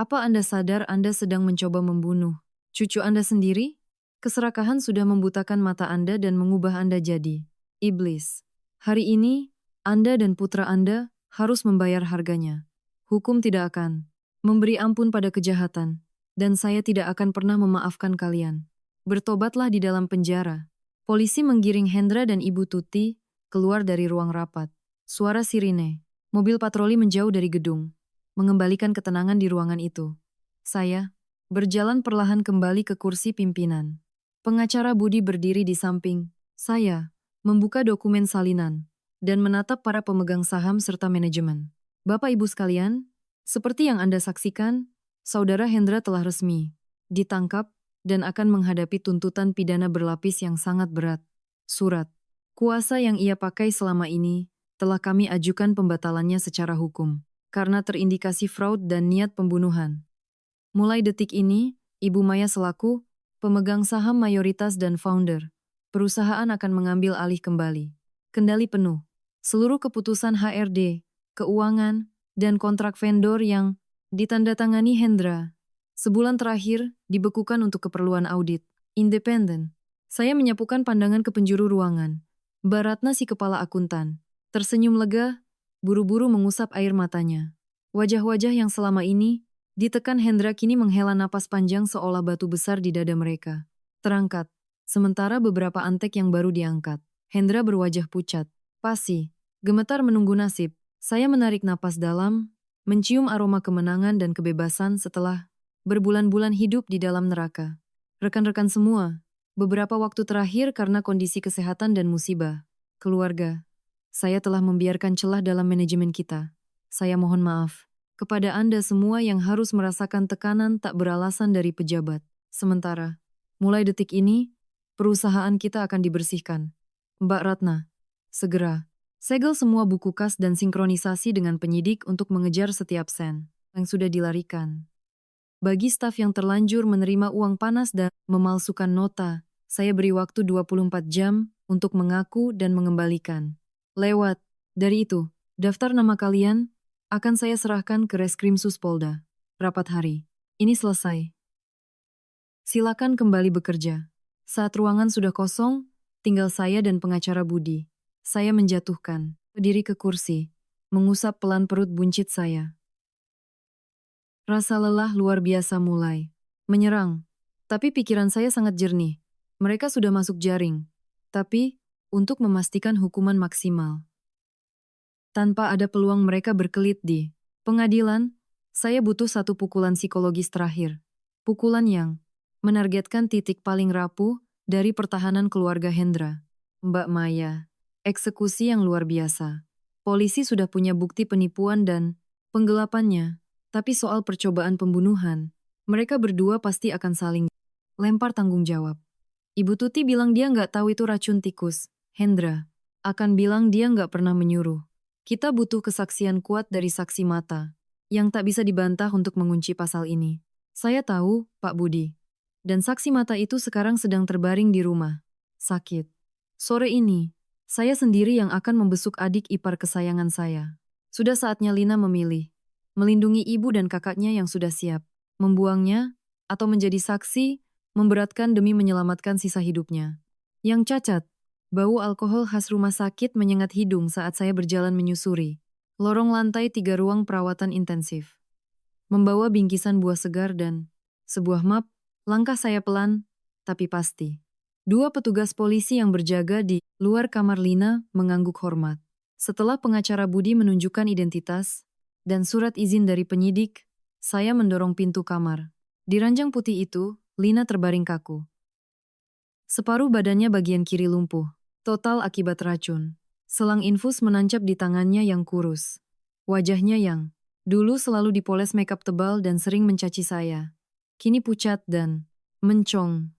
Apa Anda sadar Anda sedang mencoba membunuh cucu Anda sendiri? Keserakahan sudah membutakan mata Anda dan mengubah Anda jadi iblis. Hari ini, Anda dan putra Anda harus membayar harganya. Hukum tidak akan memberi ampun pada kejahatan, dan saya tidak akan pernah memaafkan kalian. Bertobatlah di dalam penjara. Polisi menggiring Hendra dan Ibu Tuti keluar dari ruang rapat. Suara sirine, mobil patroli menjauh dari gedung, mengembalikan ketenangan di ruangan itu. Saya berjalan perlahan kembali ke kursi pimpinan. Pengacara Budi berdiri di samping saya, membuka dokumen salinan, dan menatap para pemegang saham serta manajemen. Bapak Ibu sekalian, seperti yang Anda saksikan, Saudara Hendra telah resmi ditangkap dan akan menghadapi tuntutan pidana berlapis yang sangat berat. Surat kuasa yang ia pakai selama ini telah kami ajukan pembatalannya secara hukum karena terindikasi fraud dan niat pembunuhan. Mulai detik ini, Ibu Maya selaku pemegang saham mayoritas dan founder, perusahaan akan mengambil alih kembali kendali penuh seluruh keputusan HRD, keuangan, dan kontrak vendor yang ditandatangani Hendra. Sebulan terakhir dibekukan untuk keperluan audit independen. Saya menyapukan pandangan ke penjuru ruangan. Mbak Ratna si kepala akuntan tersenyum lega, buru-buru mengusap air matanya. Wajah-wajah yang selama ini ditekan Hendra kini menghela napas panjang seolah batu besar di dada mereka terangkat. Sementara beberapa antek yang baru diangkat. Hendra berwajah pucat, pasi, gemetar menunggu nasib. Saya menarik napas dalam, mencium aroma kemenangan dan kebebasan setelah berbulan-bulan hidup di dalam neraka. Rekan-rekan semua, beberapa waktu terakhir karena kondisi kesehatan dan musibah keluarga, saya telah membiarkan celah dalam manajemen kita. Saya mohon maaf kepada Anda semua yang harus merasakan tekanan tak beralasan dari pejabat. Sementara, mulai detik ini, perusahaan kita akan dibersihkan. Mbak Ratna, segera segel semua buku kas dan sinkronisasi dengan penyidik untuk mengejar setiap sen yang sudah dilarikan. Bagi staf yang terlanjur menerima uang panas dan memalsukan nota, saya beri waktu 24 jam untuk mengaku dan mengembalikan. Lewat dari itu, daftar nama kalian akan saya serahkan ke Reskrim Suspolda. Rapat hari ini selesai. Silakan kembali bekerja. Saat ruangan sudah kosong, tinggal saya dan pengacara Budi. Saya menjatuhkan berdiri ke kursi, mengusap pelan perut buncit saya. Rasa lelah luar biasa mulai menyerang, tapi pikiran saya sangat jernih. Mereka sudah masuk jaring, tapi untuk memastikan hukuman maksimal. Tanpa ada peluang mereka berkelit di pengadilan, saya butuh satu pukulan psikologis terakhir. Pukulan yang menargetkan titik paling rapuh dari pertahanan keluarga Hendra. Mbak Maya, eksekusi yang luar biasa. Polisi sudah punya bukti penipuan dan penggelapannya, tapi soal percobaan pembunuhan, mereka berdua pasti akan saling lempar tanggung jawab. Ibu Tuti bilang dia nggak tahu itu racun tikus. Hendra akan bilang dia nggak pernah menyuruh. Kita butuh kesaksian kuat dari saksi mata yang tak bisa dibantah untuk mengunci pasal ini. Saya tahu, Pak Budi. Dan saksi mata itu sekarang sedang terbaring di rumah sakit. Sore ini, saya sendiri yang akan membesuk adik ipar kesayangan saya. Sudah saatnya Lina memilih. Melindungi ibu dan kakaknya yang sudah siap. Membuangnya, atau menjadi saksi, memberatkan demi menyelamatkan sisa hidupnya. Yang cacat, bau alkohol khas rumah sakit menyengat hidung saat saya berjalan menyusuri lorong lantai 3 ruang perawatan intensif. Membawa bingkisan buah segar dan sebuah map, langkah saya pelan, tapi pasti. Dua petugas polisi yang berjaga di luar kamar Lina mengangguk hormat. Setelah pengacara Budi menunjukkan identitas dan surat izin dari penyidik, saya mendorong pintu kamar. Di ranjang putih itu, Lina terbaring kaku. Separuh badannya bagian kiri lumpuh, total akibat racun. Selang infus menancap di tangannya yang kurus. Wajahnya yang dulu selalu dipoles makeup tebal dan sering mencaci saya, kini pucat dan mencong.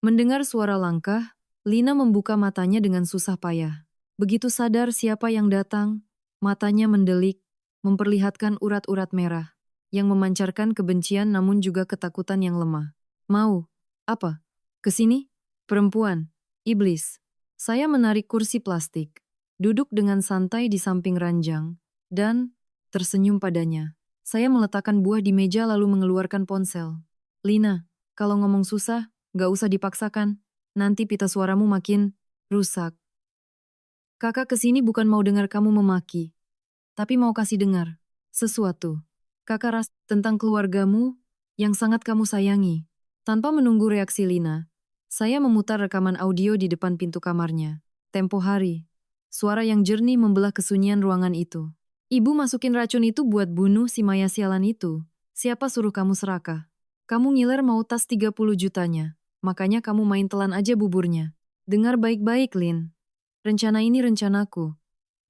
Mendengar suara langkah, Lina membuka matanya dengan susah payah. Begitu sadar siapa yang datang, matanya mendelik, memperlihatkan urat-urat merah, yang memancarkan kebencian namun juga ketakutan yang lemah. Mau? Apa? Kesini? Perempuan. Iblis. Saya menarik kursi plastik, duduk dengan santai di samping ranjang, dan tersenyum padanya. Saya meletakkan buah di meja lalu mengeluarkan ponsel. Lina, kalau ngomong susah, gak usah dipaksakan, nanti pita suaramu makin rusak. Kakak kesini bukan mau dengar kamu memaki, tapi mau kasih dengar sesuatu. Kakak ras tentang keluargamu yang sangat kamu sayangi. Tanpa menunggu reaksi Lina, saya memutar rekaman audio di depan pintu kamarnya. Tempo hari, suara yang jernih membelah kesunyian ruangan itu. Ibu masukin racun itu buat bunuh si Maya sialan itu. Siapa suruh kamu serakah? Kamu ngiler mau tas 30 jutanya. Makanya kamu main telan aja buburnya. Dengar baik-baik, Lin. Rencana ini rencanaku.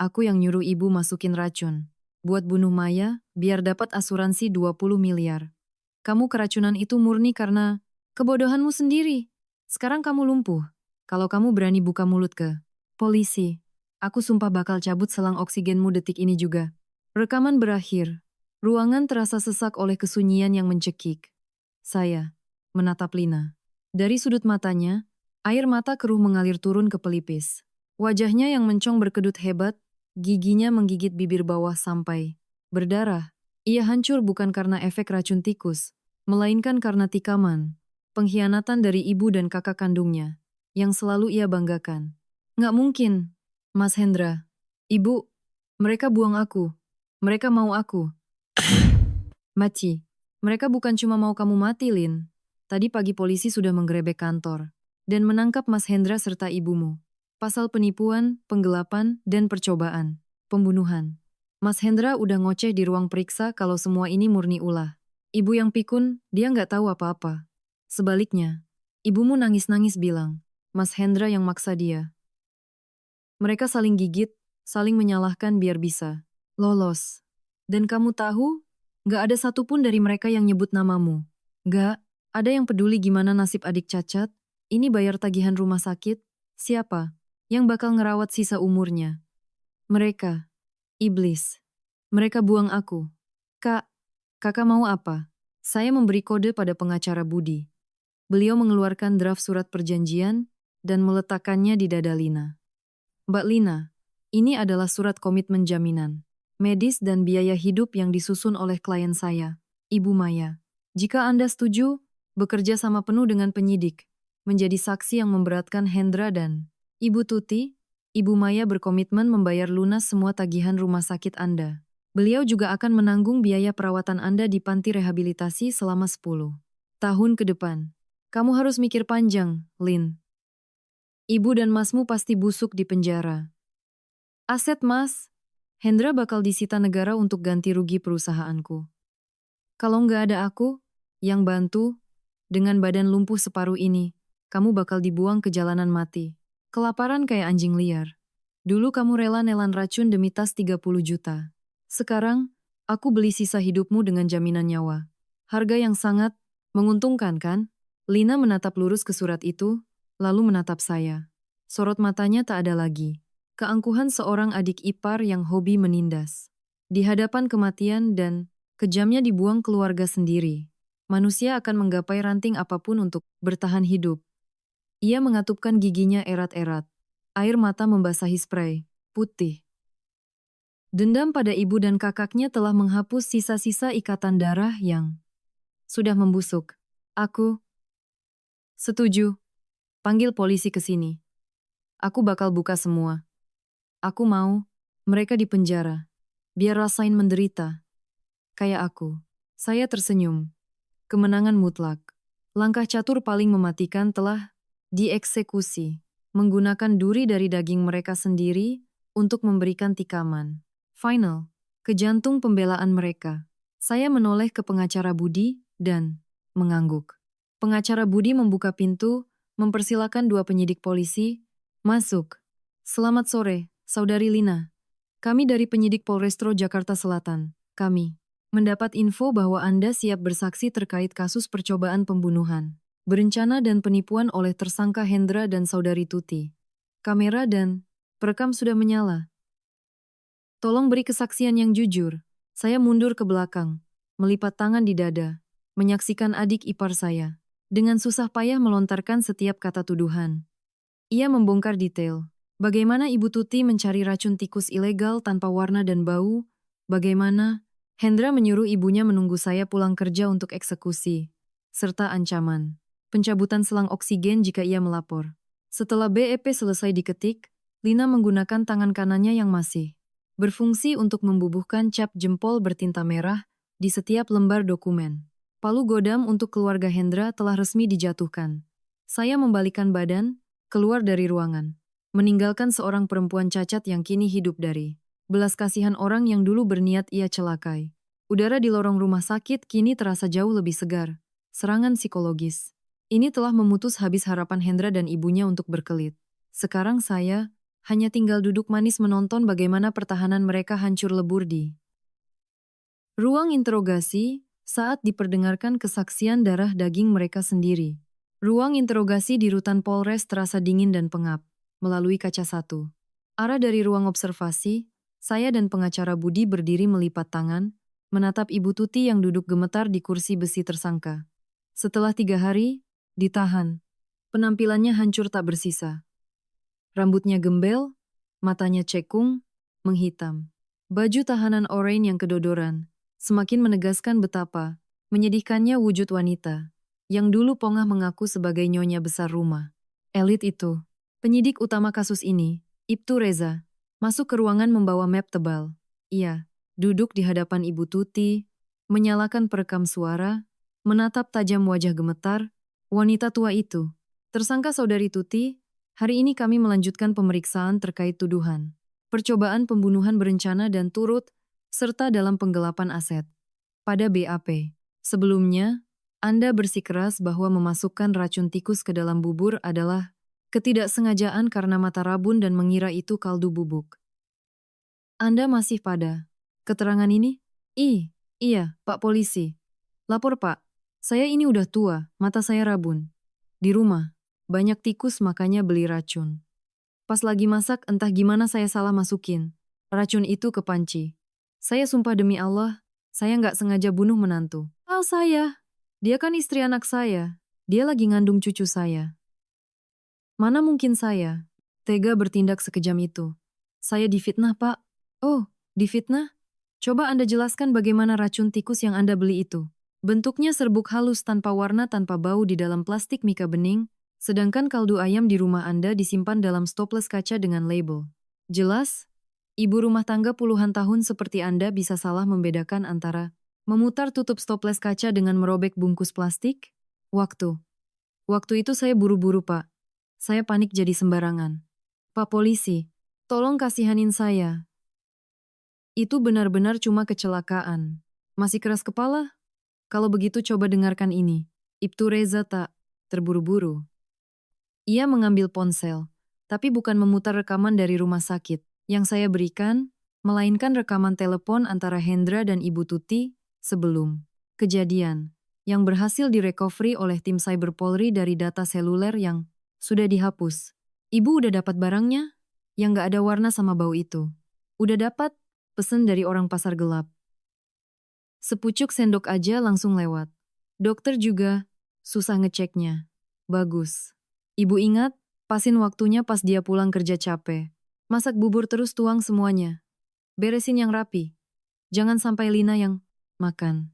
Aku yang nyuruh ibu masukin racun. Buat bunuh Maya, biar dapat asuransi 20 miliar. Kamu keracunan itu murni karena kebodohanmu sendiri. Sekarang kamu lumpuh. Kalau kamu berani buka mulut ke polisi, aku sumpah bakal cabut selang oksigenmu detik ini juga. Rekaman berakhir. Ruangan terasa sesak oleh kesunyian yang mencekik. Saya menatap Lina. Dari sudut matanya, air mata keruh mengalir turun ke pelipis. Wajahnya yang mencong berkedut hebat, giginya menggigit bibir bawah sampai berdarah. Ia hancur bukan karena efek racun tikus, melainkan karena tikaman, pengkhianatan dari ibu dan kakak kandungnya, yang selalu ia banggakan. Nggak mungkin, Mas Hendra. Ibu, mereka buang aku. Mereka mau aku mati. Mereka bukan cuma mau kamu mati, Lin. Tadi pagi polisi sudah menggerebek kantor dan menangkap Mas Hendra serta ibumu. Pasal penipuan, penggelapan, dan percobaan pembunuhan. Mas Hendra udah ngoceh di ruang periksa kalau semua ini murni ulah. Ibu yang pikun, dia nggak tahu apa-apa. Sebaliknya, ibumu nangis-nangis bilang, Mas Hendra yang maksa dia. Mereka saling gigit, saling menyalahkan biar bisa lolos. Dan kamu tahu, nggak ada satupun dari mereka yang nyebut namamu. Nggak ada yang peduli gimana nasib adik cacat, ini bayar tagihan rumah sakit, siapa yang bakal ngerawat sisa umurnya. Mereka, iblis. Mereka buang aku. Kak, kakak mau apa? Saya memberi kode pada pengacara Budi. Beliau mengeluarkan draft surat perjanjian dan meletakkannya di dada Lina. Mbak Lina, ini adalah surat komitmen jaminan medis dan biaya hidup yang disusun oleh klien saya, Ibu Maya. Jika Anda setuju, bekerja sama penuh dengan penyidik, menjadi saksi yang memberatkan Hendra dan Ibu Tuti, Ibu Maya berkomitmen membayar lunas semua tagihan rumah sakit Anda. Beliau juga akan menanggung biaya perawatan Anda di panti rehabilitasi selama 10 tahun ke depan. Kamu harus mikir panjang, Lin. Ibu dan masmu pasti busuk di penjara. Aset mas, Hendra bakal disita negara untuk ganti rugi perusahaanku. Kalau nggak ada aku, yang bantu, dengan badan lumpuh separuh ini, kamu bakal dibuang ke jalanan mati. Kelaparan kayak anjing liar. Dulu kamu rela nelan racun demi tas 30 juta. Sekarang, aku beli sisa hidupmu dengan jaminan nyawa. Harga yang sangat menguntungkan kan? Lina menatap lurus ke surat itu, lalu menatap saya. Sorot matanya tak ada lagi. Keangkuhan seorang adik ipar yang hobi menindas. Di hadapan kematian dan kejamnya dibuang keluarga sendiri. Manusia akan menggapai ranting apapun untuk bertahan hidup. Ia mengatupkan giginya erat-erat. Air mata membasahi spray putih. Dendam pada ibu dan kakaknya telah menghapus sisa-sisa ikatan darah yang sudah membusuk. Aku setuju. Panggil polisi ke sini. Aku bakal buka semua. Aku mau mereka di penjara. Biar rasain menderita. Kayak aku. Saya tersenyum. Kemenangan mutlak. Langkah catur paling mematikan telah dieksekusi. Menggunakan duri dari daging mereka sendiri untuk memberikan tikaman. Final. Ke jantung pembelaan mereka. Saya menoleh ke pengacara Budi dan mengangguk. Pengacara Budi membuka pintu, mempersilakan dua penyidik polisi. Masuk. Selamat sore, Saudari Lina. Kami dari penyidik Polrestro Jakarta Selatan. Kami mendapat info bahwa Anda siap bersaksi terkait kasus percobaan pembunuhan, berencana dan penipuan oleh tersangka Hendra dan Saudari Tuti. Kamera dan perekam sudah menyala. Tolong beri kesaksian yang jujur. Saya mundur ke belakang, melipat tangan di dada, menyaksikan adik ipar saya. Dengan susah payah melontarkan setiap kata tuduhan. Ia membongkar detail. Bagaimana Ibu Tuti mencari racun tikus ilegal tanpa warna dan bau, bagaimana Hendra menyuruh ibunya menunggu saya pulang kerja untuk eksekusi, serta ancaman pencabutan selang oksigen jika ia melapor. Setelah BEP selesai diketik, Lina menggunakan tangan kanannya yang masih berfungsi untuk membubuhkan cap jempol bertinta merah di setiap lembar dokumen. Palu godam untuk keluarga Hendra telah resmi dijatuhkan. Saya membalikkan badan, keluar dari ruangan, meninggalkan seorang perempuan cacat yang kini hidup dari belas kasihan orang yang dulu berniat ia celakai. Udara di lorong rumah sakit kini terasa jauh lebih segar. Serangan psikologis ini telah memutus habis harapan Hendra dan ibunya untuk berkelit. Sekarang saya hanya tinggal duduk manis menonton bagaimana pertahanan mereka hancur lebur di ruang interogasi saat diperdengarkan kesaksian darah daging mereka sendiri. Ruang interogasi di rutan Polres terasa dingin dan pengap. Melalui kaca satu arah dari ruang observasi, saya dan pengacara Budi berdiri melipat tangan, menatap Ibu Tuti yang duduk gemetar di kursi besi tersangka. Setelah 3 hari, ditahan. Penampilannya hancur tak bersisa. Rambutnya gembel, matanya cekung, menghitam. Baju tahanan oranye yang kedodoran, semakin menegaskan betapa menyedihkannya wujud wanita yang dulu Pongah mengaku sebagai nyonya besar rumah. Elit itu, penyidik utama kasus ini, Ibtu Reza, masuk ke ruangan membawa map tebal. Ia duduk di hadapan Ibu Tuti, menyalakan perekam suara, menatap tajam wajah gemetar, wanita tua itu. Tersangka Saudari Tuti, hari ini kami melanjutkan pemeriksaan terkait tuduhan percobaan pembunuhan berencana dan turut serta dalam penggelapan aset pada BAP. Sebelumnya, Anda bersikeras bahwa memasukkan racun tikus ke dalam bubur adalah ketidaksengajaan karena mata rabun dan mengira itu kaldu bubuk. Anda masih pada keterangan ini? Iya, Pak Polisi. Lapor Pak, saya ini udah tua, mata saya rabun. Di rumah, banyak tikus makanya beli racun. Pas lagi masak entah gimana saya salah masukin racun itu ke panci. Saya sumpah demi Allah, saya nggak sengaja bunuh menantu. Saya. Dia kan istri anak saya. Dia lagi ngandung cucu saya. Mana mungkin saya tega bertindak sekejam itu. Saya difitnah, Pak. Oh, difitnah? Coba Anda jelaskan bagaimana racun tikus yang Anda beli itu. Bentuknya serbuk halus tanpa warna tanpa bau di dalam plastik mika bening, sedangkan kaldu ayam di rumah Anda disimpan dalam stoples kaca dengan label. Jelas, ibu rumah tangga puluhan tahun seperti Anda bisa salah membedakan antara memutar tutup stoples kaca dengan merobek bungkus plastik? Waktu itu saya buru-buru, Pak. Saya panik jadi sembarangan. Pak Polisi, tolong kasihanin saya. Itu benar-benar cuma kecelakaan. Masih keras kepala? Kalau begitu coba dengarkan ini. Ibtu Reza tak terburu-buru. Ia mengambil ponsel, tapi bukan memutar rekaman dari rumah sakit yang saya berikan, melainkan rekaman telepon antara Hendra dan Ibu Tuti sebelum kejadian yang berhasil direcovery oleh tim cyber Polri dari data seluler yang sudah dihapus. Ibu udah dapat barangnya? Yang gak ada warna sama bau itu. Udah dapat? Pesen dari orang pasar gelap. Sepucuk sendok aja langsung lewat. Dokter juga susah ngeceknya. Bagus. Ibu ingat, Pasin waktunya pas dia pulang kerja capek. Masak bubur terus tuang semuanya. Beresin yang rapi. Jangan sampai Lina yang makan.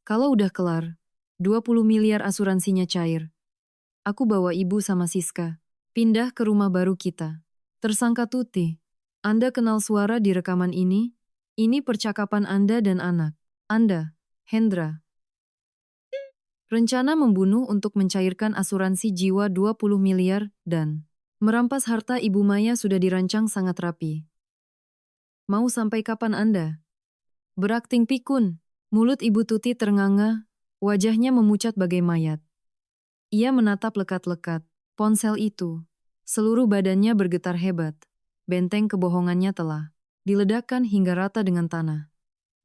Kalau udah kelar, 20 miliar asuransinya cair. Aku bawa ibu sama Siska. Pindah ke rumah baru kita. Tersangka Tuti. Anda kenal suara di rekaman ini? Ini percakapan Anda dan anak. Anda, Hendra. Rencana membunuh untuk mencairkan asuransi jiwa 20 miliar dan merampas harta Ibu Maya sudah dirancang sangat rapi. Mau sampai kapan Anda? Berakting pikun. Mulut Ibu Tuti ternganga, wajahnya memucat bagai mayat. Ia menatap lekat-lekat ponsel itu. Seluruh badannya bergetar hebat. Benteng kebohongannya telah diledakkan hingga rata dengan tanah.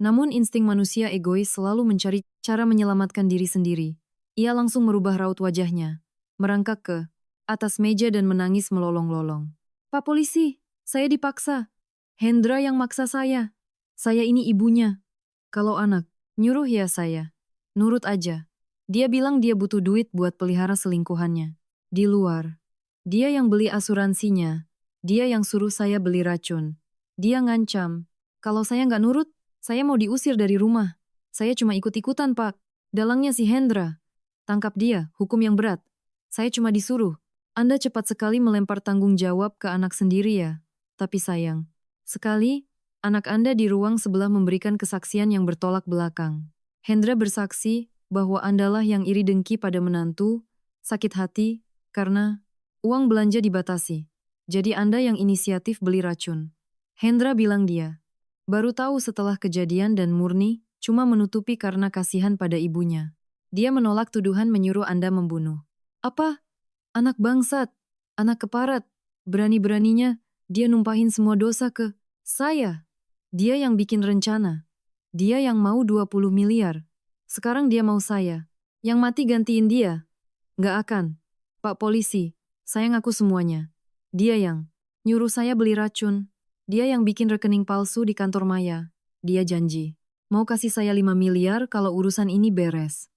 Namun insting manusia egois selalu mencari cara menyelamatkan diri sendiri. Ia langsung merubah raut wajahnya, merangkak ke atas meja dan menangis melolong-lolong. Pak polisi, saya dipaksa. Hendra yang maksa saya. Saya ini ibunya. Kalau anak, nyuruh ya saya. Nurut aja. Dia bilang dia butuh duit buat pelihara selingkuhannya. Di luar. Dia yang beli asuransinya. Dia yang suruh saya beli racun. Dia ngancam. Kalau saya nggak nurut, saya mau diusir dari rumah. Saya cuma ikut-ikutan, Pak. Dalangnya si Hendra. Tangkap dia, hukum yang berat. Saya cuma disuruh. Anda cepat sekali melempar tanggung jawab ke anak sendiri ya. Tapi sayang. Sekali, anak Anda di ruang sebelah memberikan kesaksian yang bertolak belakang. Hendra bersaksi bahwa Andalah yang iri dengki pada menantu, sakit hati, karena uang belanja dibatasi. Jadi Anda yang inisiatif beli racun. Hendra bilang dia baru tahu setelah kejadian dan murni, cuma menutupi karena kasihan pada ibunya. Dia menolak tuduhan menyuruh Anda membunuh. Apa? Anak bangsat, anak keparat, berani-beraninya dia numpahin semua dosa ke saya. Dia yang bikin rencana. Dia yang mau 20 miliar. Sekarang dia mau saya. Yang mati gantiin dia. Nggak akan. Pak polisi, saya ngaku semuanya. Dia yang nyuruh saya beli racun. Dia yang bikin rekening palsu di kantor Maya. Dia janji. Mau kasih saya 5 miliar kalau urusan ini beres.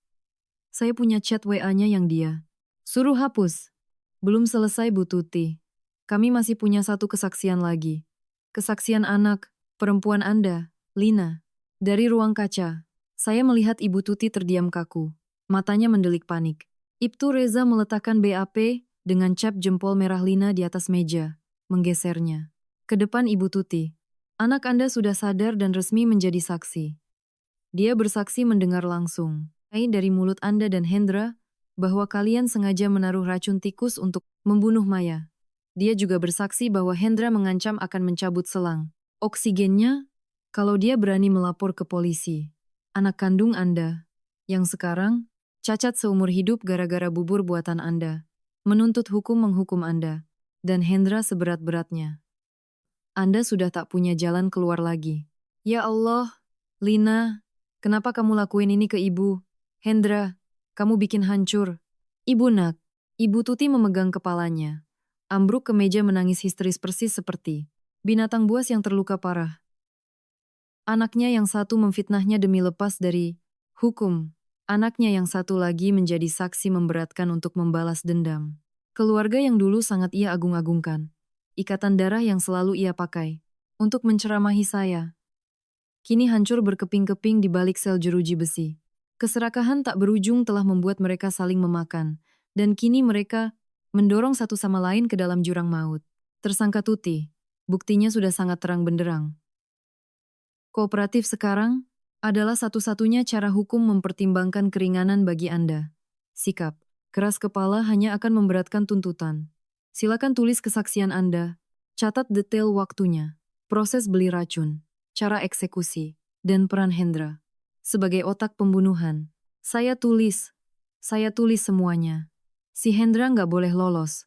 Saya punya chat WA-nya yang dia suruh hapus. Belum selesai Bu Tuti. Kami masih punya satu kesaksian lagi. Kesaksian anak, perempuan Anda, Lina. Dari ruang kaca, saya melihat Ibu Tuti terdiam kaku. Matanya mendelik panik. Ibtu Reza meletakkan BAP dengan cap jempol merah Lina di atas meja, menggesernya ke depan Ibu Tuti. Anak Anda sudah sadar dan resmi menjadi saksi. Dia bersaksi mendengar langsung dari mulut Anda dan Hendra bahwa kalian sengaja menaruh racun tikus untuk membunuh Maya. Dia juga bersaksi bahwa Hendra mengancam akan mencabut selang oksigennya kalau dia berani melapor ke polisi. Anak kandung Anda, yang sekarang cacat seumur hidup gara-gara bubur buatan Anda, menuntut hukum menghukum Anda, dan Hendra seberat-beratnya. Anda sudah tak punya jalan keluar lagi. Ya Allah, Lina, kenapa kamu lakuin ini ke ibu? Hendra, kamu bikin hancur. Ibu nak, Ibu Tuti memegang kepalanya. Ambruk ke meja menangis histeris persis seperti binatang buas yang terluka parah. Anaknya yang satu memfitnahnya demi lepas dari hukum. Anaknya yang satu lagi menjadi saksi memberatkan untuk membalas dendam. Keluarga yang dulu sangat ia agung-agungkan. Ikatan darah yang selalu ia pakai untuk menceramahi saya. Kini hancur berkeping-keping di balik sel jeruji besi. Keserakahan tak berujung telah membuat mereka saling memakan, dan kini mereka mendorong satu sama lain ke dalam jurang maut. Tersangka Tuti, buktinya sudah sangat terang benderang. Kooperatif sekarang adalah satu-satunya cara hukum mempertimbangkan keringanan bagi Anda. Sikap keras kepala hanya akan memberatkan tuntutan. Silakan tulis kesaksian Anda, catat detail waktunya, proses beli racun, cara eksekusi, dan peran Hendra. Sebagai otak pembunuhan, saya tulis semuanya. Si Hendra nggak boleh lolos.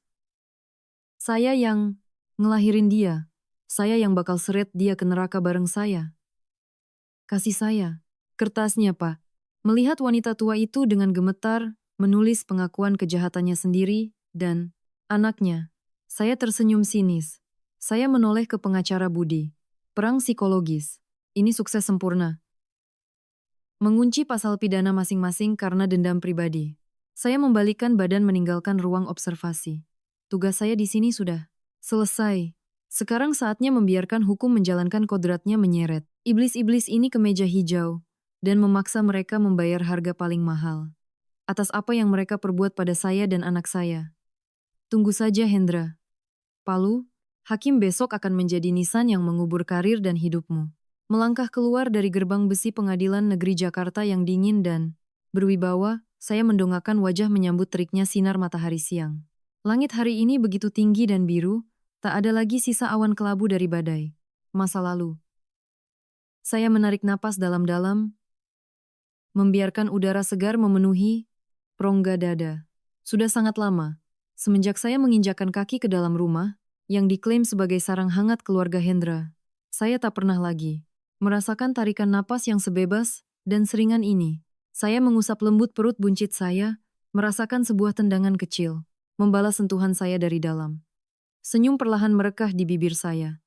Saya yang ngelahirin dia, saya yang bakal seret dia ke neraka bareng saya. Kasih saya kertasnya, Pak. Melihat wanita tua itu dengan gemetar, menulis pengakuan kejahatannya sendiri, dan anaknya. Saya tersenyum sinis. Saya menoleh ke pengacara Budi. Perang psikologis. Ini sukses sempurna. Mengunci pasal pidana masing-masing karena dendam pribadi. Saya membalikkan badan meninggalkan ruang observasi. Tugas saya di sini sudah selesai. Sekarang saatnya membiarkan hukum menjalankan kodratnya menyeret iblis-iblis ini ke meja hijau dan memaksa mereka membayar harga paling mahal atas apa yang mereka perbuat pada saya dan anak saya. Tunggu saja, Hendra. Palu, hakim besok akan menjadi nisan yang mengubur karir dan hidupmu. Melangkah keluar dari gerbang besi Pengadilan Negeri Jakarta yang dingin dan berwibawa, saya mendongakkan wajah menyambut teriknya sinar matahari siang. Langit hari ini begitu tinggi dan biru, tak ada lagi sisa awan kelabu dari badai masa lalu. Saya menarik napas dalam-dalam, membiarkan udara segar memenuhi rongga dada. Sudah sangat lama, semenjak saya menginjakkan kaki ke dalam rumah, yang diklaim sebagai sarang hangat keluarga Hendra, saya tak pernah lagi merasakan tarikan napas yang sebebas dan seringan ini. Saya mengusap lembut perut buncit saya, merasakan sebuah tendangan kecil, membalas sentuhan saya dari dalam. Senyum perlahan merekah di bibir saya.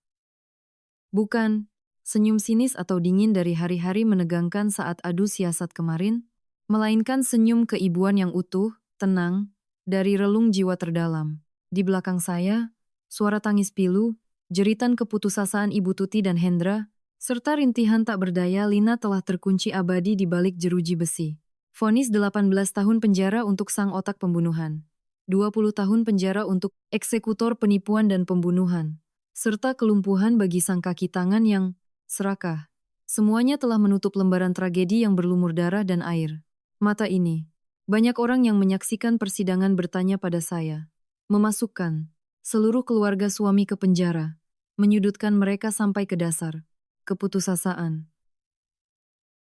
Bukan senyum sinis atau dingin dari hari-hari menegangkan saat adu siasat kemarin, melainkan senyum keibuan yang utuh, tenang, dari relung jiwa terdalam. Di belakang saya, suara tangis pilu, jeritan keputusasaan Ibu Tuti dan Hendra, serta rintihan tak berdaya Lina telah terkunci abadi di balik jeruji besi. Vonis 18 tahun penjara untuk sang otak pembunuhan. 20 tahun penjara untuk eksekutor penipuan dan pembunuhan. Serta kelumpuhan bagi sang kaki tangan yang serakah. Semuanya telah menutup lembaran tragedi yang berlumur darah dan air mata ini. Banyak orang yang menyaksikan persidangan bertanya pada saya. Memasukkan seluruh keluarga suami ke penjara. Menyudutkan mereka sampai ke dasar keputusasaan.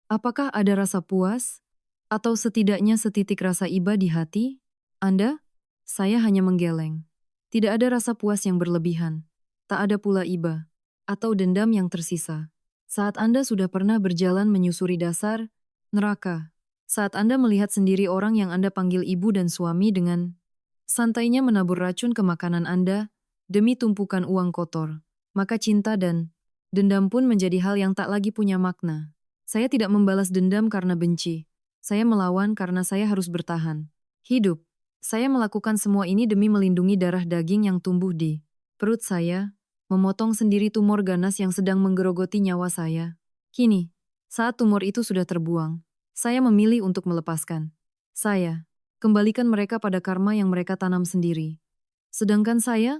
Apakah ada rasa puas? Atau setidaknya setitik rasa iba di hati? Anda? Saya hanya menggeleng. Tidak ada rasa puas yang berlebihan. Tak ada pula iba. Atau dendam yang tersisa. Saat Anda sudah pernah berjalan menyusuri dasar neraka. Saat Anda melihat sendiri orang yang Anda panggil ibu dan suami dengan santainya menabur racun ke makanan Anda demi tumpukan uang kotor, maka cinta dan dendam pun menjadi hal yang tak lagi punya makna. Saya tidak membalas dendam karena benci. Saya melawan karena saya harus bertahan. Hidup. Saya melakukan semua ini demi melindungi darah daging yang tumbuh di perut saya, memotong sendiri tumor ganas yang sedang menggerogoti nyawa saya. Kini, saat tumor itu sudah terbuang, saya memilih untuk melepaskan. Saya kembalikan mereka pada karma yang mereka tanam sendiri. Sedangkan saya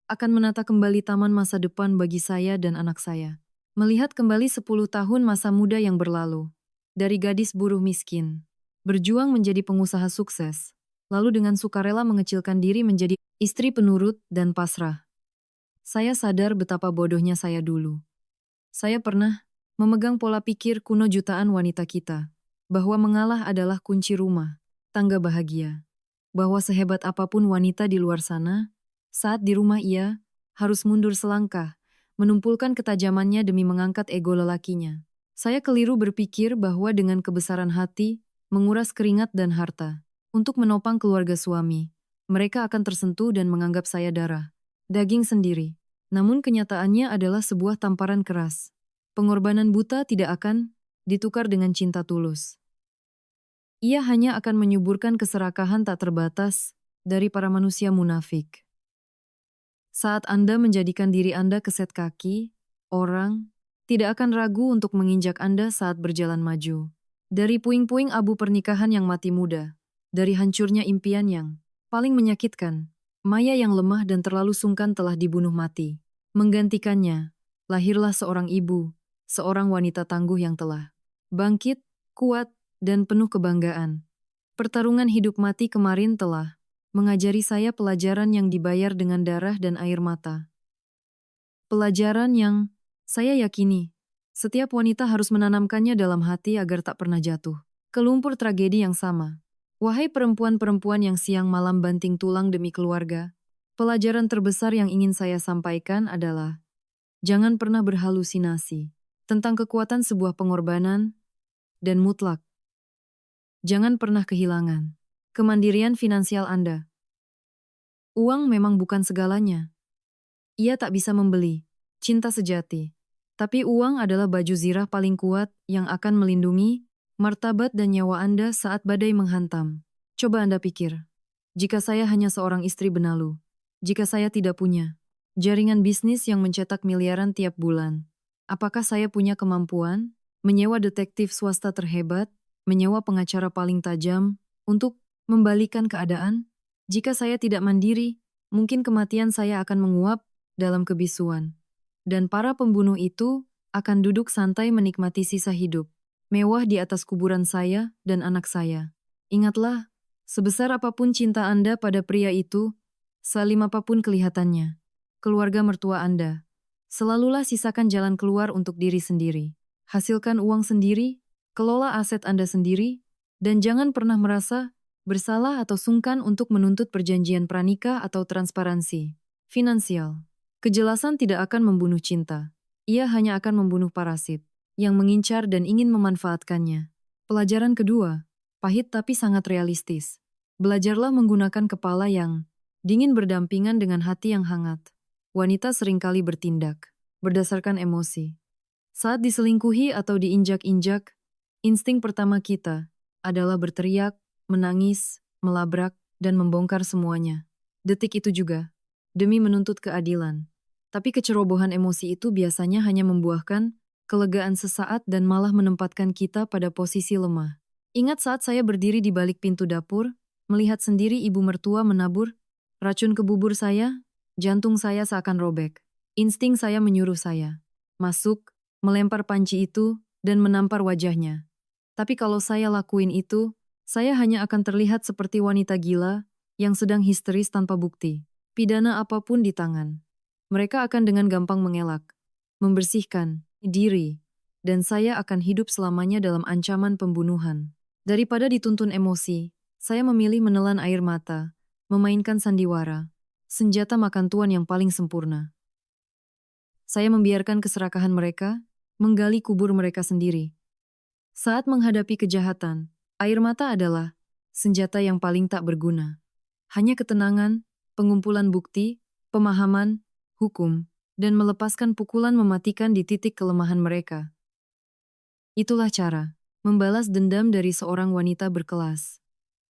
akan menata kembali taman masa depan bagi saya dan anak saya. Melihat kembali 10 tahun masa muda yang berlalu. Dari gadis buruh miskin, berjuang menjadi pengusaha sukses, lalu dengan sukarela mengecilkan diri menjadi istri penurut dan pasrah. Saya sadar betapa bodohnya saya dulu. Saya pernah memegang pola pikir kuno jutaan wanita kita, bahwa mengalah adalah kunci rumah, tangga bahagia. Bahwa sehebat apapun wanita di luar sana, saat di rumah ia harus mundur selangkah, menumpulkan ketajamannya demi mengangkat ego lelakinya. Saya keliru berpikir bahwa dengan kebesaran hati, menguras keringat dan harta, untuk menopang keluarga suami, mereka akan tersentuh dan menganggap saya darah daging sendiri. Namun kenyataannya adalah sebuah tamparan keras. Pengorbanan buta tidak akan ditukar dengan cinta tulus. Ia hanya akan menyuburkan keserakahan tak terbatas dari para manusia munafik. Saat Anda menjadikan diri Anda keset kaki, orang tidak akan ragu untuk menginjak Anda saat berjalan maju. Dari puing-puing abu pernikahan yang mati muda, dari hancurnya impian yang paling menyakitkan, Maya yang lemah dan terlalu sungkan telah dibunuh mati. Menggantikannya, lahirlah seorang ibu, seorang wanita tangguh yang telah bangkit, kuat, dan penuh kebanggaan. Pertarungan hidup mati kemarin telah mengajari saya pelajaran yang dibayar dengan darah dan air mata. Pelajaran yang saya yakini setiap wanita harus menanamkannya dalam hati agar tak pernah jatuh ke lumpur tragedi yang sama. Wahai perempuan-perempuan yang siang malam banting tulang demi keluarga, pelajaran terbesar yang ingin saya sampaikan adalah jangan pernah berhalusinasi tentang kekuatan sebuah pengorbanan dan mutlak. Jangan pernah kehilangan kemandirian finansial Anda. Uang memang bukan segalanya. Ia tak bisa membeli cinta sejati. Tapi uang adalah baju zirah paling kuat yang akan melindungi martabat dan nyawa Anda saat badai menghantam. Coba Anda pikir. Jika saya hanya seorang istri benalu, jika saya tidak punya jaringan bisnis yang mencetak miliaran tiap bulan, apakah saya punya kemampuan menyewa detektif swasta terhebat, menyewa pengacara paling tajam untuk membalikan keadaan? Jika saya tidak mandiri, mungkin kematian saya akan menguap dalam kebisuan. Dan para pembunuh itu akan duduk santai menikmati sisa hidup mewah di atas kuburan saya dan anak saya. Ingatlah, sebesar apapun cinta Anda pada pria itu, salim apapun kelihatannya, keluarga mertua Anda, selalulah sisakan jalan keluar untuk diri sendiri. Hasilkan uang sendiri, kelola aset Anda sendiri, dan jangan pernah merasa bersalah atau sungkan untuk menuntut perjanjian pranikah atau transparansi finansial. Kejelasan tidak akan membunuh cinta. Ia hanya akan membunuh parasit yang mengincar dan ingin memanfaatkannya. Pelajaran kedua, pahit tapi sangat realistis. Belajarlah menggunakan kepala yang dingin berdampingan dengan hati yang hangat. Wanita seringkali bertindak berdasarkan emosi. Saat diselingkuhi atau diinjak-injak, insting pertama kita adalah berteriak, menangis, melabrak, dan membongkar semuanya. Detik itu juga, demi menuntut keadilan. Tapi kecerobohan emosi itu biasanya hanya membuahkan kelegaan sesaat dan malah menempatkan kita pada posisi lemah. Ingat saat saya berdiri di balik pintu dapur, melihat sendiri ibu mertua menabur racun ke bubur saya, jantung saya seakan robek. Insting saya menyuruh saya masuk, melempar panci itu, dan menampar wajahnya. Tapi kalau saya lakuin itu, saya hanya akan terlihat seperti wanita gila yang sedang histeris tanpa bukti. Pidana apapun di tangan. Mereka akan dengan gampang mengelak, membersihkan diri, dan saya akan hidup selamanya dalam ancaman pembunuhan. Daripada dituntun emosi, saya memilih menelan air mata, memainkan sandiwara, senjata makan tuan yang paling sempurna. Saya membiarkan keserakahan mereka, menggali kubur mereka sendiri. Saat menghadapi kejahatan, air mata adalah senjata yang paling tak berguna. Hanya ketenangan, pengumpulan bukti, pemahaman, hukum, dan melepaskan pukulan mematikan di titik kelemahan mereka. Itulah cara membalas dendam dari seorang wanita berkelas.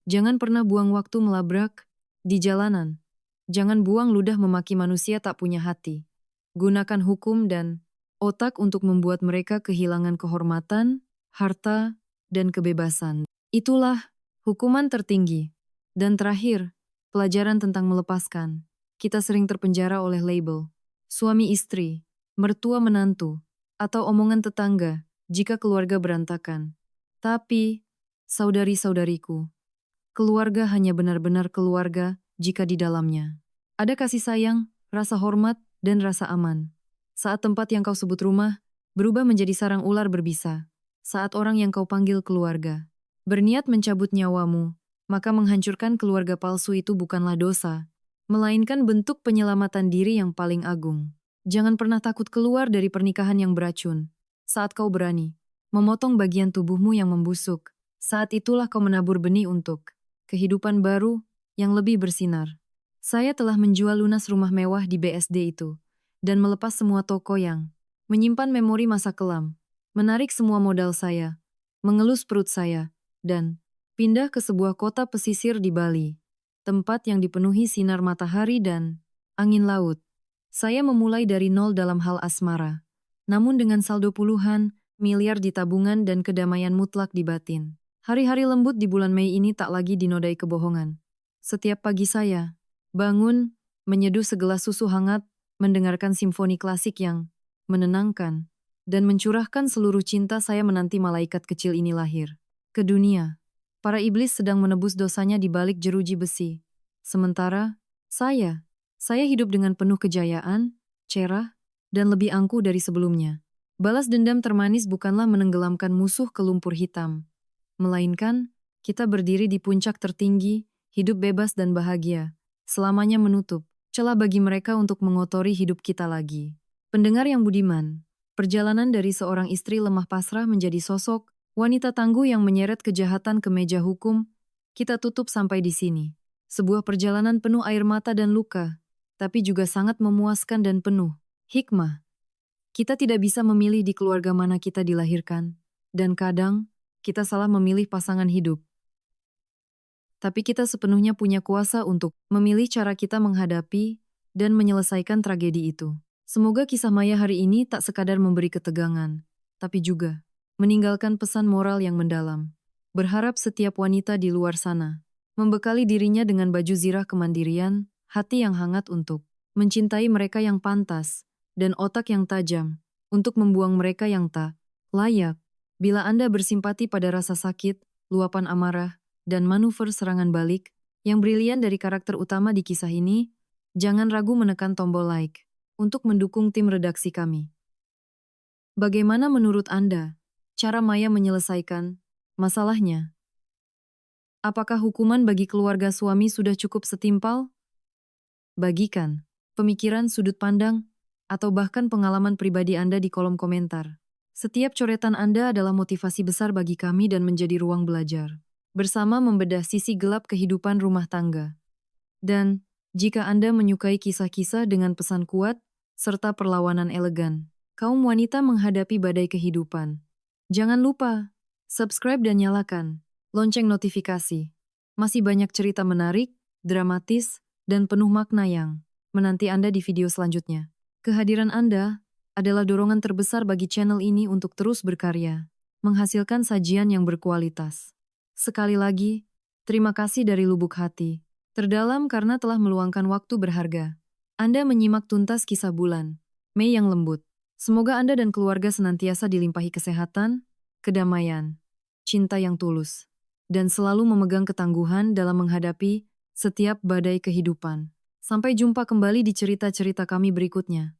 Jangan pernah buang waktu melabrak di jalanan. Jangan buang ludah memaki manusia tak punya hati. Gunakan hukum dan otak untuk membuat mereka kehilangan kehormatan, harta, dan kebebasan. Itulah hukuman tertinggi. Dan terakhir, pelajaran tentang melepaskan. Kita sering terpenjara oleh label suami istri, mertua menantu, atau omongan tetangga jika keluarga berantakan. Tapi, saudari-saudariku, keluarga hanya benar-benar keluarga jika di dalamnya ada kasih sayang, rasa hormat, dan rasa aman. Saat tempat yang kau sebut rumah berubah menjadi sarang ular berbisa, saat orang yang kau panggil keluarga berniat mencabut nyawamu, maka menghancurkan keluarga palsu itu bukanlah dosa, melainkan bentuk penyelamatan diri yang paling agung. Jangan pernah takut keluar dari pernikahan yang beracun. Saat kau berani memotong bagian tubuhmu yang membusuk, saat itulah kau menabur benih untuk kehidupan baru yang lebih bersinar. Saya telah menjual lunas rumah mewah di BSD itu, dan melepas semua toko yang menyimpan memori masa kelam, menarik semua modal saya, mengelus perut saya, dan pindah ke sebuah kota pesisir di Bali, tempat yang dipenuhi sinar matahari dan angin laut. Saya memulai dari nol dalam hal asmara, namun dengan saldo puluhan miliar di tabungan dan kedamaian mutlak di batin. Hari-hari lembut di bulan Mei ini tak lagi dinodai kebohongan. Setiap pagi saya bangun, menyeduh segelas susu hangat, mendengarkan simfoni klasik yang menenangkan, dan mencurahkan seluruh cinta saya menanti malaikat kecil ini lahir ke dunia. Para iblis sedang menebus dosanya di balik jeruji besi. Sementara, saya hidup dengan penuh kejayaan, cerah, dan lebih angkuh dari sebelumnya. Balas dendam termanis bukanlah menenggelamkan musuh ke lumpur hitam, melainkan kita berdiri di puncak tertinggi, hidup bebas dan bahagia, selamanya menutup celah bagi mereka untuk mengotori hidup kita lagi. Pendengar yang budiman, perjalanan dari seorang istri lemah pasrah menjadi sosok wanita tangguh yang menyeret kejahatan ke meja hukum, kita tutup sampai di sini. Sebuah perjalanan penuh air mata dan luka, tapi juga sangat memuaskan dan penuh hikmah. Kita tidak bisa memilih di keluarga mana kita dilahirkan, dan kadang kita salah memilih pasangan hidup. Tapi kita sepenuhnya punya kuasa untuk memilih cara kita menghadapi dan menyelesaikan tragedi itu. Semoga kisah Maya hari ini tak sekadar memberi ketegangan, tapi juga meninggalkan pesan moral yang mendalam. Berharap setiap wanita di luar sana membekali dirinya dengan baju zirah kemandirian, hati yang hangat untuk mencintai mereka yang pantas, dan otak yang tajam untuk membuang mereka yang tak layak. Bila Anda bersimpati pada rasa sakit, luapan amarah, dan manuver serangan balik yang brilian dari karakter utama di kisah ini, jangan ragu menekan tombol like untuk mendukung tim redaksi kami. Bagaimana menurut Anda cara Maya menyelesaikan masalahnya? Apakah hukuman bagi keluarga suami sudah cukup setimpal? Bagikan pemikiran, sudut pandang, atau bahkan pengalaman pribadi Anda di kolom komentar. Setiap coretan Anda adalah motivasi besar bagi kami dan menjadi ruang belajar bersama membedah sisi gelap kehidupan rumah tangga. Dan, jika Anda menyukai kisah-kisah dengan pesan kuat, serta perlawanan elegan, kaum wanita menghadapi badai kehidupan. Jangan lupa, subscribe dan nyalakan lonceng notifikasi. Masih banyak cerita menarik, dramatis, dan penuh makna yang menanti Anda di video selanjutnya. Kehadiran Anda adalah dorongan terbesar bagi channel ini untuk terus berkarya, menghasilkan sajian yang berkualitas. Sekali lagi, terima kasih dari lubuk hati terdalam karena telah meluangkan waktu berharga. Anda menyimak tuntas kisah bulan Mei yang lembut. Semoga Anda dan keluarga senantiasa dilimpahi kesehatan, kedamaian, cinta yang tulus, dan selalu memegang ketangguhan dalam menghadapi setiap badai kehidupan. Sampai jumpa kembali di cerita-cerita kami berikutnya.